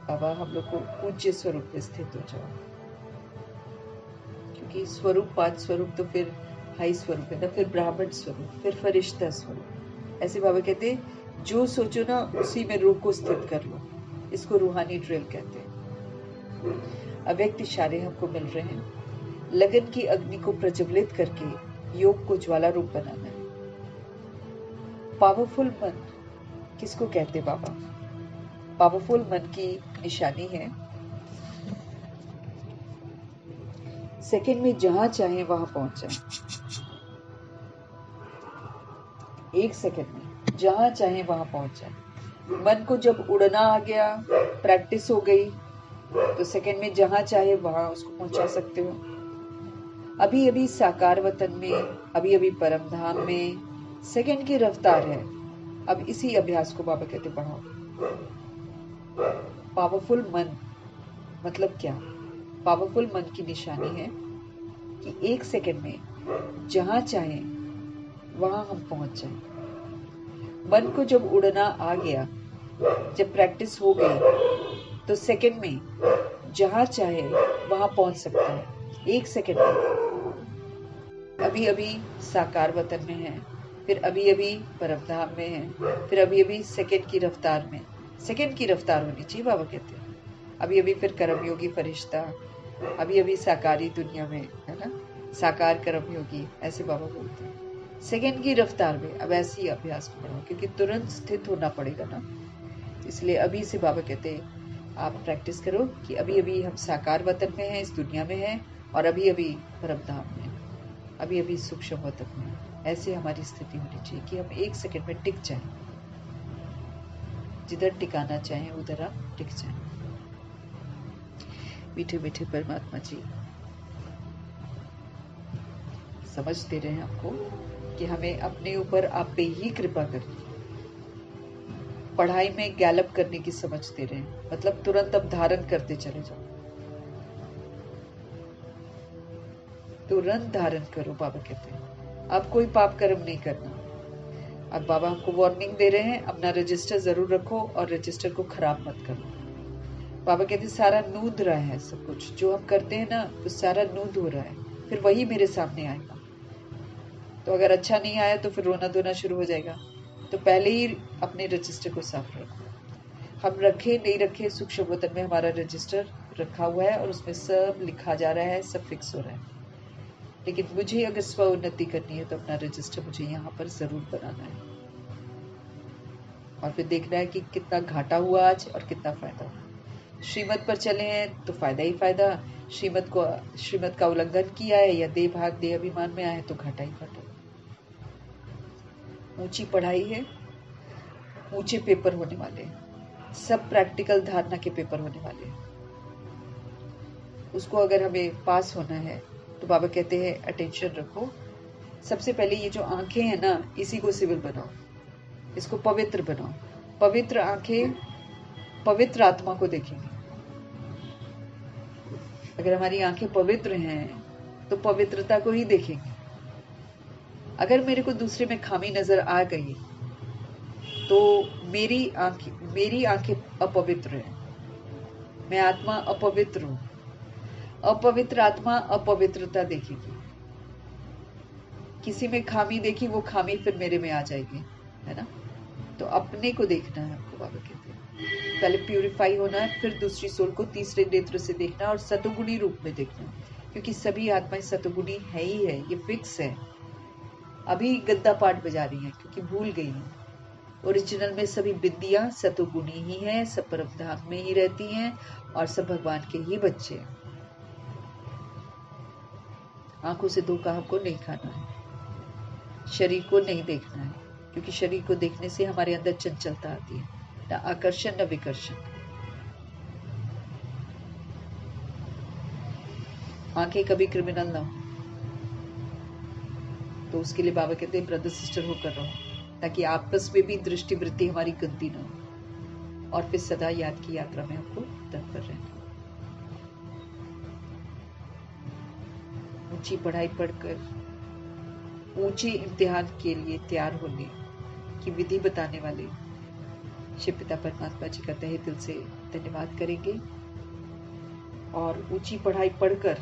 बाबा हम लोग को पूज्य स्वरूप में स्थित हो जाओ, क्योंकि स्वरूप 5 स्वरूप तो फिर हाई स्वरूप है ना, फिर ब्राह्मण स्वरूप, फिर फरिश्ता स्वरूप। ऐसे बाबा कहते हैं जो सोचो ना उसी में रूह को स्थित कर लो, इसको रूहानी ड्रिल कहते हैं। अव्यक्त इशारे हमको मिल रहे हैं। लगन की अग्नि को प्रज्वलित करके योग को ज्वाला रूप बनाना है। पावरफुल मन किसको कहते बाबा? पावरफुल मन की निशानी है सेकंड में जहां चाहे वहां पहुंच जाए। 1 सेकंड में जहां चाहे वहां पहुंच जाए। मन को जब उड़ना आ गया, प्रैक्टिस हो गई, तो सेकंड में जहां चाहे वहां उसको पहुंचा सकते हो। अभी अभी साकार वतन में, अभी अभी परम धाम में सेकंड की रफ्तार है। अब इसी अभ्यास को बाबा कहते बढ़ाओ। पावरफुल मन मतलब क्या? पावरफुल मन की निशानी है कि 1 सेकंड में जहां चाहे वहां हम पहुंच जाएं। मन को जब उड़ना आ गया, जब प्रैक्टिस हो गई, तो सेकंड में जहां चाहे वहां पहुंच सकता है। 1 सेकंड में अभी अभी साकार वतन में है, फिर अभी अभी परमधाम में है, फिर अभी अभी सेकंड की रफ्तार में। सेकंड की रफ्तार होनी चाहिए बाबा कहते हैं। अभी अभी फिर कर्मयोगी फरिश्ता, अभी अभी साकारी दुनिया में है ना, साकार कर्मयोगी, ऐसे बाबा बोलते हैं। सेकंड की रफ्तार में अब ऐसी अभ्यास को बढ़ाओ, क्योंकि तुरंत स्थित होना पड़ेगा ना। इसलिए अभी से बाबा कहते हैं आप प्रैक्टिस करो कि अभी अभी हम साकार वतन में हैं, इस दुनिया में हैं, और अभी अभी परमधाम में, अभी अभी सूक्ष्म वतन में। ऐसे हमारी स्थिति होनी चाहिए कि हम 1 सेकंड में टिक जाएं, जिधर टिकाना चाहें उधर आप टिक जाएं। मीठे मीठे परमात्मा जी समझ दे रहे हैं आपको कि हमें अपने ऊपर आप पे ही कृपा करनी, पढ़ाई में गैलप करने की समझ दे रहे हैं, मतलब तुरंत अब धारण करते चले जाओ, तुरंत धारण करो। बाबा कहते हैं अब कोई पाप कर्म नहीं करना। अब बाबा हमको वार्निंग दे रहे हैं, अपना रजिस्टर जरूर रखो और रजिस्टर को खराब मत करो। बाबा कहते हैं सारा नूद रहा है, सब कुछ जो हम करते हैं ना तो सारा नूद हो रहा है, फिर वही मेरे सामने आएगा। तो अगर अच्छा नहीं आया तो फिर रोना धोना शुरू हो जाएगा। तो पहले ही अपने रजिस्टर को साफ रखो। हम रखे नहीं रखे, सूक्ष्म वतन में हमारा रजिस्टर रखा हुआ है और उसमें सब लिखा जा रहा है, सब फिक्स हो रहा है। लेकिन मुझे अगर स्व उन्नति करनी है तो अपना रजिस्टर मुझे यहाँ पर जरूर बनाना है, और फिर देखना है कि कितना घाटा हुआ आज और कितना फायदा हुआ। श्रीमत पर चले हैं तो फायदा ही फायदा, श्रीमत का उल्लंघन किया है या देह भाग देह अभिमान में आए हैं तो घाटा ही घाटा। ऊंची पढ़ाई है, ऊंचे पेपर होने वाले हैं, सब प्रैक्टिकल धारणा के पेपर होने वाले हैं। उसको अगर हमें पास होना है तो बाबा कहते हैं अटेंशन रखो। सबसे पहले ये जो आंखें हैं ना, इसी को सिविल बनाओ, इसको पवित्र बनाओ। पवित्र आंखें पवित्र आत्मा को देखेंगे। अगर हमारी आंखें पवित्र हैं तो पवित्रता को ही देखेंगे। अगर मेरे को दूसरे में खामी नजर आ गई तो मेरी आंखें अपवित्र है, मैं आत्मा अपवित्र हूं। अपवित्र आत्मा अपवित्रता देखेगी। किसी में खामी देखी, वो खामी फिर मेरे में आ जाएगी, है ना। तो अपने को देखना है आपको, बाबा कहते हैं पहले प्यूरिफाई होना है, फिर दूसरी सोल को तीसरे नेत्र से देखना और सतोगुणी रूप में देखना, क्योंकि सभी आत्माएं सतोगुणी है ही है, ये फिक्स है। अभी गद्दा पाठ बजा रही हैं क्योंकि भूल गई हैं। ओरिजिनल में सभी विद्या सतोगुणी ही है, सब परमधाम में ही रहती हैं और सब भगवान के ही बच्चे हैं। आंखों से धोखा हमको नहीं खाना है, शरीर को नहीं देखना है, क्योंकि शरीर को देखने से हमारे अंदर चंचलता आती है, न आकर्षण न विकर्षण। आंखें कभी क्रिमिनल ना हो, तो उसके लिए बाबा कहते हैं ब्रदर सिस्टर होकर रहो, ताकि आपस में भी दृष्टि वृत्ति हमारी गंदी ना हो, और फिर सदा याद की यात्रा में हमको तत्पर रहना। ऊंची पढ़ाई पढ़कर ऊंचे इम्तिहान के लिए तैयार होने की विधि बताने वाले शिव पिता परमात्मा जी का तहे दिल से धन्यवाद करेंगे। और ऊंची पढ़ाई पढ़कर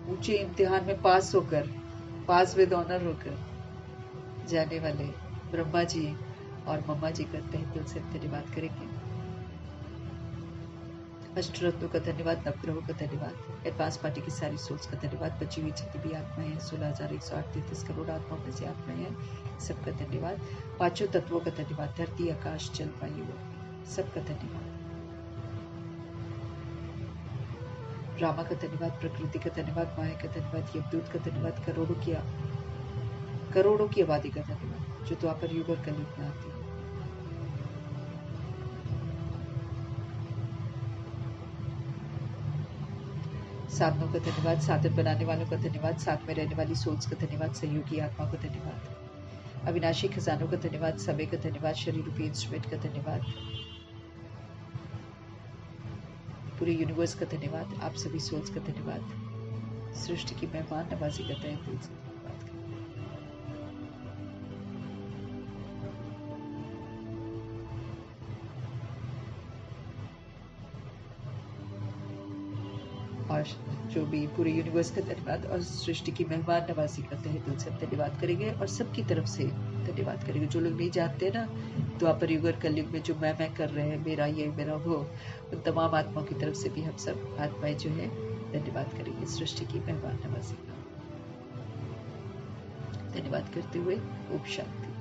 ऊंचे इम्तिहान में पास होकर, पास विद ऑनर होकर जाने वाले ब्रह्मा जी और मम्मा जी का तहे दिल से धन्यवाद करेंगे। अष्टरत्नों का धन्यवाद, नवग्रहों का धन्यवाद, एडवांस पार्टी की सारी सोल्स का धन्यवाद, बची हुई जितनी भी आत्माएं 16,138 करोड़ आत्माओं में से आत्माएं हैं, सबका धन्यवाद। पांचों तत्वों का धन्यवाद, धरती आकाश जल वायु सबका धन्यवाद। रामा का धन्यवाद, प्रकृति का धन्यवाद, माया का धन्यवाद, यमदूत का धन्यवाद, करोड़ों की आबादी का धन्यवाद जो द्वापर युग और कलयुग में आती है। साधनों का धन्यवाद, साधन बनाने वालों का धन्यवाद, साथ में रहने वाली सोल्स का धन्यवाद, सहयोगी आत्मा को धन्यवाद, अविनाशी खजानों का धन्यवाद, समय का धन्यवाद, शरीर रूपी इंस्ट्रूमेंट का धन्यवाद, पूरे यूनिवर्स का धन्यवाद, आप सभी सोल्स का धन्यवाद, सृष्टि की मेहमान नवाजी का तहे दिल से धन्यवाद। और जो भी पूरे यूनिवर्स का धन्यवाद और सृष्टि की मेहमान नवाजी का तहे दिल से धन्यवाद करेंगे और सबकी तरफ से धन्यवाद करेंगे। जो लोग नहीं जानते ना, द्वापर युग और कलयुग में जो मैं कर रहे हैं, मेरा ये मेरा वो, उन तमाम आत्माओं की तरफ से भी हम सब आत्माएं जो है धन्यवाद करेंगे सृष्टि की मेहमान नवाजी का। धन्यवाद करते हुए ओम शांति।